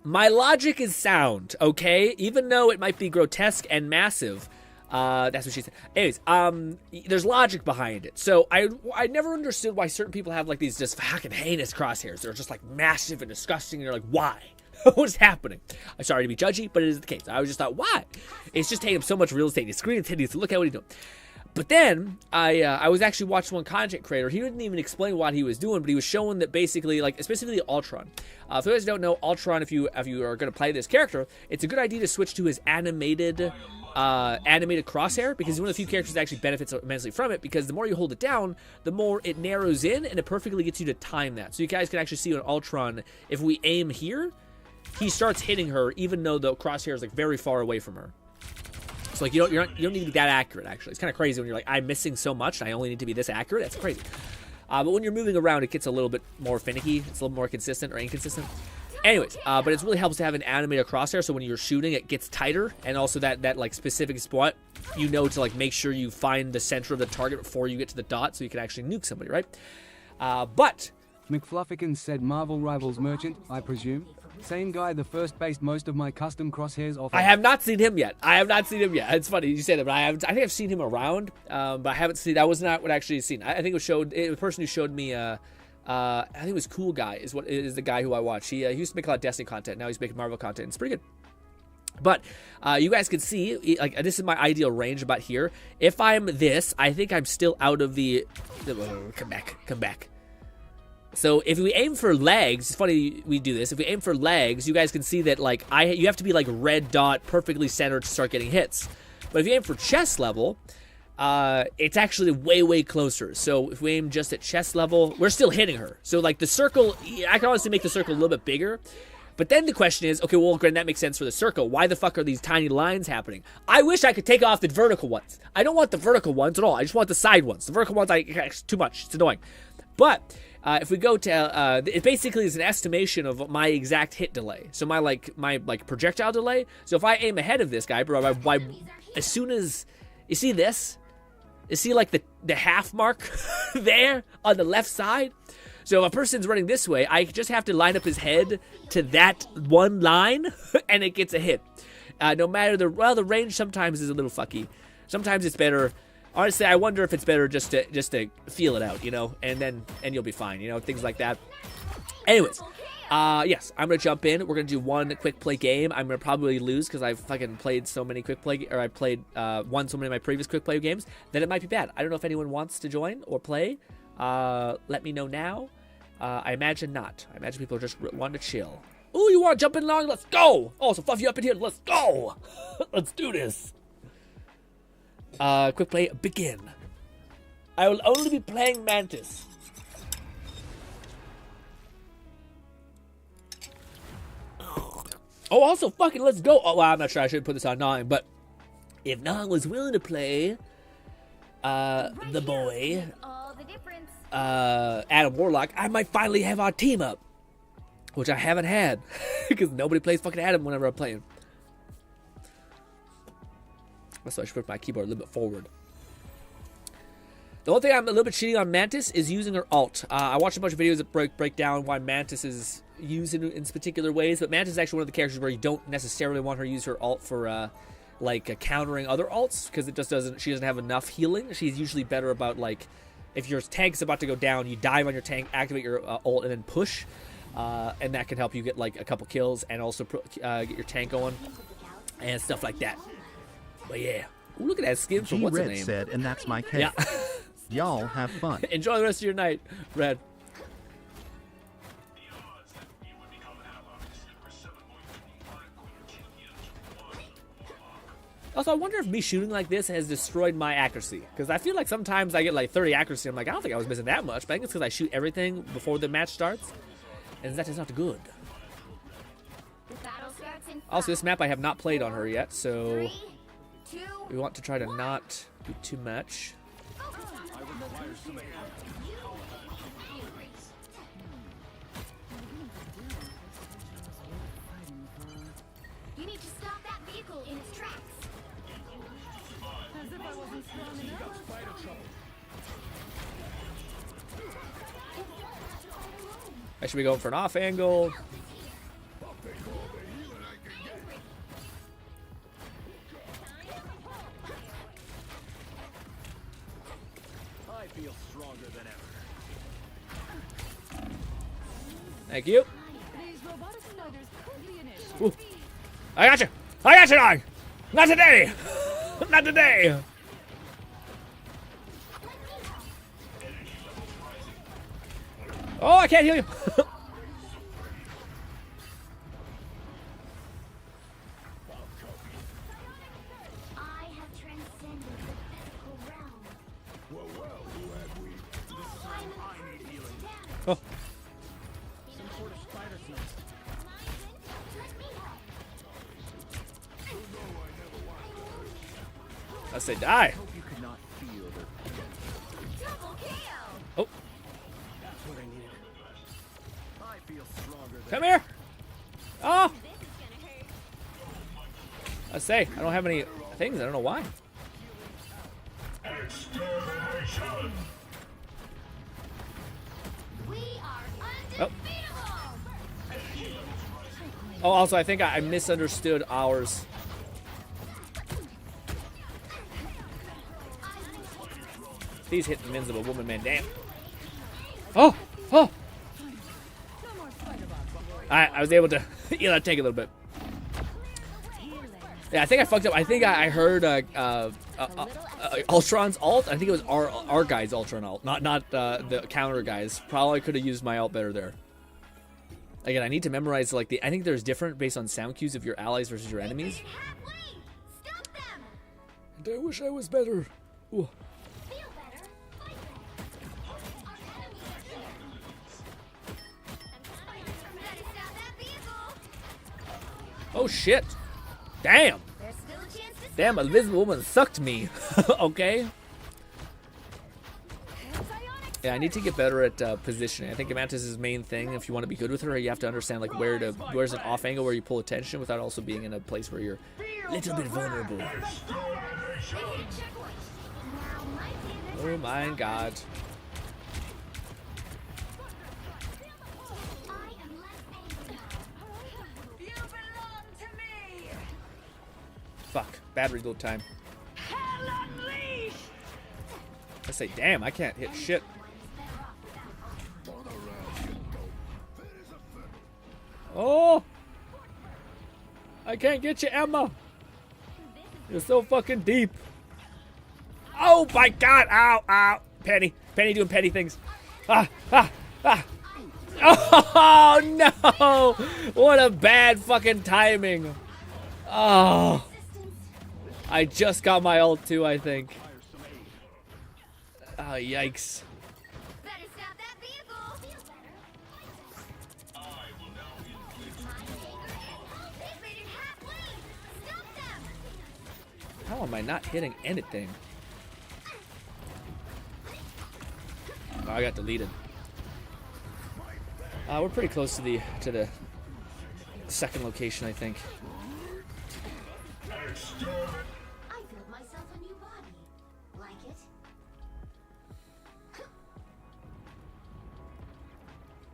my logic is sound, okay? Even though it might be grotesque and massive. That's what she said. Anyways, there's logic behind it. So I never understood why certain people have like these just fucking heinous crosshairs. They're just like massive and disgusting. And you're like, why? What's happening? I'm sorry to be judgy, but it is the case. I was just thought, why? It's just taking up so much real estate. He's screening titties. Look at what he's doing. But then I was actually watching one content creator. He didn't even explain what he was doing, but he was showing that basically, like, specifically Ultron. For those who don't know, Ultron, if you are going to play this character, it's a good idea to switch to his animated crosshair, because he's one of the few characters that actually benefits immensely from it, because the more you hold it down, the more it narrows in, and it perfectly gets you to time that. So you guys can actually see on Ultron, if we aim here, he starts hitting her, even though the crosshair is like very far away from her. So like you don't need to be that accurate. Actually, it's kind of crazy when you're like, I'm missing so much, and I only need to be this accurate. That's crazy. But when you're moving around, it gets a little bit more finicky. It's a little more consistent or inconsistent. Anyways, but it really helps to have an animated crosshair, so when you're shooting, it gets tighter, and also that like specific spot, you know, to like make sure you find the center of the target before you get to the dot, so you can actually nuke somebody, right? But McFluffican said Marvel Rivals Merchant, I presume. Same guy that first based most of my custom crosshairs off. I have not seen him yet. It's funny you say that, but I think I've seen him around, but I haven't seen. That was not what I actually seen. I think the person who showed me. I think it was Cool Guy is the guy who I watch. He used to make a lot of Destiny content. Now he's making Marvel content. It's pretty good. But you guys can see, like, this is my ideal range about here. If I'm this, I think I'm still out of the. Come back. So if we aim for legs, it's funny we do this. If we aim for legs, you guys can see that like you have to be like red dot perfectly centered to start getting hits. But if you aim for chest level, it's actually way closer. So if we aim just at chest level, we're still hitting her. So like the circle, I can honestly make the circle a little bit bigger. But then the question is, okay, well, Grin, that makes sense for the circle. Why the fuck are these tiny lines happening? I wish I could take off the vertical ones. I don't want the vertical ones at all. I just want the side ones. The vertical ones, it's too much. It's annoying. But if we go to, it basically is an estimation of my exact hit delay. So my projectile delay. So if I aim ahead of this guy, bro, as soon as you see this, you see like the half mark there on the left side. So if a person's running this way, I just have to line up his head to that one line, and it gets a hit. No matter the range sometimes is a little fucky. Sometimes it's better. Honestly, I wonder if it's better just to feel it out, you know, and you'll be fine, you know, things like that. Anyways, yes, I'm gonna jump in. We're gonna do one quick play game. I'm gonna probably lose because I've fucking played so many quick play, or I played won so many of my previous quick play games that it might be bad. I don't know if anyone wants to join or play. Let me know now. I imagine not. I imagine people just want to chill. Ooh, you want to jump in long? Let's go. Oh, so fluff you up in here. Let's go. Let's do this. Quick play, begin. I will only be playing Mantis. Oh, also, fucking let's go. Oh, well, I'm not sure I should put this on Nong, but if Nong was willing to play, the boy, Adam Warlock, I might finally have our team up, which I haven't had, because nobody plays fucking Adam whenever I'm playing. So I should put my keyboard a little bit forward. The only thing I'm a little bit cheating on Mantis is using her ult. I watched a bunch of videos that break down why Mantis is used in particular ways, but Mantis is actually one of the characters where you don't necessarily want her to use her ult for countering other ults, because it just doesn't. She doesn't have enough healing. She's usually better about like if your tank's about to go down, you dive on your tank, activate your ult, and then push. And that can help you get like a couple kills and also get your tank going and stuff like that. But yeah. Ooh, look at that skin for what's her Red name? said, and that's my cake. Yeah. Y'all have fun. Enjoy the rest of your night, Red. Also, I wonder if me shooting like this has destroyed my accuracy. Because I feel like sometimes I get like 30 accuracy. I'm like, I don't think I was missing that much. But I think it's because I shoot everything before the match starts. And that is not good. Also, this map I have not played on her yet. So we want to try to not do too much. You need to stop that vehicle in its tracks. As if I wasn't strong enough. I should be going for an off angle. I feel stronger than ever. Thank you. Ooh. I got you. I got you, dog. Not today. Not today. Oh, I can't heal you. Oh. I say die. Oh. Come here. Oh. I say, I don't have any things. I don't know why. Oh. Oh, also, I think I misunderstood ours. Please hit the Invincible Woman, man. Damn. Oh! Oh! I was able to heal that tank a little bit. Yeah, I think I fucked up. I think I heard Ultron's ult. I think it was our guy's Ultron ult, not the counter guy's. Probably could have used my ult better there. Again, I need to memorize like I think there's different based on sound cues of your allies versus your enemies. And I wish I was better. Ooh. Oh shit! Damn! Damn, Invisible Woman sucked me. Okay. Yeah, I need to get better at positioning. I think Mantis' main thing. If you want to be good with her, you have to understand like where's an off angle where you pull attention without also being in a place where you're a little bit vulnerable. Oh my god. Fuck. Battery load time. I say, damn, I can't hit shit. Oh! I can't get you, Emma! You're so fucking deep. Oh my god! Ow, ow! Penny. Penny doing petty things. Ah, ah, ah! Oh no! What a bad fucking timing. Oh. I just got my ult too, I think. Oh, yikes. How am I not hitting anything? Oh, I got deleted. We're pretty close to the second location, I think. I built myself a new body. Like it?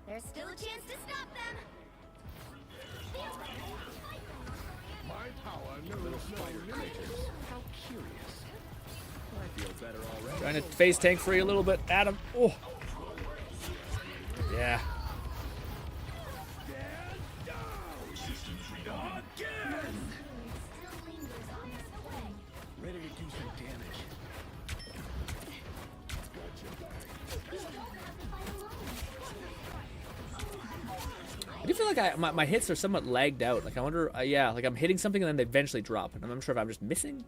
There's still a chance to stop them. My power knows no limits. How curious. I feel better. Trying to face tank free a little bit. Adam. Oh. Yeah. Ready to do some damage. I do feel like my hits are somewhat lagged out. Like I wonder, yeah, like I'm hitting something and then they eventually drop. And I'm not sure if I'm just missing,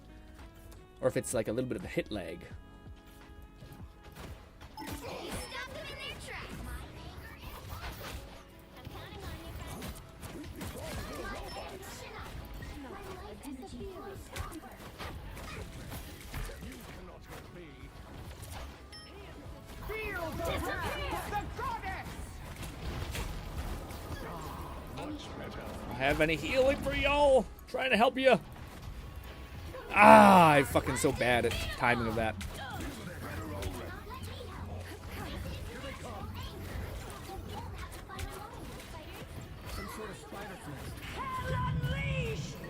or if it's like a little bit of a hit lag. Have any healing for y'all? Trying to help you. Ah, I'm fucking so bad at timing of that.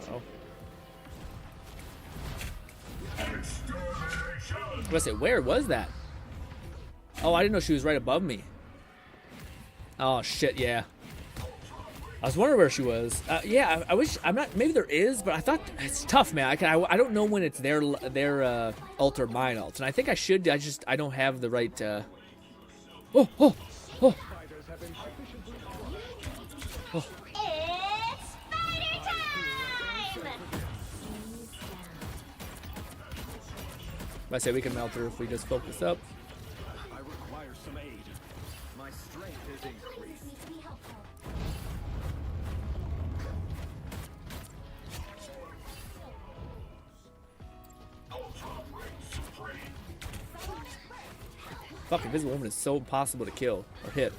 Oh. I was say, where was that? Oh, I didn't know she was right above me. Oh shit, yeah. I was wondering where she was. Yeah, I wish I'm not. Maybe there is, but I thought it's tough, man. I don't know when it's their ult or mine ult, and I think I should. I don't have the right. Oh. It's spider time! I say we can melt her if we just focus up. I require some aid. My strength is increased. Fuck, Invisible Woman is so impossible to kill or hit.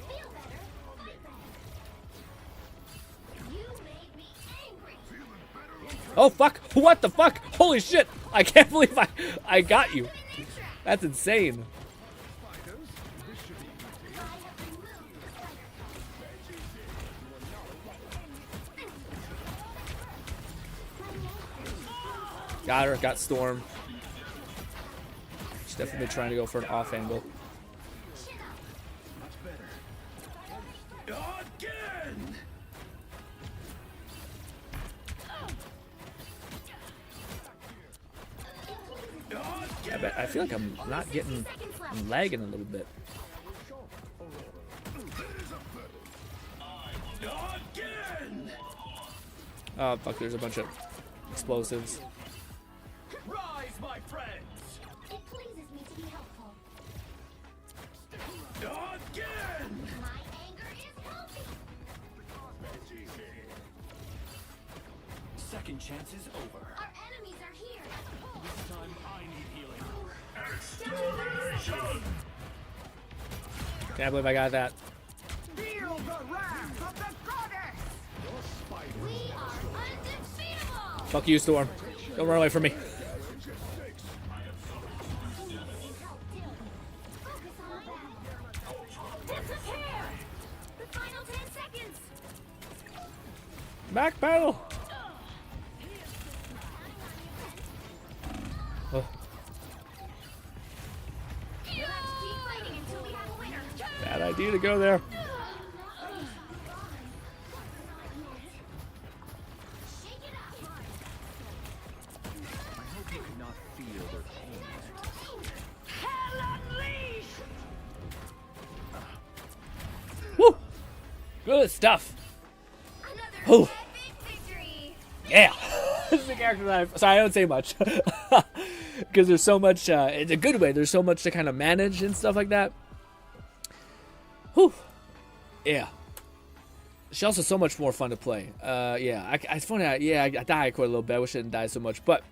Oh fuck! What the fuck? Holy shit! I can't believe I got you. That's insane. Got her. Got Storm. She's definitely trying to go for an off angle. I feel like I'm not getting. I'm lagging a little bit. Oh fuck! There's a bunch of explosives. Rise, my friends. It pleases me to be helpful. Again. My anger is healthy. Second chance is over. Our enemies are here. This time I need healing. Can't believe I got that. Feel the wrath of the goddess. We are undefeatable. Fuck you, Storm. Don't run away from me. The final 10 seconds. Back battle. Oh. Bad idea to go there. Woo! Good stuff. Oh. Yeah. This is the character that sorry, I don't say much. Because there's so much, in a good way, there's so much to kind of manage and stuff like that. Whew. Yeah. She's also so much more fun to play. Yeah, it's funny. I died quite a little bit. I wish I didn't die so much, but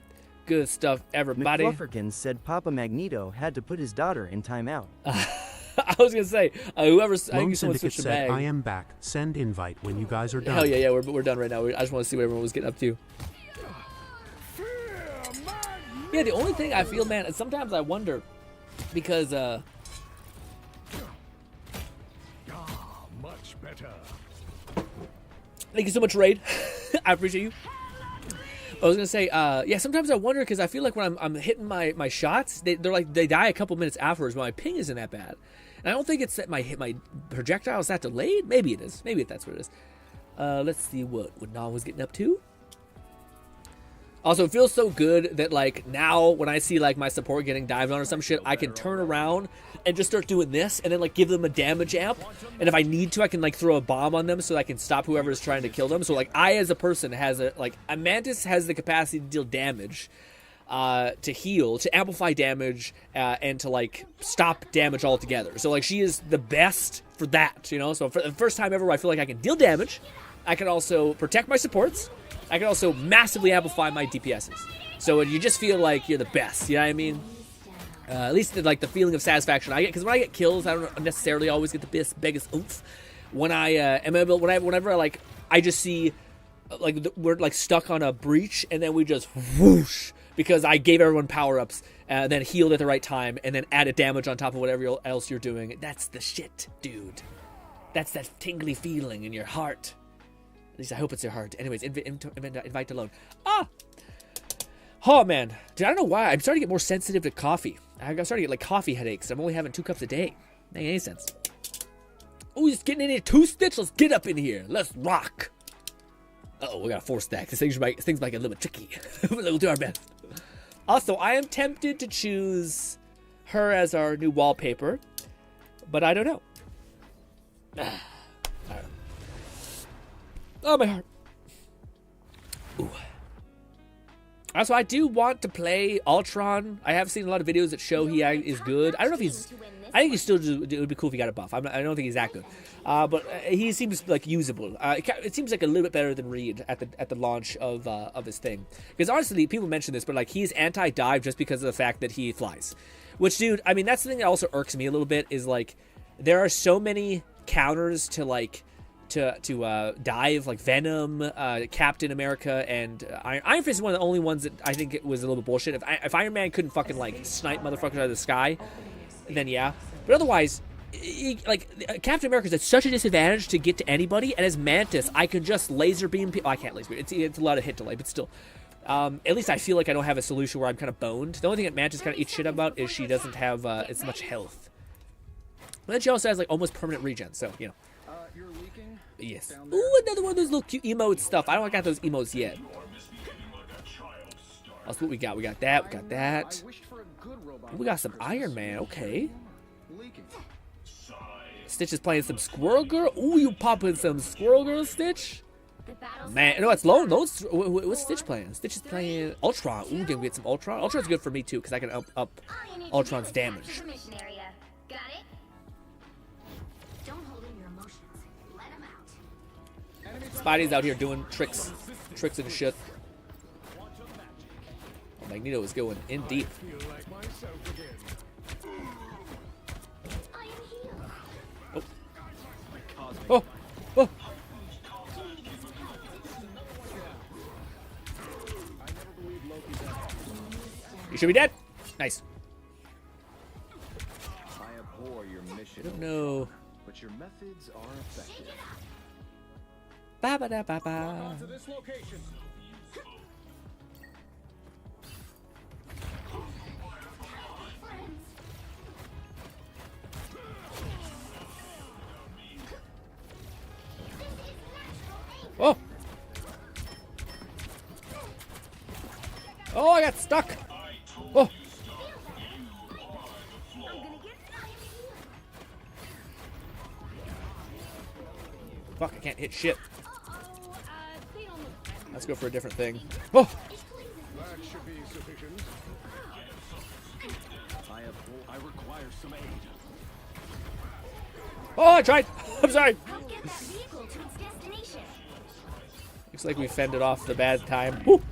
good stuff, everybody. McFlufferkin said Papa Magneto had to put his daughter in timeout. I was gonna say, whoever. I think Lone someone Syndicate switched the said, bag. I am back. Send invite when you guys are done. Hell yeah, we're done right now. I just want to see what everyone was getting up to. Yeah, the only thing I feel, man, is sometimes I wonder, because much better. thank you so much, Raid. I appreciate you. I was gonna say, yeah. Sometimes I wonder because I feel like when I'm hitting my shots, they die a couple minutes afterwards. But my ping isn't that bad, and I don't think it's that my projectile is that delayed. Maybe it is. Maybe that's what it is. Let's see what Na was getting up to. Also, it feels so good that like now when I see like my support getting dived on or some shit, I can turn around and just start doing this and then like give them a damage amp. And if I need to, I can like throw a bomb on them so I can stop whoever is trying to kill them. So like I as a person has a Mantis has the capacity to deal damage, to heal, to amplify damage, and to like stop damage altogether. So like she is the best for that, you know. So for the first time ever, I feel like I can deal damage. I can also protect my supports. I can also massively amplify my DPSs. So you just feel like you're the best, you know what I mean? At least like the feeling of satisfaction I get, because when I get kills, I don't necessarily always get the biggest oomph. When I am able, whenever like I just see like we're like stuck on a breach, and then we just whoosh because I gave everyone power ups, then healed at the right time, and then added damage on top of whatever else you're doing. That's the shit, dude. That's that tingly feeling in your heart. At least I hope it's your heart. Anyways, invite to load. Ah! Oh, man. Dude, I don't know why. I'm starting to get more sensitive to coffee. I'm starting to get, like, coffee headaches. I'm only having 2 cups a day. That ain't any sense. Oh, he's getting in here 2-stitch? Let's get up in here. Let's rock. Uh-oh, we got a 4-stack. This thing's might get a little bit tricky. We'll do our best. Also, I am tempted to choose her as our new wallpaper, but I don't know. Oh, my heart. Ooh. Also, I do want to play Ultron. I have seen a lot of videos that show he is good. I don't know if he's... I think he's still... It would be cool if he got a buff. I don't think he's that good. But he seems, like, usable. It seems like a little bit better than Reed at the launch of his thing. Because, honestly, people mention this, but, like, he's anti-dive just because of the fact that he flies. Which, dude, I mean, that's the thing that also irks me a little bit, is, like, there are so many counters to, like... To dive, like Venom, Captain America, and Iron Fist is one of the only ones that I think it was a little bit bullshit. If Iron Man couldn't fucking like snipe motherfuckers out of the sky, then yeah. But otherwise, Captain America's at such a disadvantage to get to anybody, and as Mantis, I can just laser beam people. I can't laser beam. It's a lot of hit delay, but still. At least I feel like I don't have a solution where I'm kind of boned. The only thing that Mantis kind of eats shit about is she doesn't have as much health. But then she also has like almost permanent regen, so you know. Yes. Ooh, another one of those little cute emote stuff. I don't got those emotes yet. That's what we got. We got that. We got that. Ooh, we got some Iron Man. Okay. Stitch is playing some Squirrel Girl. Ooh, you popping some Squirrel Girl, Stitch? Man, no, it's low. What's Stitch playing? Stitch is playing Ultron. Ooh, can we get some Ultron? Ultron's good for me too, because I can up Ultron's damage. Spidey's out here doing tricks and shit. Oh, Magneto is going in deep. Oh. Oh. Oh. You should be dead. Nice. I abhor your mission. No. But your methods are effective. Ba ba da ba ba. Oh! Oh, I got stuck! Oh! Fuck, I can't hit shit. Let's go for a different thing. Oh! That should be sufficient. I require some aid. Oh, I tried! I'm sorry! Looks like we fended off the bad time. Woo.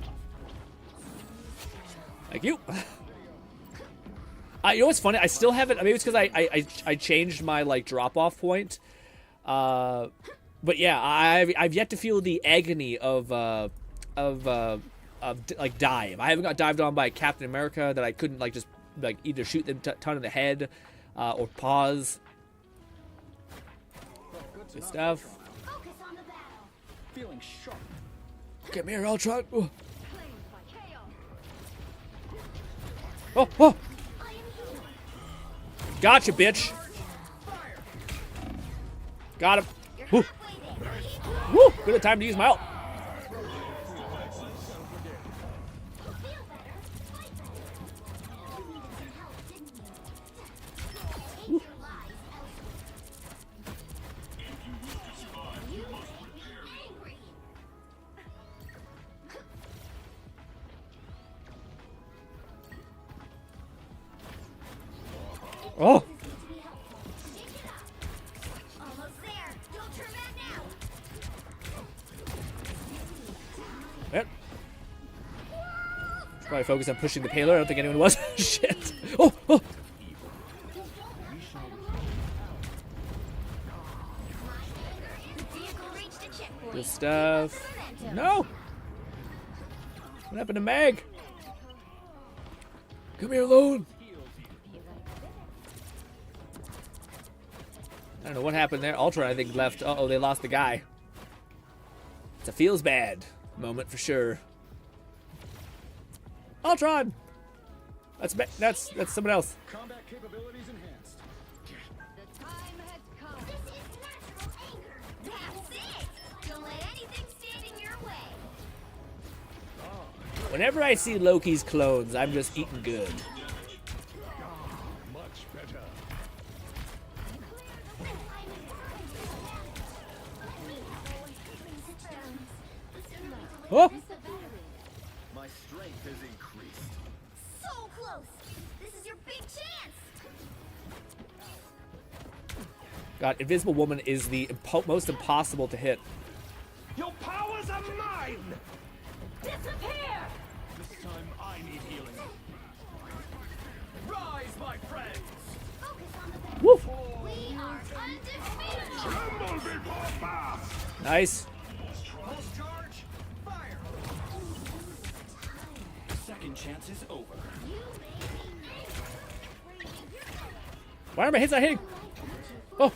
Thank you. You know what's funny? I still haven't. Maybe it's because I changed my like drop off point. But yeah, I've yet to feel the agony of like dive. I haven't got dived on by Captain America that I couldn't like just like either shoot them ton in the head or pause. Good stuff. Feeling sharp. Get me here, Ultron. Ooh. Oh, oh. Gotcha, bitch. Got him. Woo. Woo. Good time to use my ult. Oh. Yep. Should probably focus on pushing the payload. I don't think anyone was. Shit. Oh, oh. Good stuff. No. What happened to Meg? Come here alone. I don't know what happened there. Ultra, I think, left. Uh-oh, they lost the guy. It's a feels bad moment for sure. Ultron! That's someone else. Combat capabilities enhanced. The time has come. This is natural anger. That's it. Don't let anything stand in your way. Whenever I see Loki's clones, I'm just eating good. Much better. Oh! My strength has increased. So close. This is your big chance. God, Invisible Woman is the most impossible to hit. Your powers are mine. Disappear. This time I need healing. Rise, my friends. Woo! We are undefeated. Tremble before fast. Nice. Pulse charge. Fire. Second chance is over. Why are my hits not hitting? Oh.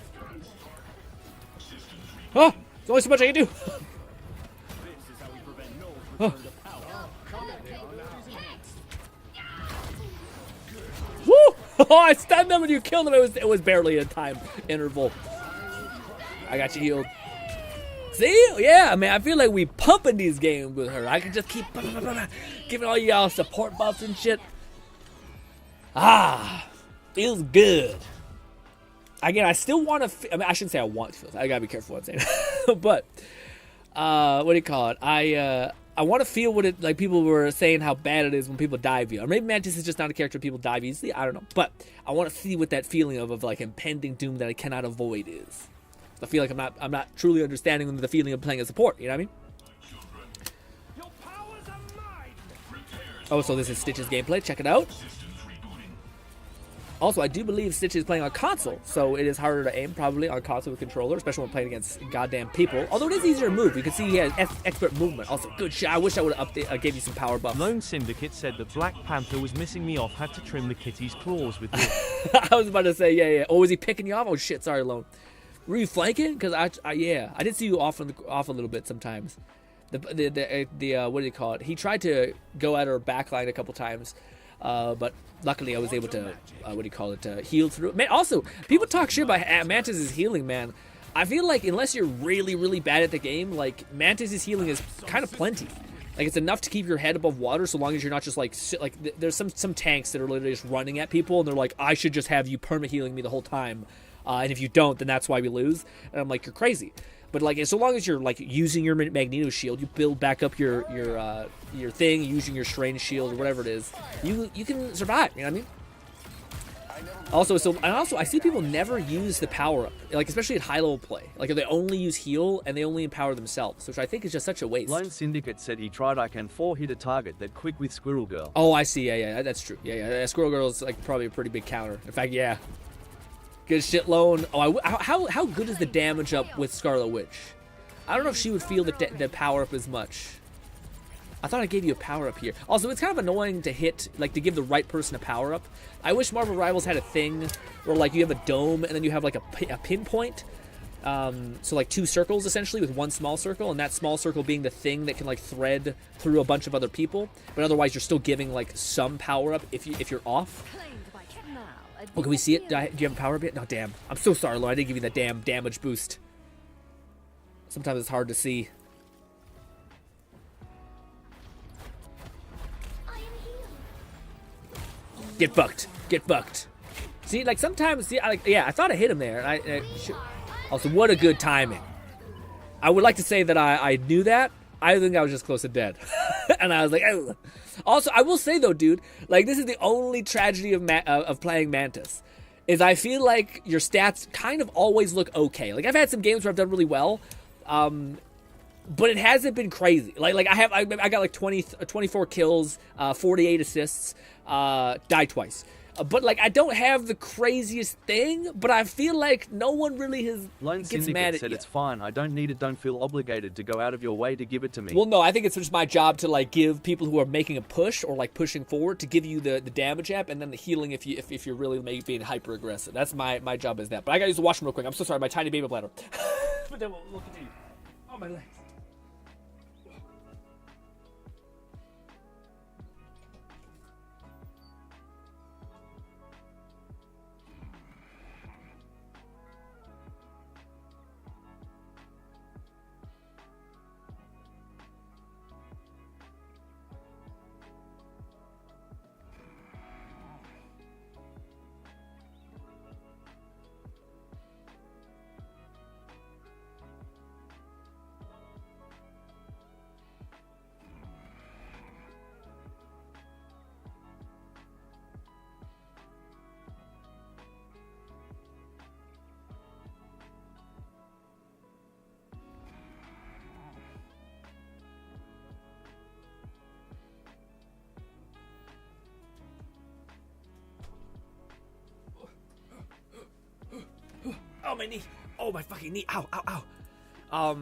Oh! There's only so much I can do. This is how we prevent no Oh. return to power. Combat capabilities enhanced. Woo! Oh, I stunned them when you killed them. It was barely a time interval. I got you healed. See? Yeah, man, I feel like we pumping these games with her. I can just keep giving all y'all support buffs and shit. Ah, feels good. Again, I still want to. I mean, I shouldn't say I want to feel. I gotta be careful what I'm saying. But what do you call it? I want to feel what it like. People were saying how bad it is when people dive you. Or maybe Mantis is just not a character people dive easily. I don't know. But I want to see what that feeling of like impending doom that I cannot avoid is. I feel like I'm not truly understanding the feeling of playing a support. You know what I mean? Oh, so this is Stitch's gameplay. Check it out. Also, I do believe Stitch is playing on console, so it is harder to aim probably on console with controller, especially when playing against goddamn people. Although it is easier to move. You can see he has expert movement. Also, good shot. I wish I would have gave you some power buffs. Lone Syndicate said that Black Panther was missing me off, had to trim the kitty's claws with wood. I was about to say, yeah. Oh, was he picking you off? Oh, shit, sorry, Lone. Were you flanking? Because I did see you off a little bit sometimes. The what do you call it? He tried to go at her backline a couple times, but luckily I was able to heal through. Man, also people talk shit about Mantis' healing, man. I feel like unless you're really, really bad at the game, like Mantis' healing is kind of plenty. Like it's enough to keep your head above water, so long as you're not just like there's some tanks that are literally just running at people and they're like, I should just have you perma healing me the whole time. And if you don't, then that's why we lose. And I'm like, you're crazy. But like, so long as you're like using your Magneto shield, you build back up your thing, using your strange shield or whatever it is, you can survive. You know what I mean? Also, I see people never use the power up, like especially at high level play. Like they only use heal and they only empower themselves, which I think is just such a waste. Lone Syndicate said he tried I can 4-hit a target that quick with Squirrel Girl. Oh, I see. Yeah, that's true. Yeah. Squirrel Girl is like probably a pretty big counter. In fact, yeah. Good shit, Lone. Oh, how good is the damage up with Scarlet Witch? I don't know if she would feel the power up as much. I thought I gave you a power up here. Also, it's kind of annoying to hit, like to give the right person a power up. I wish Marvel Rivals had a thing where like you have a dome and then you have like a pinpoint So like 2 circles essentially with 1 small circle, and that small circle being the thing that can like thread through a bunch of other people, but otherwise you're still giving like some power up if you're off. Oh, can we see it? Do you have a power bit? No, damn. I'm so sorry, Lord. I didn't give you that damn damage boost. Sometimes it's hard to see. Get fucked. Get fucked. See, like sometimes, see, I thought I hit him there. Also, what a good timing. I would like to say that I knew that. I think I was just close to dead. And I was like, oh. Also, I will say though, dude, like this is the only tragedy of playing Mantis, is I feel like your stats kind of always look okay. Like I've had some games where I've done really well, but it hasn't been crazy. Like I got like 24 kills, 48 assists, died twice. But like I don't have the craziest thing, but I feel like no one really Lone gets Syndicate mad at said you. it's fine. I don't need it. Don't feel obligated to go out of your way to give it to me. Well, no, I think it's just my job to like give people who are making a push or like pushing forward to give you the damage app and then the healing if you're really maybe being hyper aggressive. That's my job is that. But I gotta use the washroom real quick. I'm so sorry, my tiny baby bladder. But then we'll continue. Oh my legs. Oh, my knee. Oh, my fucking knee. Ow, ow, ow.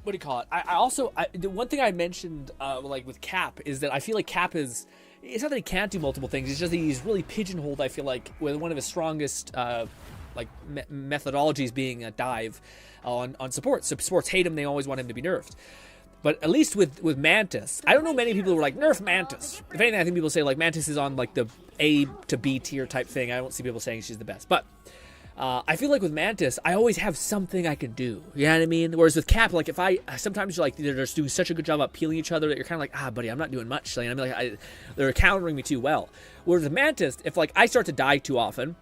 What do you call it? I also, the one thing I mentioned, like with Cap, is that I feel like Cap is, it's not that he can't do multiple things, it's just that he's really pigeonholed, I feel like, with one of his strongest, methodologies being a dive on support. So supports hate him, they always want him to be nerfed. But at least with Mantis, I don't know many people who are like, nerf Mantis. If anything, I think people say like Mantis is on like the A to B tier type thing. I don't see people saying she's the best. But I feel like with Mantis, I always have something I can do. You know what I mean? Whereas with Cap, like sometimes you're like, they're just doing such a good job at peeling each other that you're kind of like, buddy, I'm not doing much. Like, I mean, like they're countering me too well. Whereas with Mantis, if like I start to die too often,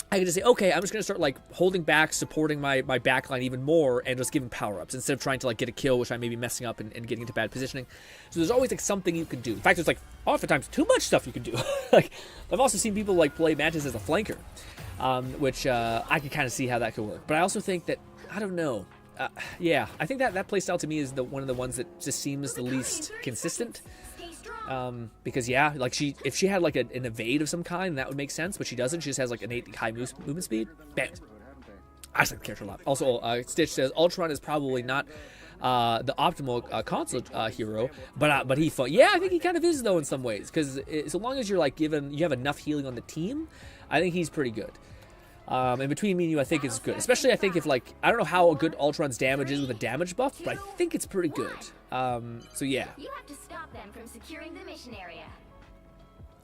I can just say, okay, I'm just going to start like holding back, supporting my backline even more and just giving power-ups instead of trying to like get a kill, which I may be messing up and getting into bad positioning. So there's always like something you can do. In fact, there's like oftentimes too much stuff you can do. Like I've also seen people like play Mantis as a flanker, which I can kind of see how that could work. But I also think that, I don't know. Yeah, I think that playstyle to me is one of the ones that just seems the least consistent. Because yeah, like if she had like an evade of some kind, that would make sense, but she doesn't. She just has like innate high movement speed. Bam. I just like the character a lot. Also, Stitch says Ultron is probably not the optimal console hero, but he fought. Yeah, I think he kind of is though in some ways, because so long as you're like you have enough healing on the team, I think he's pretty good. And between me and you, I think it's good. Especially, I think if like, I don't know how good Ultron's damage is with a damage buff, but I think it's pretty good. So yeah. You have to stop them from securing the mission area.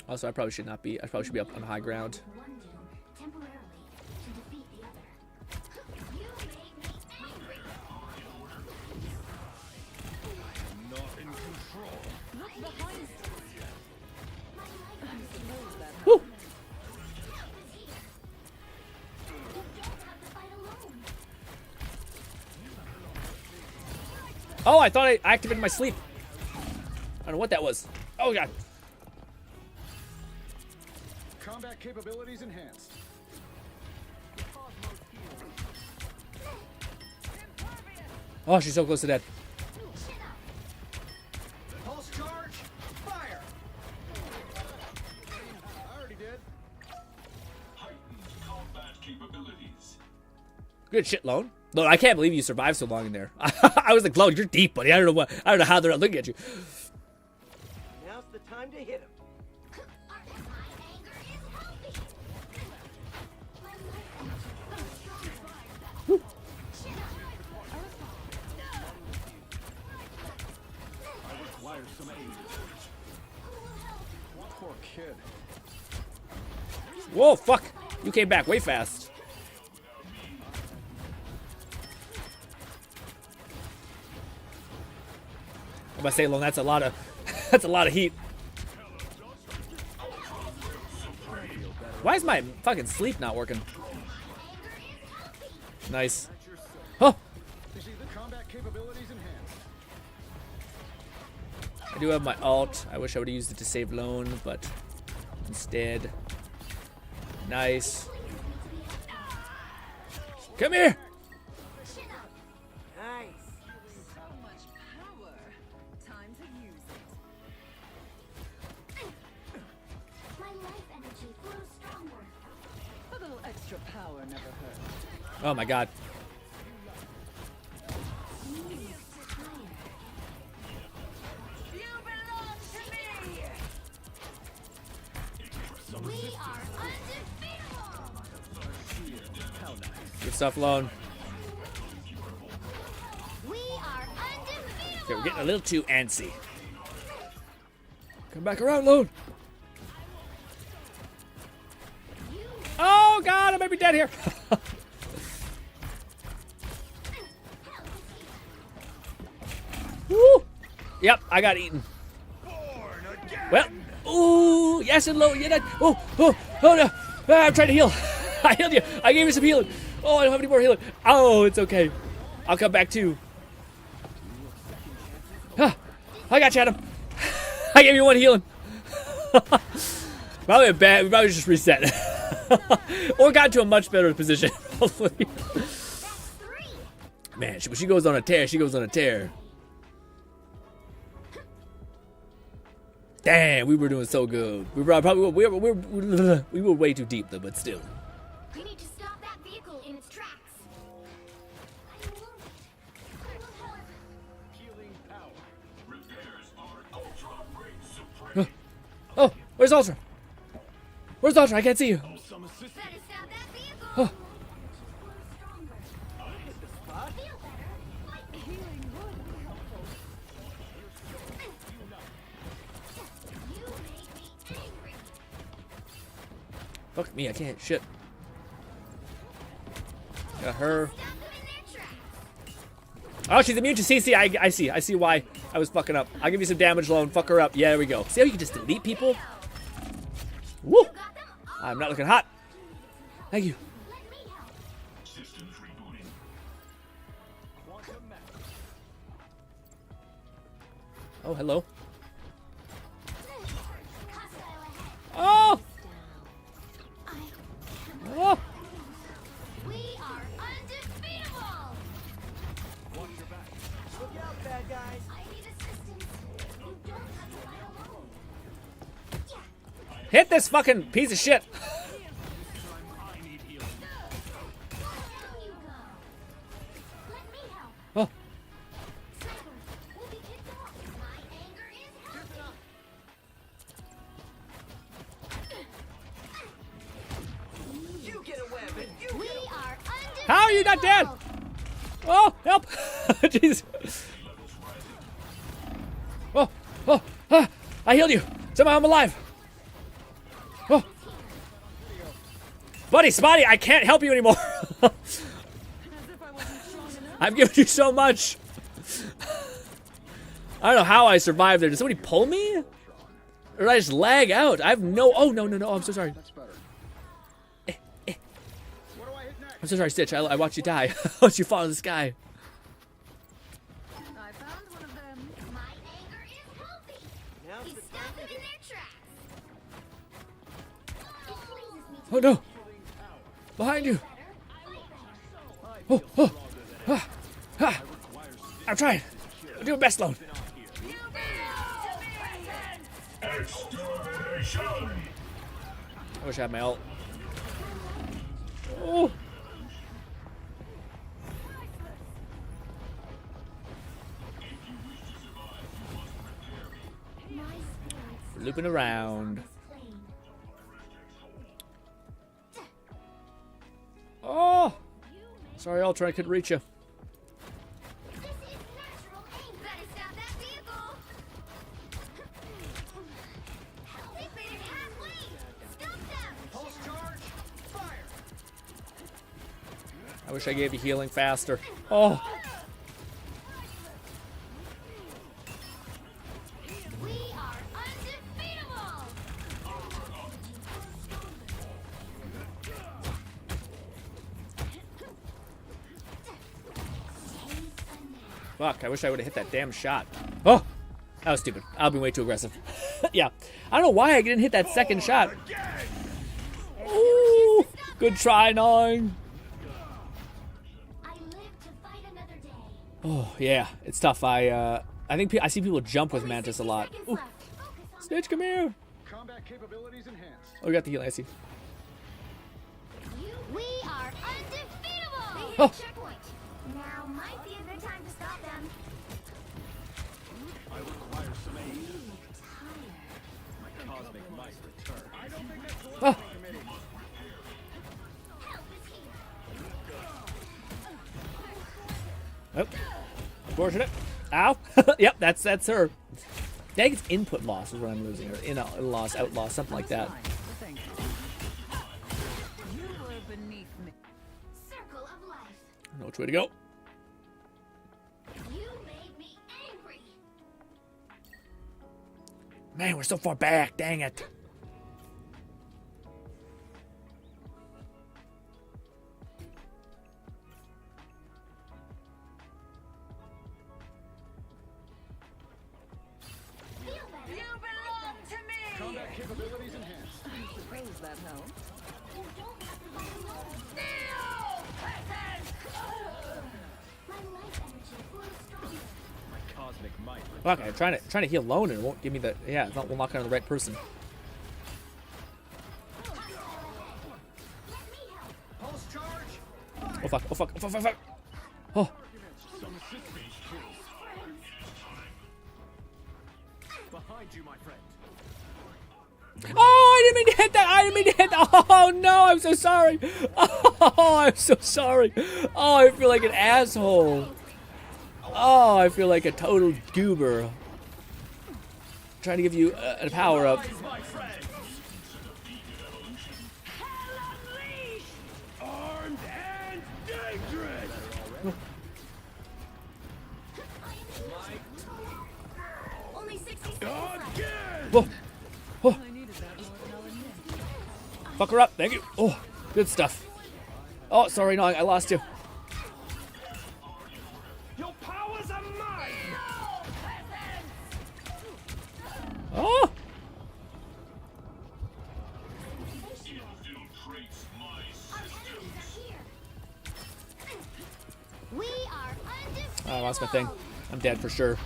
Also, I probably should not be. I probably should be up on high ground. One doom temporarily to defeat the other. You made me angry. I'm not in control. Look behind you. Woo! Oh, I thought I activated my sleep. I don't know what that was. Oh god. Combat capabilities enhanced. Oh, she's so close to dead. Pulse charge, fire. I already did. Heightened combat capabilities. Good shit, Lone. Lone, I can't believe you survived so long in there. I was like, Lone, you're deep, buddy. I don't know how they're not looking at you. Now's the time to hit him. Whoa, fuck! You came back way fast. I'm about to say, Lone, that's a lot of that's a lot of heat. Why is my fucking sleep not working? Nice. Oh! I do have my ult. I wish I would have used it to save Lone, but instead. Nice. Come here! Nice. So much power. Time to use it. My life energy grows stronger. A little extra power never hurts. Oh my god. You belong to me. We are undefeatable. Good stuff, Lone. We are undefeatable. Okay, we're getting a little too antsy. Come back around, Lone. Oh god, I might be dead here. Woo! Yep, I got eaten. Well, ooh, yes and low. Yeah, oh no! Ah, I'm trying to heal. I healed you. I gave you some healing. Oh, I don't have any more healing. Oh, it's okay. I'll come back too. Ah, I got you, Adam. I gave you one healing. Probably a bad. We probably just reset. Or got to a much better position. Hopefully. Man, when she goes on a tear, she goes on a tear. Damn, we were doing so good. We were way too deep though, but still. We need to stop that vehicle in its tracks. Oh, where's Ultra? Where's Ultra? I can't see you. Oh. Fuck me, I can't. Shit. Got her. Oh, she's immune to CC. I see. I see why I was fucking up. I'll give you some damage, Lone. Fuck her up. Yeah, there we go. See how you can just delete people? Woo! I'm not looking hot. Thank you. Oh, hello. Oh! Oh! We are undefeatable. Watch your back. Look out, bad guys. I need assistance. You don't have to fight alone. Hit this fucking piece of shit. Oh. You get a weapon. We are undefeatable. How are you not dead? Oh, help! Jeez. Oh, oh, ah, I healed you. Somehow I'm alive. Oh. Buddy, Spotty, I can't help you anymore. I've given you so much. I don't know how I survived there. Did somebody pull me? Or did I just lag out? I have no... Oh, no. I'm so sorry. I'm so sorry, Stitch. I watched you die. I watched you fall in the sky. I found one of them. My anger is healthy. He stopped them in their tracks. Oh, no. Behind you. Oh, oh. Ah, ah. I'm trying. I'm doing best, Lone. I wish I had my ult. Oh. Looping around. Oh! Sorry, Ultra, I couldn't reach you. wish I gave you healing faster. Oh. We are undefeatable. Fuck, I wish I would have hit that damn shot. Oh! That was stupid. I'll be way too aggressive. Yeah. I don't know why I didn't hit that second shot. Ooh! Good try, Nine. Oh, yeah. It's tough. I think I see people jump with Mantis a lot. Ooh. Snitch, come here. Combat capabilities enhanced. Oh, we got the heal, I see. We are undefeatable. Oh. Checkpoint. Now might be a good time to stop them. I require some aid. My cosmic might return. I don't think that's Oh. Oh, unfortunate. Ow. Yep, that's her. I think it's input loss is what I'm losing, or in loss, out loss, something like that. You were beneath me. Circle of life. I don't know which way to go. You made me angry. Man, we're so far back. Dang it. Combat capabilities enhanced. Raise that home. My cosmic might return. Fuck, I'm trying to heal alone and it won't give me the. Yeah, it's not will knock on the right person. Pulse charge. Oh fuck! Oh fuck! Oh fuck! Oh fuck! Oh. Behind you, my friend. Oh, I didn't mean to hit that. I didn't mean to hit that. Oh no, I'm so sorry. Oh, I'm so sorry. Oh, I feel like an asshole. Oh, I feel like a total goober. Trying to give you a power up. Armed and dangerous. Only 60 seconds. Whoa. Oh. Fuck her up. Thank you. Oh, good stuff. Oh, sorry, no, I lost you. Your powers are mine. Oh. We are undefeated. I lost my thing. I'm dead for sure.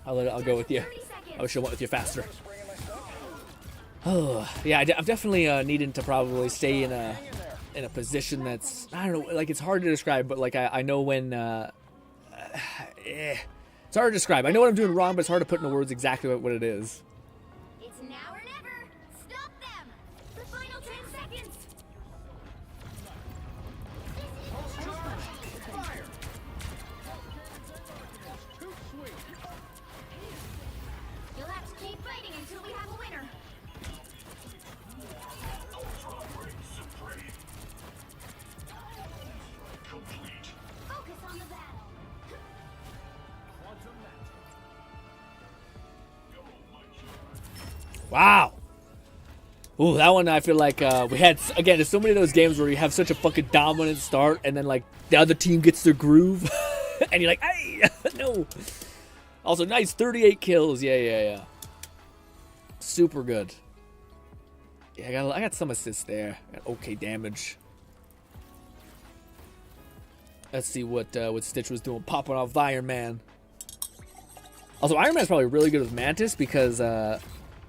I'll go with you. I wish I went with you faster. Oh, yeah, I'm definitely needing to probably stay in a position that's, I don't know, like it's hard to describe, but like I know when it's hard to describe. I know what I'm doing wrong, but it's hard to put into words exactly what it is. It's now or never. Stop them. The final 10 seconds. Pulse charge. Fire. Too sweet. You'll have to keep fighting until we have a winner. Focus on the battle. Wow. Ooh, that one I feel like we had, again, there's so many of those games where you have such a fucking dominant start and then like the other team gets their groove and you're like, hey, no. Also, nice 38 kills. Yeah. Super good. Yeah, I got some assists there. Got okay damage. Let's see what Stitch was doing, popping off Iron Man. Also, Iron Man's probably really good with Mantis because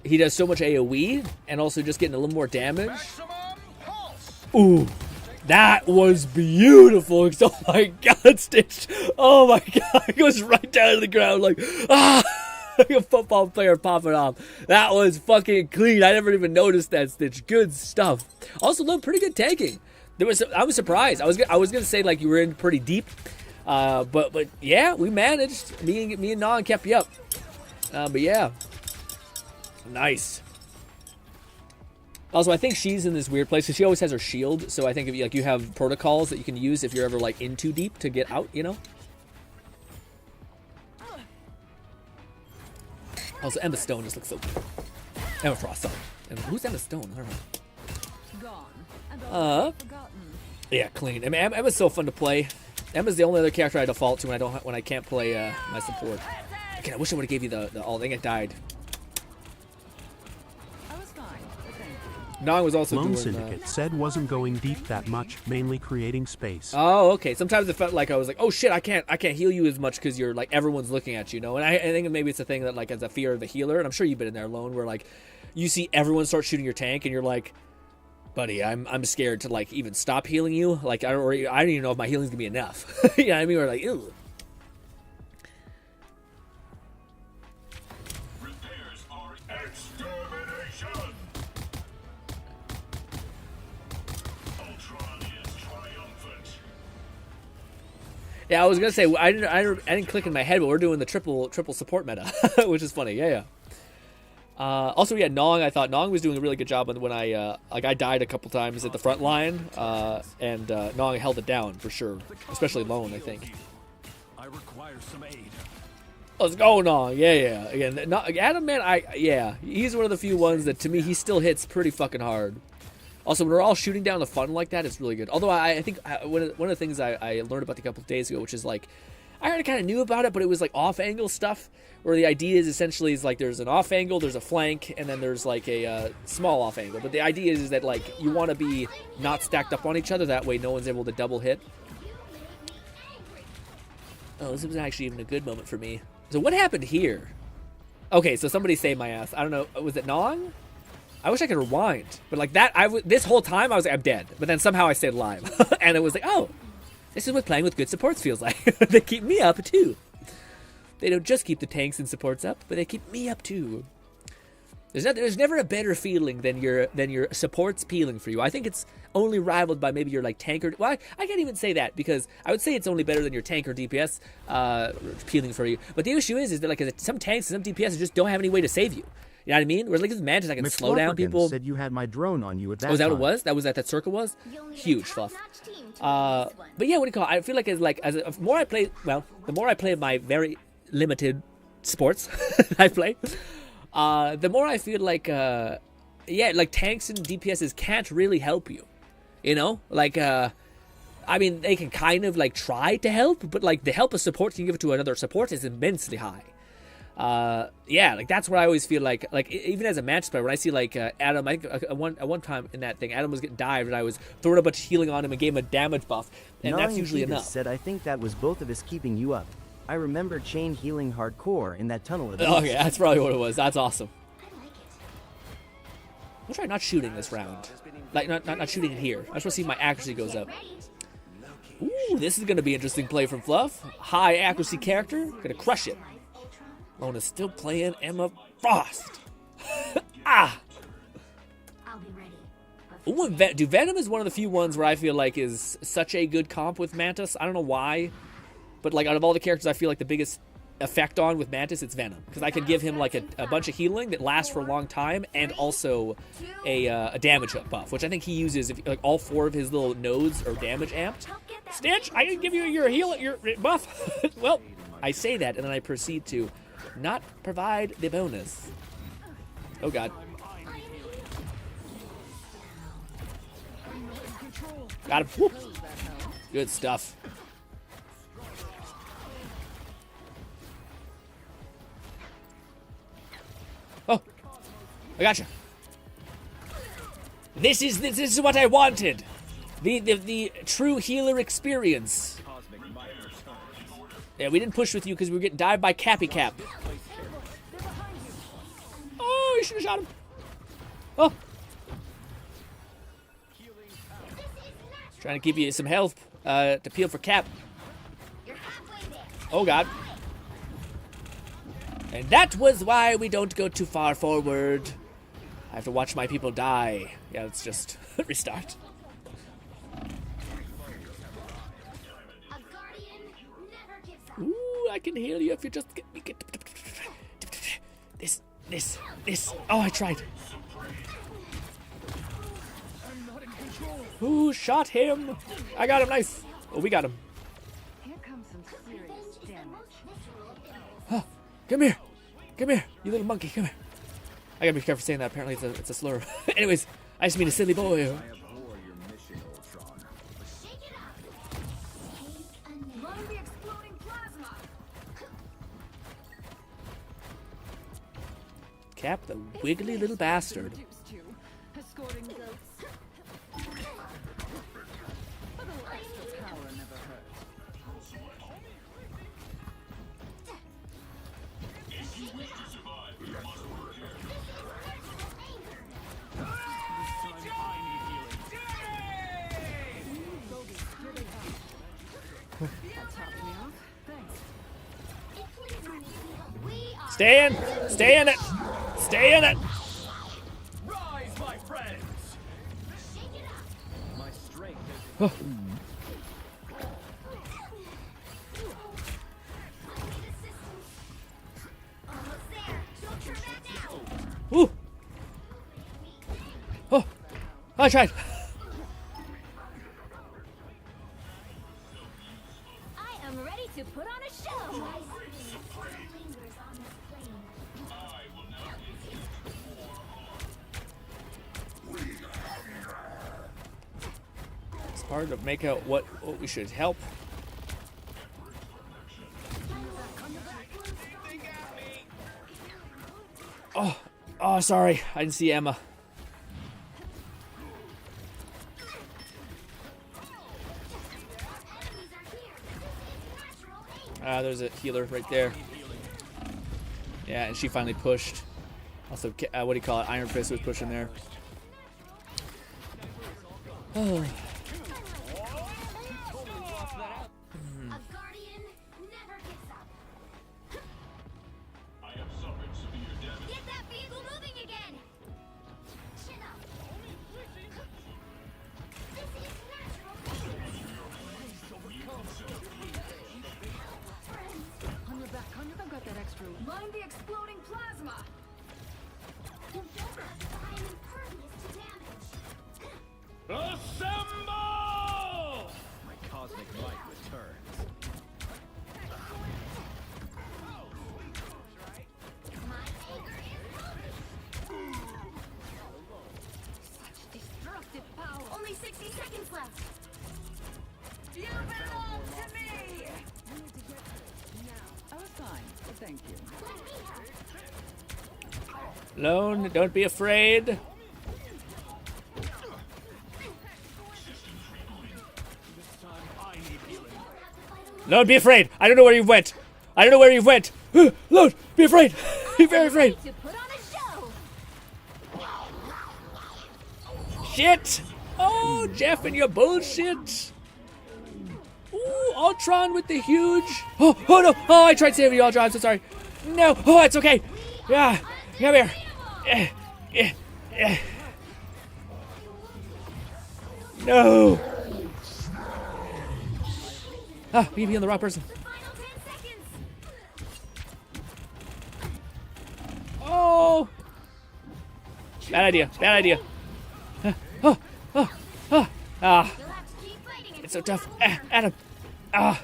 he does so much AoE and also just getting a little more damage. Ooh, that was beautiful. Oh my god, Stitch. Oh my god, he goes right down to the ground like, ah, like a football player popping off. That was fucking clean. I never even noticed that, Stitch. Good stuff. Also, look, pretty good tanking. I was surprised. I was gonna say like you were in pretty deep, but yeah, we managed. Me and Nan kept you up. But yeah, nice. Also, I think she's in this weird place because she always has her shield. So I think if you, like, you have protocols that you can use if you're ever like in too deep to get out, you know. Also, Emma Stone just looks so good. Emma Frost, sorry. Who's Emma Stone? I don't know. Yeah, clean. I mean, Emma's so fun to play. Emma's the only other character I default to when I can't play my support. Again, I wish I would have gave you the all. I think it died. Nong was also Lone doing... Syndicate said wasn't going deep that much, mainly creating space. Oh, okay. Sometimes it felt like I was like, oh shit, I can't heal you as much because you're like, everyone's looking at you, know? And I think maybe it's a thing that like as a fear of the healer, and I'm sure you've been in there alone, where like you see everyone start shooting your tank and you're like, buddy, I'm scared to like even stop healing you. Like I don't even know if my healing's gonna be enough. You know what I mean? We're like, ew. Repairs are extermination. Ultron is triumphant. Yeah, I was gonna say I didn't click in my head, but we're doing the triple support meta, which is funny. Yeah. Also, yeah, Nong. I thought Nong was doing a really good job when I died a couple times at the front line, and Nong held it down for sure, especially Lone, I think. I require some aid. Let's go, Nong. Yeah. Again, Adam, man, he's one of the few ones that to me he still hits pretty fucking hard. Also, when we're all shooting down the funnel like that, it's really good. Although I think one of the things I learned about a couple of days ago, which is like, I already kind of knew about it, but it was like off-angle stuff, where the idea is essentially is like there's an off-angle, there's a flank, and then there's like a small off-angle. But the idea is that like you want to be not stacked up on each other, that way no one's able to double hit. Oh, this was actually even a good moment for me. So what happened here? Okay, so somebody saved my ass. I don't know, was it Nong? I wish I could rewind, but like that, this whole time I was like, I'm dead. But then somehow I stayed alive, and it was like, oh. This is what playing with good supports feels like. They keep me up, too. They don't just keep the tanks and supports up, but they keep me up, too. There's never a better feeling than your supports peeling for you. I think it's only rivaled by maybe your, like, tanker... Well, I can't even say that, because I would say it's only better than your tank or DPS peeling for you. But the issue is that, like, some tanks and some DPS just don't have any way to save you. You know what I mean? Whereas like this Mantis, I can slow down people. Said you had my drone on you at that was that time. What it was? That was that circle was? Huge fluff. But yeah, what do you call it? I feel like the more I play, the more I play my very limited sports I play, the more I feel like, like tanks and DPSs can't really help you. You know? Like, I mean, they can kind of like try to help, but like the help a support can give to another support is immensely high. Like that's what I always feel like even as a match player, when I see like Adam, I think at one time in that thing, Adam was getting dived and I was throwing a bunch of healing on him and gave him a damage buff, and that's usually enough. Said, I think that was both of us keeping you up. I remember chain healing hardcore in that tunnel. Oh yeah, that's probably what it was. That's awesome. I'll try not shooting this round, like not shooting it here. I just want to see if my accuracy goes up. Ooh, this is gonna be interesting play from Fluff. High accuracy character, gonna crush it. Lona's still playing Emma Frost. Ah! Ooh, Venom is one of the few ones where I feel like is such a good comp with Mantis. I don't know why, but like out of all the characters I feel like the biggest effect on with Mantis, it's Venom. Because I can give him like a bunch of healing that lasts for a long time, and also a damage up buff, which I think he uses if like all 4 of his little nodes are damage amped. Stitch, I can give you your your buff. Well, I say that and then I proceed to not provide the bonus. Oh god. Got him. Woo. Good stuff. Oh, I gotcha. This is what I wanted. The true healer experience. Yeah, we didn't push with you because we were getting dived by Cappy Cap. Oh, you should have shot him. Oh. Trying to give you some health to peel for Cap. Oh, God. And that was why we don't go too far forward. I have to watch my people die. Yeah, let's just restart. Ooh, I can heal you if you just get me. This. Oh, I tried. Who shot him? I got him. Nice. Oh, we got him. Here comes some serious damage. Huh. Come here. Come here, you little monkey. Come here. I gotta be careful saying that. Apparently it's a slur. Anyways, I just mean a silly boy. Cap, the wiggly little bastard. Escorting goats. A little extra power never hurts. If you wish to survive, you must work Stay in! Stay in it! Stay in it! Rise, my friends! My strength is Oh. Woo! Oh! I tried! I am ready to put on a show! It's hard to make out what we should help. Oh, sorry. I didn't see Emma. There's a healer right there. Yeah, and she finally pushed. Also, what do you call it? Iron Fist was pushing there. Oh. Mind the exploding plasma! Assemble! My cosmic light returns. Such destructive power! Only 60 seconds left. You belong to me! We need to get now. I was fine, but thank you. Lone, don't be afraid. Lone, be afraid. I don't know where you went. I don't know where you went. Lone, be afraid. Be very afraid. Shit. Oh, Jeff and your bullshit. Ooh, Ultron with the huge. Oh no. Oh, I tried saving you, Ultron. I'm so sorry. No. Oh, it's okay. Yeah. Come here. No. Ah, we can be on the wrong person. Oh. Bad idea. Bad idea. Ah. It's so tough. Adam. Ah.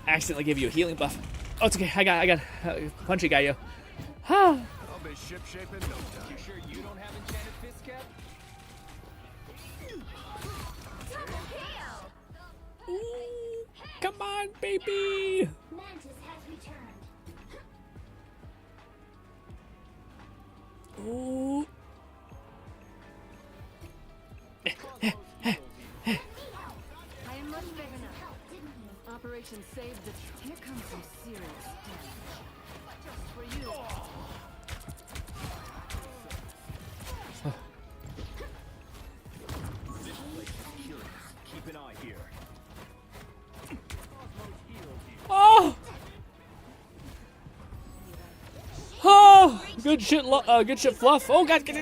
I accidentally gave you a healing buff. Oh, it's okay. I got punchy guy, yo. I'll be shipshape in no time. You sure you don't have enchanted fist, Cap? Ooh, come on, baby. Mantis has returned. Ooh. I am much bigger now. Operation Save the... Here comes some serious damage. Just for you. This place is curious. Keep an eye here. Oh. Oh, good shit. Good shit, Fluff. Oh God, get. I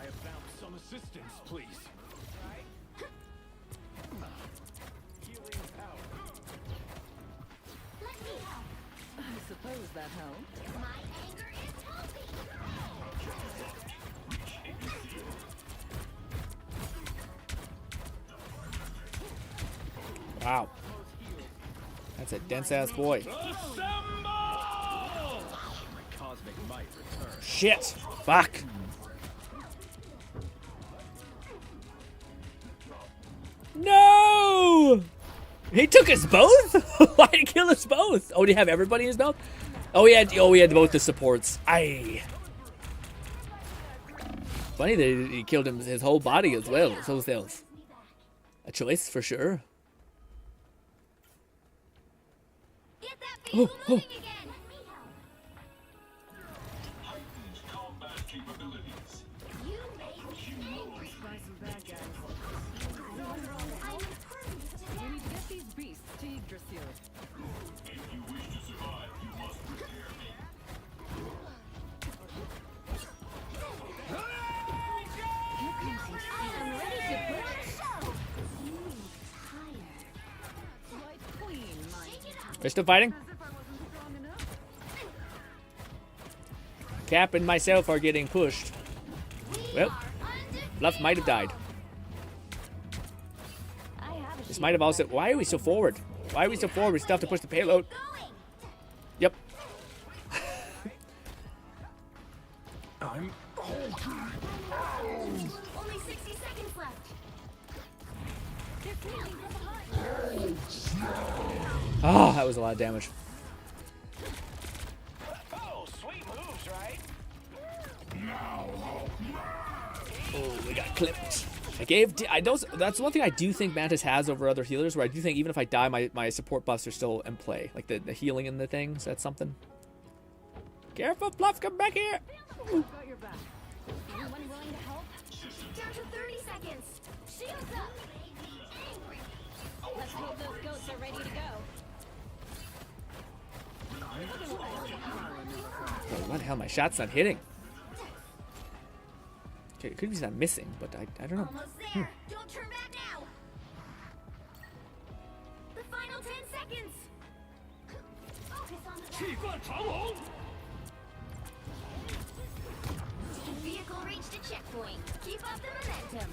have found some assistance, please. Healing power. suppose that helped. My anger is healthy. Wow. That's a dense-ass boy. Shit. Fuck. No! He took us both? Why did he kill us both? Oh, did he have everybody in his mouth? Oh, he had both the supports. Aye. Funny that he killed him his whole body as well. So self. A choice for sure. Oh, oh. They're still fighting? Cap and myself are getting pushed. Well, Fluff might have died. This might have also... Why are we so forward? Why are we so forward? We still have to push the payload. Yep. I'm only 60 seconds left. Oh, that was a lot of damage. Oh, sweet moves, right? Oh, we got clipped. That's one thing I do think Mantis has over other healers, where I do think even if I die, my support buffs are still in play. Like the healing and the things, that's something. Careful, Fluff, come back here! Anyone willing to help? Down to 30 seconds. Shields up. Let's hope those goats are ready to go. Oh, what the hell? My shot's not hitting. Okay, it could be that missing, but I don't know. Almost there. Don't turn back now. The final 10 seconds. Focus on the vehicle reached a checkpoint. Keep up the momentum.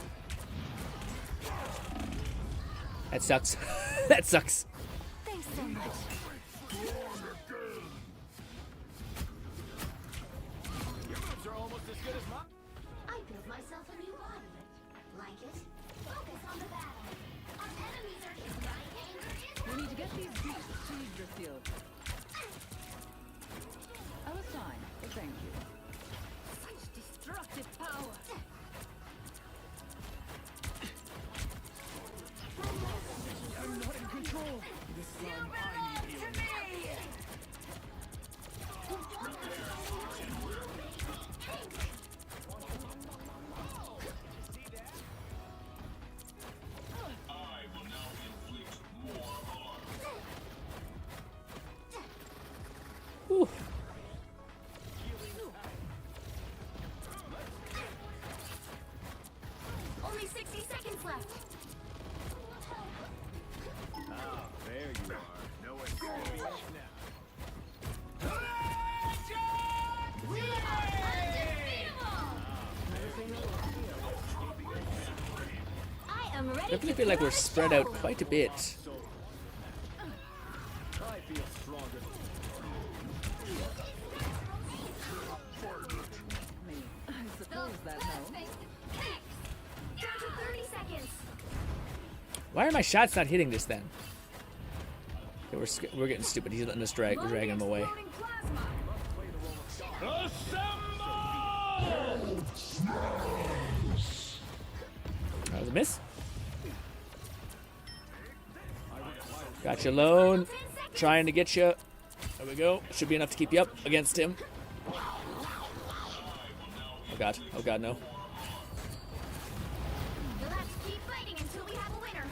That sucks. That sucks. Thanks so much. Your moves are almost as good as mine. I built myself a new body. Like it? Focus on the battle. Our enemies are hit by anger. We need to get these beasts to Yggdrasil. I was fine, but thank you. Such destructive power. I'm not in control. This time I need healing. Whew. Only 60 seconds left. Ah, there you are. No escape now. We are undefeatable. I am ready. Definitely feel like we're spread out quite a bit. I feel stronger. I suppose that helped. Down to 30 seconds. Why are my shots not hitting this then? Okay, we're getting stupid. He's letting us drag. We're dragging him away. That was a miss. Got you alone. Trying to get you. There we go. Should be enough to keep you up against him. Oh god. Oh god, no. We'll have to keep fighting until we have a winner.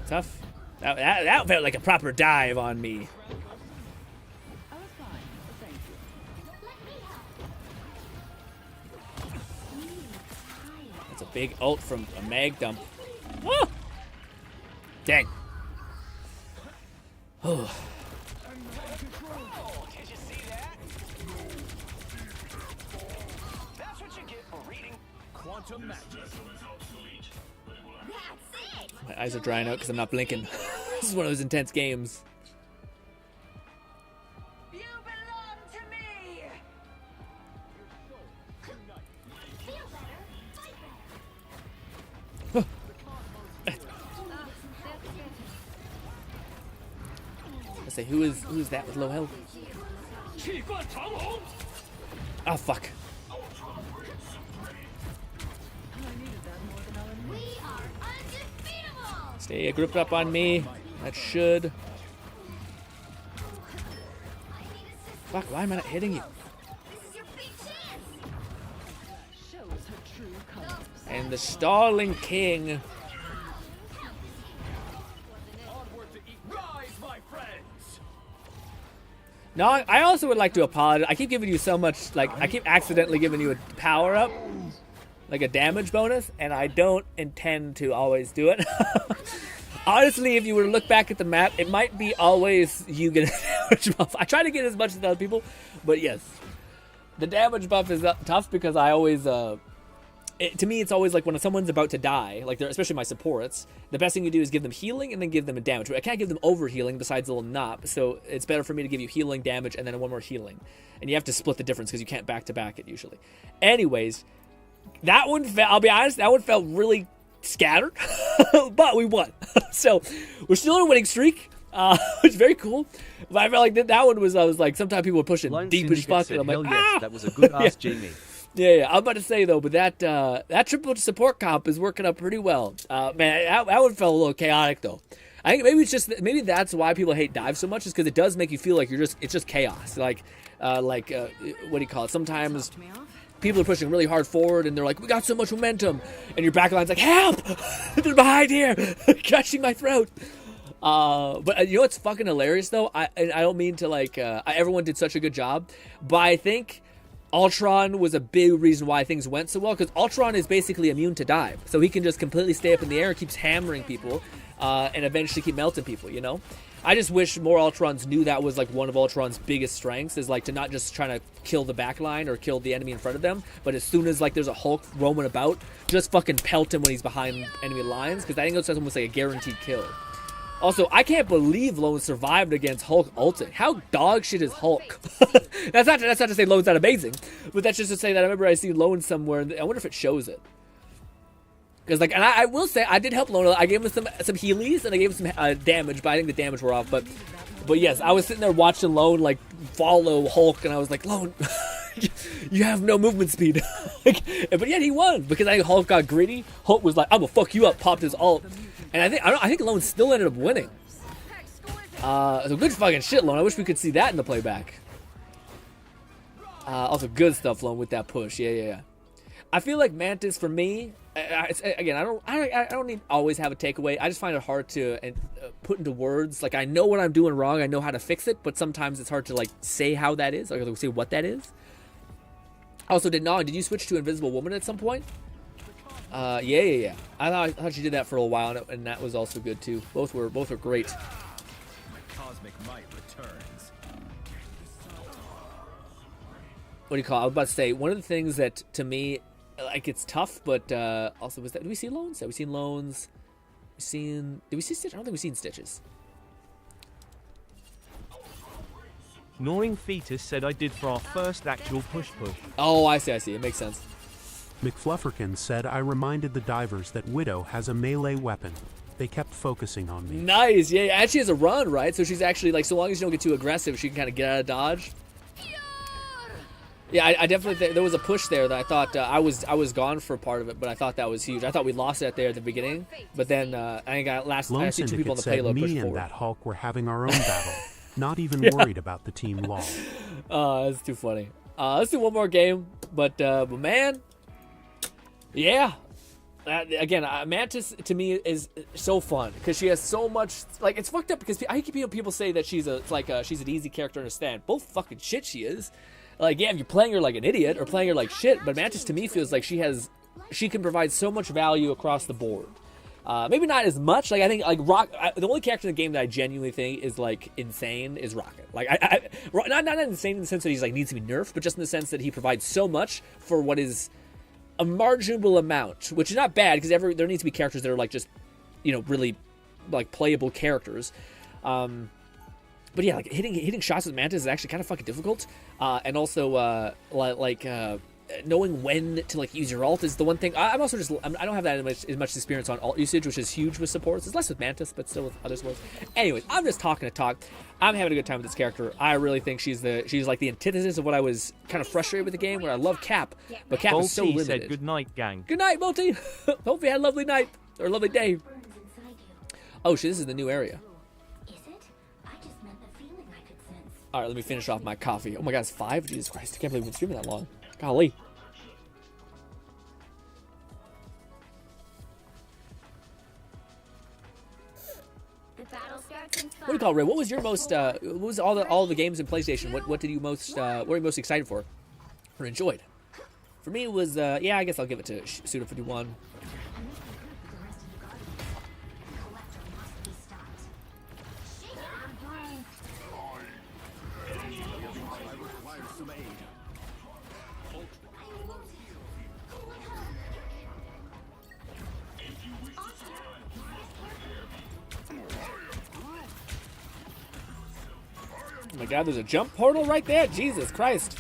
Tough. That felt like a proper dive on me. I was fine, but thank you. Let me help. That's a big ult from a mag dump. Ah! Dang. Oh. Did you see that? That's what you get for reading quantum magic. My eyes are drying out because I'm not blinking. This is one of those intense games. I say, who is that with low health? Oh fuck! Stay grouped up on me. That should. Fuck! Why am I not hitting you? And the Starling King. No, I also would like to apologize. I keep giving you so much, like, I keep accidentally giving you a power-up, like a damage bonus, and I don't intend to always do it. Honestly, if you were to look back at the map, it might be always you get a damage buff. I try to get as much as other people, but yes. The damage buff is tough because I always, to me, it's always like when someone's about to die, like especially my supports, the best thing you do is give them healing and then give them a damage. But I can't give them over healing besides a little knob, so it's better for me to give you healing, damage, and then one more healing. And you have to split the difference because you can't back-to-back it usually. Anyways, that one, I'll be honest, that one felt really scattered, but we won. So we're still on a winning streak, which is very cool. But I felt like that one was, I was like, sometimes people were pushing Lone deep as fuck, Syndicate and I'm said, like, hell yes, that was a good ass Jamie. Yeah, I'm about to say though, but that triple support comp is working out pretty well. Man, that one felt a little chaotic though. I think maybe that's why people hate dive so much, is because it does make you feel like it's just chaos. Like what do you call it? Sometimes people are pushing really hard forward and they're like, we got so much momentum, and your back line's like, help! They're behind here, catching my throat. But you know what's fucking hilarious though? I don't mean to like everyone did such a good job, but I think Ultron was a big reason why things went so well, because Ultron is basically immune to dive, so he can just completely stay up in the air and keeps hammering people, and eventually keep melting people, you know? I just wish more Ultrons knew that was like one of Ultron's biggest strengths, is like to not just trying to kill the back line or kill the enemy in front of them, but as soon as like there's a Hulk roaming about, just fucking pelt him when he's behind enemy lines, because I think that's almost like a guaranteed kill. Also, I can't believe Lone survived against Hulk ulting. How dog shit is Hulk? That's not to say Lone's not amazing, but that's just to say that I remember I seen Lone somewhere, and I wonder if it shows it. Because like, and I will say I did help Lone. I gave him some healies and I gave him some damage, but I think the damage were off. But yes, I was sitting there watching Lone like follow Hulk, and I was like, Lone, you have no movement speed. But yet he won because I think Hulk got greedy. Hulk was like, I'm gonna fuck you up, popped his ult. And I think Lone still ended up winning. So good fucking shit, Lone. I wish we could see that in the playback. Also good stuff, Lone, with that push. Yeah. I feel like Mantis for me. Again, I don't need always have a takeaway. I just find it hard to put into words. Like I know what I'm doing wrong. I know how to fix it, but sometimes it's hard to like say how that is, or like, say what that is. Also, did you switch to Invisible Woman at some point? Yeah. I thought she did that for a while, and that was also good too. Both were great. My cosmic might returns. What do you call it? I was about to say, one of the things that to me, like, it's tough, but also was that, did we see Loans? Have we seen Loans? Did we see Stitches? I don't think we've seen Stitches. Gnawing Fetus said I did for our first actual push. Oh, I see. It makes sense. McFlufferkin said I reminded the divers that Widow has a melee weapon. They kept focusing on me. Nice, yeah. And she has a run, right? So she's actually, like, so long as you don't get too aggressive, she can kind of get out of dodge. Yeah, I definitely, there was a push there that I thought, I was gone for part of it, but I thought that was huge. I thought we lost it there at the beginning, but then I think I see two people on the payload push me forward. and that Hulk were having our own battle, not even worried about the team lol. That's too funny. Let's do one more game, but man, yeah. Again, Mantis to me is so fun because she has so much. Like, it's fucked up because I keep hearing people say that she's she's an easy character to understand. Both fucking shit she is. Like, yeah, if you're playing her like an idiot or playing her like shit, but Mantis to me feels like she can provide so much value across the board. Maybe not as much. Like I think like the only character in the game that I genuinely think is like insane is Rocket. Like not insane in the sense that he's like needs to be nerfed, but just in the sense that he provides so much for what is a marginal amount, which is not bad because there needs to be characters that are like just really like playable characters. But yeah, like hitting shots with Mantis is actually kind of fucking difficult, and also knowing when to like use your ult is the one thing. I don't have that as much experience on ult usage, which is huge with supports. It's less with Mantis, but still with other supports. Anyways, I'm just talking to talk. I'm having a good time with this character. I really think she's like the antithesis of what I was kind of frustrated with the game, where I love Cap, but Cap is so limited. Said good night, gang. Good night, Multi. Hope you had a lovely night or a lovely day. Oh shit, this is the new area. All right, let me finish off my coffee. Oh my god, it's 5? Jesus Christ, I can't believe we've been streaming that long. Golly. What do you call it, Ray? What was your most? What was all the games in PlayStation? What did you most? What were you most excited for, or enjoyed? For me, it was yeah. I guess I'll give it to Suda 51. Oh my god, there's a jump portal right there? Jesus Christ.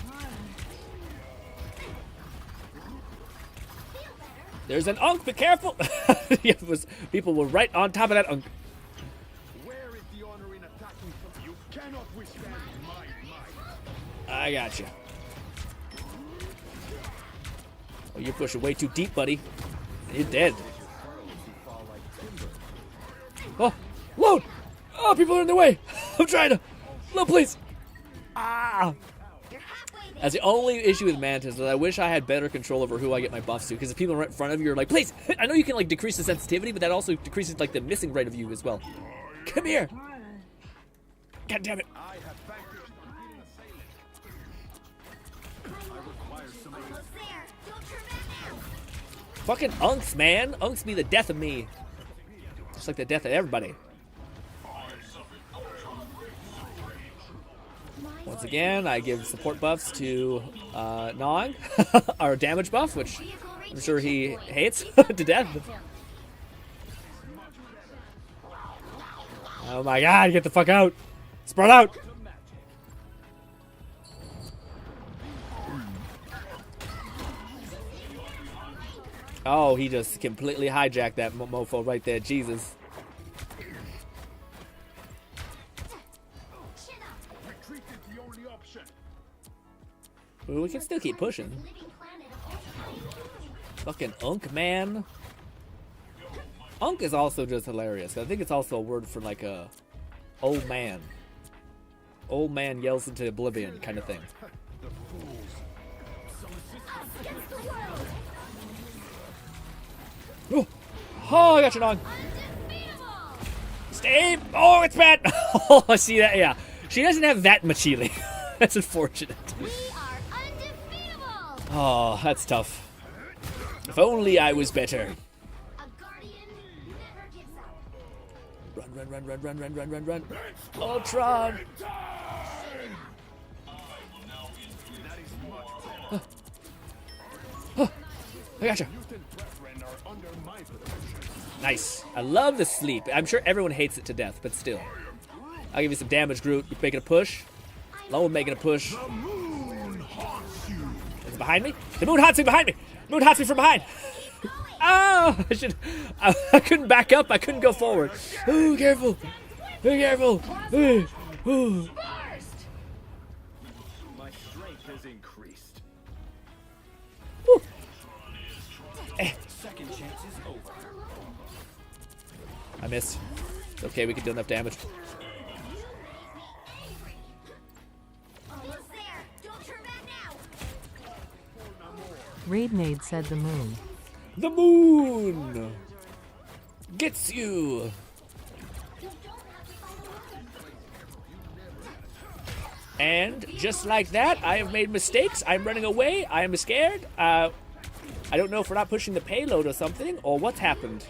There's an Unk, be careful! Yeah, people were right on top of that Unk. Where is the honor in attacking? You cannot withstand my might. I got you. Oh, you're pushing way too deep, buddy. You're dead. Oh, load! Oh, people are in the way! I'm trying to... No, please! Ah! That's the only issue with Mantis, is I wish I had better control over who I get my buffs to, because if people right in front of you are like, please! I know you can like decrease the sensitivity, but that also decreases like the missing rate of you as well. Come here! God damn it! Fucking Unks, man! Unks be the death of me. Just like the death of everybody. Once again, I give support buffs to Nog, our damage buff, which I'm sure he hates to death. Oh my god, get the fuck out! Spread out! Oh, he just completely hijacked that mofo right there, Jesus. Well, we can still keep pushing. Fucking Unk, man. Unk is also just hilarious. I think it's also a word for like a old man. Old man yells into oblivion kind of thing. Oh, I got you, Nog. Steve! Oh, it's bad! Oh, I see that, yeah. She doesn't have that much healing. That's unfortunate. Oh, that's tough. If only I was better. Run, run, run, run, run, run, run, run, run. Ultron! I gotcha. Nice. I love the sleep. I'm sure everyone hates it to death, but still. I'll give you some damage, Groot. You're making a push. Lone making a push. Is it behind me? The moon haunts me behind me! Moon haunts me from behind! Oh! I couldn't back up. I couldn't go forward. Ooh, careful. Be careful. Ooh. Ooh. My strength has increased. Ooh. Second chance is over. I missed. It's okay, we can do enough damage. Raidnade said the moon. The moon gets you. And just like that, I have made mistakes. I'm running away. I am scared. I don't know if we're not pushing the payload or something, or what's happened.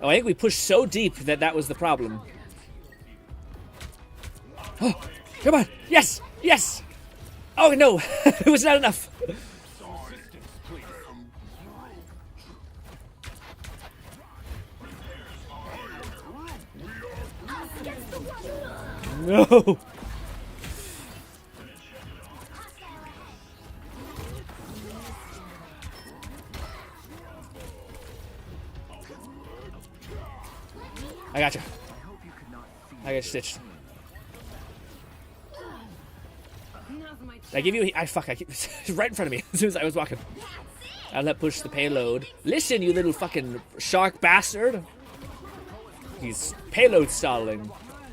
Oh, I think we pushed so deep that that was the problem. Oh, come on. Yes, yes. Oh, no. It was not enough. No. I gotcha. I got stitched. I give you. I fuck. I keep right in front of me as soon as I was walking. I let push the payload. Listen, you little fucking shark bastard. He's payload stalling.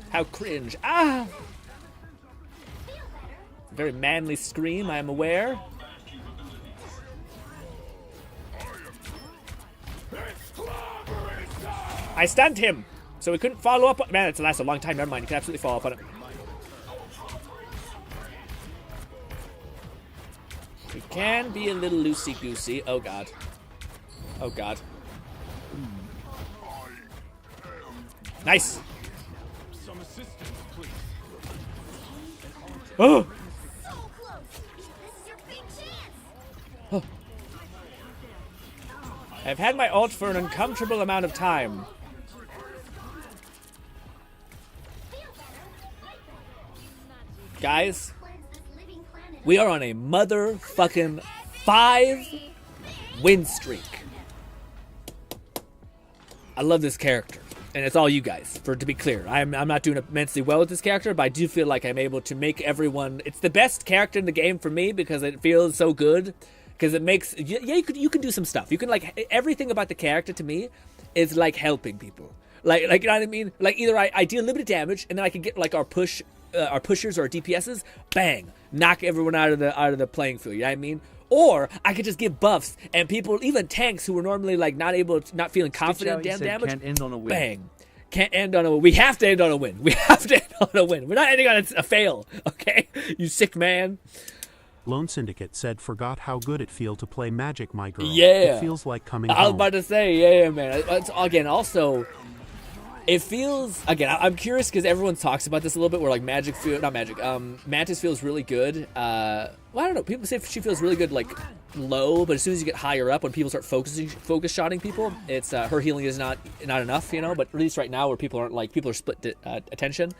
How cringe. Ah! Very manly scream, I am aware. I stunned him, so we couldn't follow up. Man, it's lasted a long time. Never mind. You can absolutely follow up on it. We can be a little loosey-goosey. Oh, God. Oh, God. Nice. Some assistance, please. Oh! Oh. I've had my ult for an uncomfortable amount of time. Guys, we are on a motherfucking 5-win streak. I love this character. And it's all you guys, to be clear. I'm not doing immensely well with this character, but I do feel like I'm able to make everyone... It's the best character in the game for me because it feels so good. Because it makes... Yeah, you can do some stuff. You can, like... Everything about the character, to me, is, like, helping people. Like you know what I mean? Like, either I deal a little bit of damage, and then I can get, like, our pushers or our DPSs, bang! Knock everyone out of the playing field, you know what I mean? Or I could just give buffs, and people, even tanks who were normally like not feeling confident in damage, can't end on a win. Bang. Can't end on a win. We have to end on a win. We have to end on a win. We're not ending on a fail, okay? You sick man. Lone Syndicate said, forgot how good it feel to play Magic, my girl. Yeah. It feels like coming I was home. about to say, yeah, man. It's, again, also, it feels, again, I'm curious because everyone talks about this a little bit where like Mantis feels really good. Well, I don't know. People say she feels really good, like, low, but as soon as you get higher up, when people start focus shotting people, it's her healing is not enough, you know. But at least right now, where people are split attention.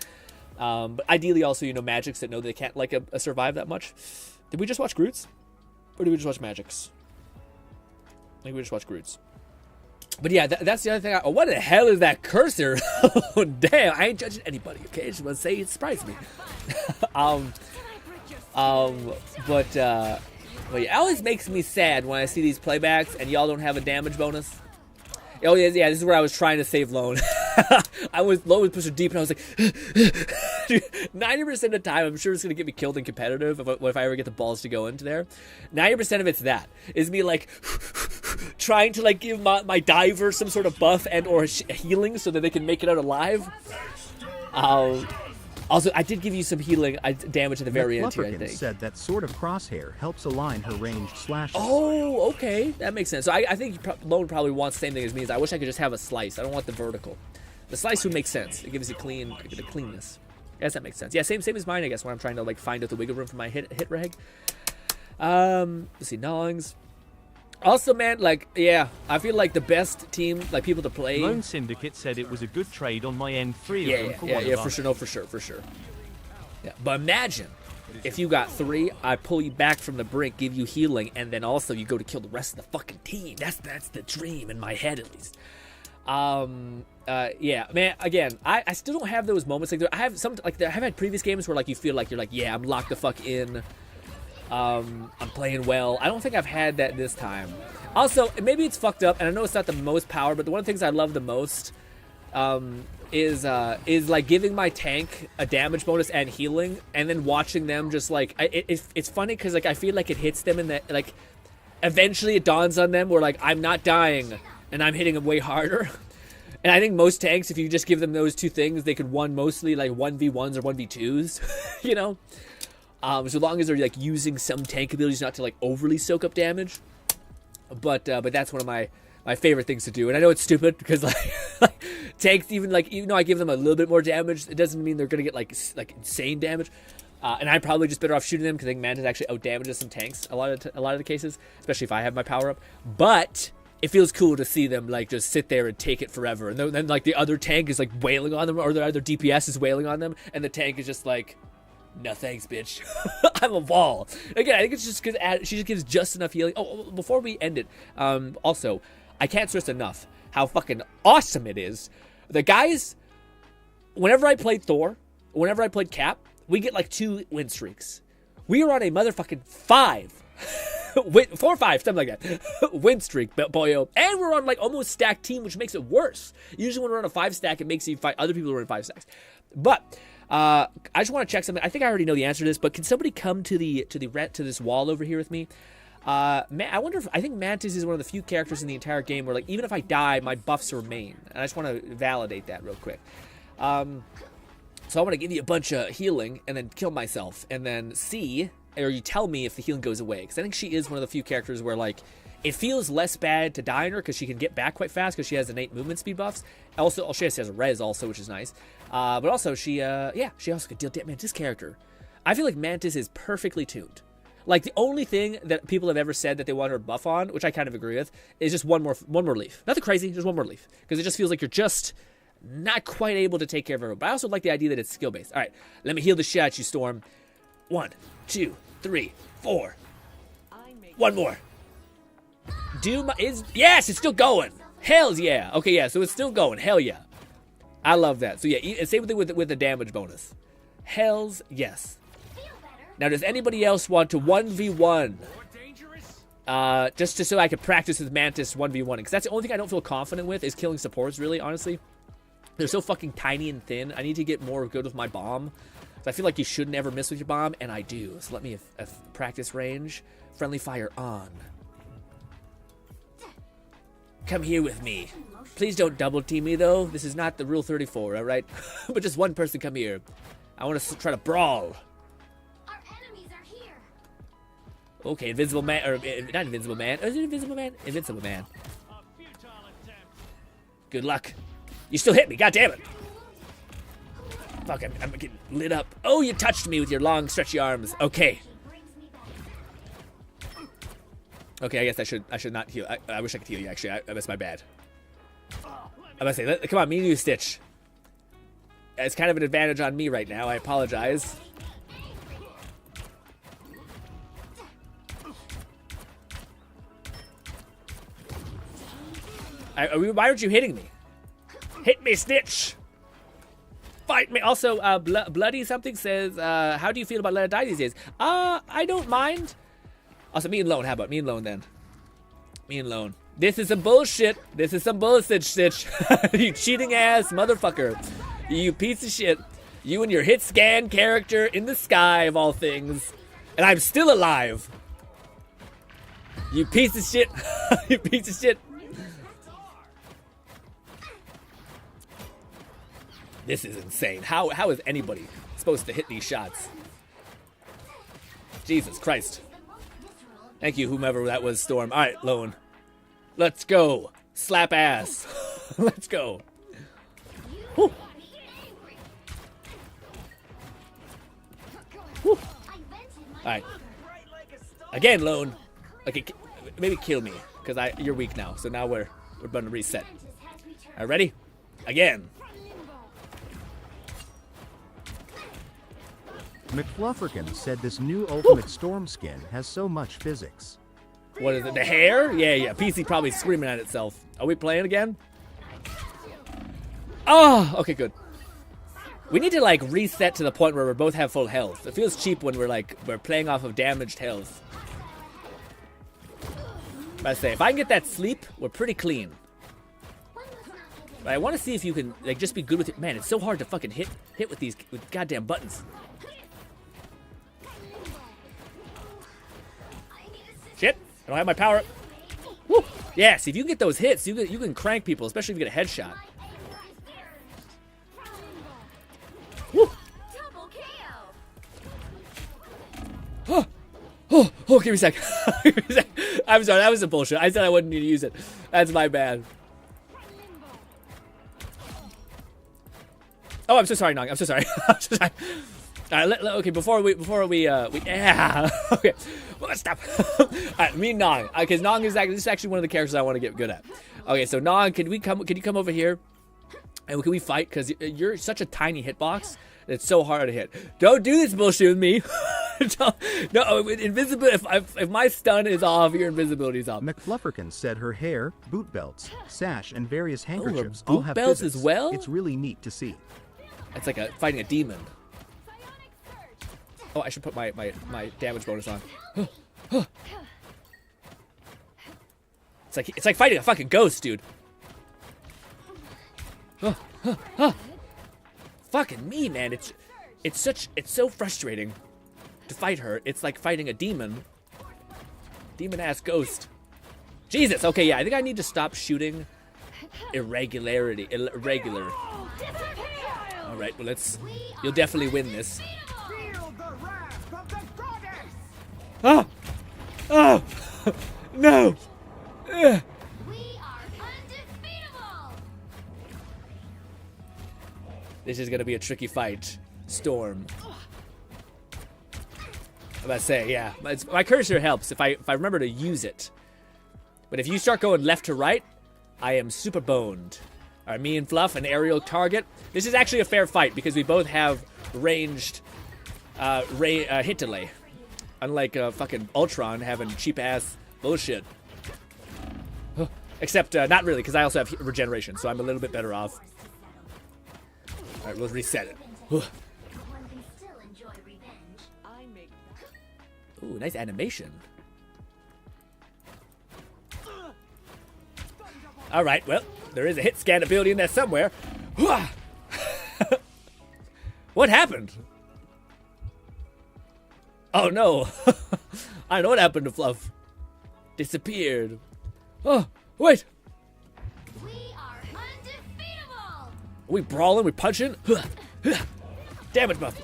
But ideally, also, you know, Magics that know they can't like a survive that much. Did we just watch Groots, or did we just watch Magics? I think we just watched Groots. But yeah, that's the other thing. Oh, what the hell is that cursor? Oh, damn, I ain't judging anybody. Okay, I just want to say it surprised me. But yeah, it always makes me sad when I see these playbacks and y'all don't have a damage bonus. Oh yeah, this is where I was trying to save Lone. Lone was pushing deep, and I was like, 90% of the time, I'm sure it's gonna get me killed in competitive if I ever get the balls to go into there. 90% of it's that is me like trying to like give my diver some sort of buff and or healing so that they can make it out alive. Also, I did give you some healing damage at the very end here, I think. Said that sort of crosshair helps align her ranged slashes. Oh, okay. That makes sense. So I think Lone probably wants the same thing as me. I wish I could just have a slice. I don't want the vertical. The slice would make sense. It gives you the cleanness. Yes, that makes sense. Yeah, same as mine, I guess, when I'm trying to like find out the wiggle room for my hit reg. Let's see, Nongs. Also, man, like, yeah, I feel like the best team, like, people to play... Lone Syndicate said it was a good trade on my end, three of them for one of for us. sure, no, for sure. Yeah, but imagine if you got 3, I pull you back from the brink, give you healing, and then also you go to kill the rest of the fucking team. That's the dream in my head, at least. Yeah, man, again, I still don't have those moments. Like, I have had previous games where, like, you feel like you're like, yeah, I'm locked the fuck in. I'm playing well. I don't think I've had that this time. Also, maybe it's fucked up, and I know it's not the most power, but one of the things I love the most is like giving my tank a damage bonus and healing, and then watching them just like it's funny because like I feel like it hits them in the like eventually it dawns on them where like I'm not dying and I'm hitting them way harder. And I think most tanks, if you just give them those two things, they could mostly like 1v1s or 1v2s, you know. So long as they're like using some tank abilities not to like overly soak up damage, but that's one of my my favorite things to do. And I know it's stupid because like tanks, even though I give them a little bit more damage, it doesn't mean they're gonna get like insane damage. And I'm probably just better off shooting them because I think Mantis actually out-damages some tanks a lot of the cases, especially if I have my power up. But it feels cool to see them like just sit there and take it forever, and then like the other tank is like wailing on them, or the other DPS is wailing on them, and the tank is just like, no thanks, bitch. I'm a wall. Again, I think it's just because she just gives just enough healing. Oh, before we end it, also, I can't stress enough how fucking awesome it is. The guys, whenever I played Thor, whenever I played Cap, we get like 2 win streaks. We are on a motherfucking 5. 4 or 5, something like that. Win streak, boyo. And we're on like almost stacked team, which makes it worse. Usually when we're on a 5 stack, it makes you fight other people who are in 5 stacks. But I just want to check something. I think I already know the answer to this, but can somebody come to this wall over here with me? I think Mantis is one of the few characters in the entire game where like even if I die, my buffs remain. And I just want to validate that real quick. So I want to give you a bunch of healing and then kill myself and then see, or you tell me if the healing goes away. Because I think she is one of the few characters where like it feels less bad to die on her because she can get back quite fast because she has innate movement speed buffs. Also, she has a res also, which is nice. But also she also can deal damage. Man, this character, I feel like Mantis is perfectly tuned. Like the only thing that people have ever said that they want her buff on, which I kind of agree with, is just one more leaf. Nothing crazy, just one more leaf. Because it just feels like you're just not quite able to take care of everyone. But I also like the idea that it's skill-based. All right, let me heal the shit out you, Storm. 1, 2, 3, 4. One more. Yes, it's still going. Hells yeah. Okay, yeah, so it's still going. Hell yeah. I love that. So yeah, same thing with the damage bonus. Hells yes. Now, does anybody else want to 1v1? Just so I can practice with Mantis 1v1. Because that's the only thing I don't feel confident with is killing supports, really, honestly. They're so fucking tiny and thin. I need to get more good with my bomb. So I feel like you shouldn't ever miss with your bomb, and I do. So let me practice range. Friendly fire on. Come here with me. Please don't double team me, though. This is not the Rule 34, all right? But just one person come here. I want to try to brawl. Okay, Invisible Man, or not Invisible Man. Is it Invisible Man? Invincible Man. Good luck. You still hit me, god damn it. Fuck, I'm getting lit up. Oh, you touched me with your long, stretchy arms. Okay. Okay, I guess I should not heal. I wish I could heal you, actually. That's my bad. I must say, come on, me and you, Stitch. It's kind of an advantage on me right now. I apologize. Why aren't you hitting me? Hit me, Stitch! Fight me! Also, Bloody something says, how do you feel about Let It Die these days? I don't mind. Also, me and Lone. How about me and Lone, then? Me and Lone. This is some bullshit. This is some bullshit, Stitch. You cheating ass motherfucker. You piece of shit. You and your hit scan character in the sky, of all things. And I'm still alive. You piece of shit. You piece of shit. This is insane. How is anybody supposed to hit these shots? Jesus Christ. Thank you, whomever that was, Storm. All right, Lone. Let's go. Slap ass. Let's go. Woo. Woo. All right. Again, Lone. Okay, maybe kill me, because you're weak now. So now we're going to reset. All right, ready? Again. McFlufferkin said this new Ultimate Storm skin has so much physics. What is it? The hair? Yeah. PC probably screaming at itself. Are we playing again? Oh, okay, good. We need to like reset to the point where we both have full health. It feels cheap when we're playing off of damaged health. But I say, if I can get that sleep, we're pretty clean. But I want to see if you can like just be good with it. Man, it's so hard to fucking hit with these goddamn buttons. Shit, I don't have my power up. Woo! Yeah, see, if you can get those hits, you can crank people, especially if you get a headshot. Woo! Oh, give me a sec. Give me a sec. I'm sorry, that was some bullshit. I said I wouldn't need to use it. That's my bad. Oh, I'm so sorry, Nog. I'm so sorry. I'm so sorry. All right, okay. Before we yeah. Okay, well, stop. All right, me and Nog, because Nog is this is actually one of the characters I want to get good at. Okay, so Nog, can you come over here, and can we fight? Because you're such a tiny hitbox. It's so hard to hit. Don't do this bullshit with me. No, invisibility. If my stun is off, your invisibility is off. McFlufferkin said her hair, boot belts, sash, and various handkerchiefs boot all have belts physics. as well? It's really neat to see. It's like fighting a demon. Oh, I should put my damage bonus on. It's like fighting a fucking ghost, dude. Fucking me, man. It's so frustrating to fight her. It's like fighting a demon. Demon-ass ghost. Jesus. Okay, yeah. I think I need to stop shooting irregular. All right. Well, you'll definitely win this. Oh! Oh! No! Ugh. This is gonna be a tricky fight. Storm. I'm about to say, yeah. My cursor helps if I remember to use it. But if you start going left to right, I am super boned. Alright, me and Fluff, an aerial target. This is actually a fair fight because we both have ranged hit delay. Unlike fucking Ultron having cheap-ass bullshit. Except, not really, because I also have regeneration, so I'm a little bit better off. Alright, we'll reset it. Ooh, nice animation. Alright, well, there is a hit scan ability in there somewhere. What happened? Oh no. I know what happened to Fluff. Disappeared. Oh, wait. We are undefeatable. Are we brawling? We punching? Damage buff.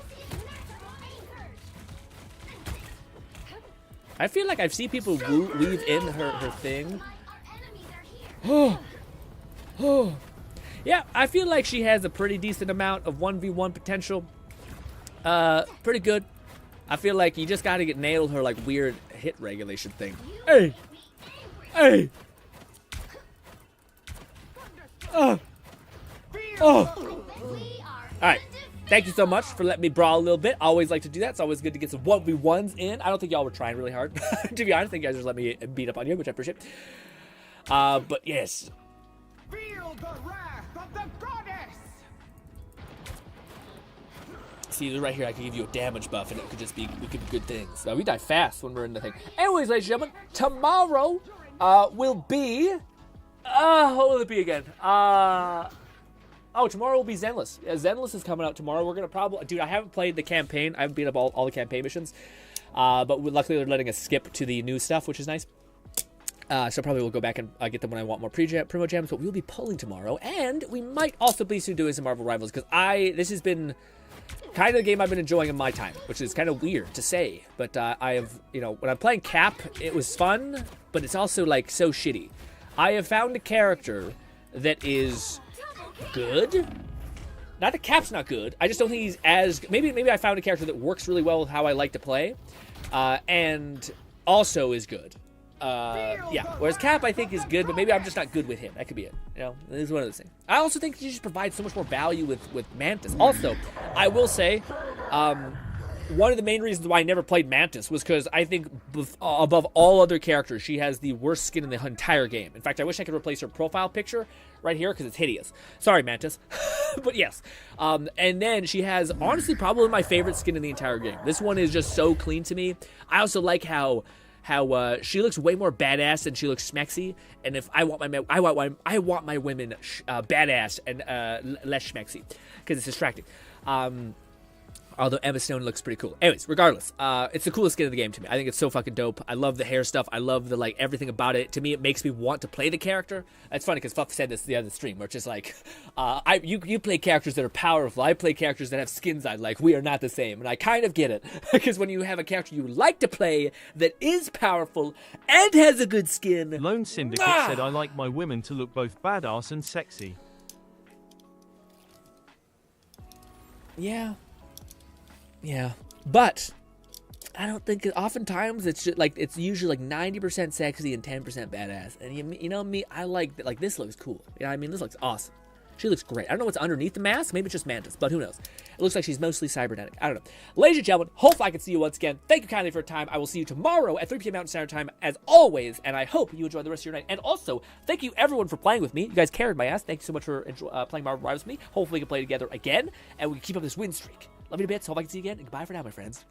I feel like I've seen people weave in her thing. Oh. Yeah, I feel like she has a pretty decent amount of 1v1 potential. Pretty good. I feel like you just gotta get nailed her like weird hit regulation thing. Hey! Hey! Oh! Alright. Thank you so much for letting me brawl a little bit. I always like to do that. It's always good to get some 1v1s in. I don't think y'all were trying really hard. To be honest, I think you guys just let me beat up on you, which I appreciate. But yes. Feel the wrath of the goddess! See, right here, I can give you a damage buff, and it could just be, we could do good things. We die fast when we're in the thing. Anyways, ladies and gentlemen, tomorrow will be, what will it be again? Oh, tomorrow will be Zenless. Yeah, Zenless is coming out tomorrow. We're gonna probably, dude, I haven't played the campaign. I haven't beat up all the campaign missions, but luckily they're letting us skip to the new stuff, which is nice. So probably we'll go back and get them when I want more Primo Gems, but we'll be pulling tomorrow, and we might also be soon doing some Marvel Rivals, because this has been kind of the game I've been enjoying in my time, which is kind of weird to say, but I have, when I'm playing Cap, it was fun, but it's also, like, so shitty. I have found a character that is good. Not that Cap's not good, I just don't think he's as, maybe I found a character that works really well with how I like to play, and also is good. Yeah, whereas Cap I think is good, but maybe I'm just not good with him. That could be it. This is one of those things. I also think he just provides so much more value with Mantis. Also, I will say, one of the main reasons why I never played Mantis was because I think above all other characters, she has the worst skin in the entire game. In fact, I wish I could replace her profile picture right here because it's hideous. Sorry, Mantis. But yes. And then she has, honestly, probably my favorite skin in the entire game. This one is just so clean to me. I also like how she looks way more badass than she looks schmexy, and if I want my women badass and less schmexy because it's distracting. Although Emma Stone looks pretty cool. Anyways, regardless, it's the coolest skin in the game to me. I think it's so fucking dope. I love the hair stuff. I love the, like, everything about it. To me, it makes me want to play the character. It's funny because Fuff said this the other stream, where it's just like, you play characters that are powerful. I play characters that have skins I like. We are not the same. And I kind of get it. Because when you have a character you like to play that is powerful and has a good skin. Lone Syndicate said, I like my women to look both badass and sexy. Yeah. Yeah, but I don't think oftentimes it's just like it's usually like 90% sexy and 10% badass. And you know me, I like that. Like, this looks cool. You know what I mean? This looks awesome. She looks great. I don't know what's underneath the mask. Maybe it's just Mantis, but who knows? It looks like she's mostly cybernetic. I don't know. Ladies and gentlemen, hopefully I can see you once again. Thank you kindly for your time. I will see you tomorrow at 3 p.m. Mountain Standard Time as always, and I hope you enjoy the rest of your night. And also, thank you everyone for playing with me. You guys carried my ass. Thank you so much for playing Marvel Rivals with me. Hopefully we can play together again, and we can keep up this win streak. Love you to bits. Hope I can see you again. And goodbye for now, my friends.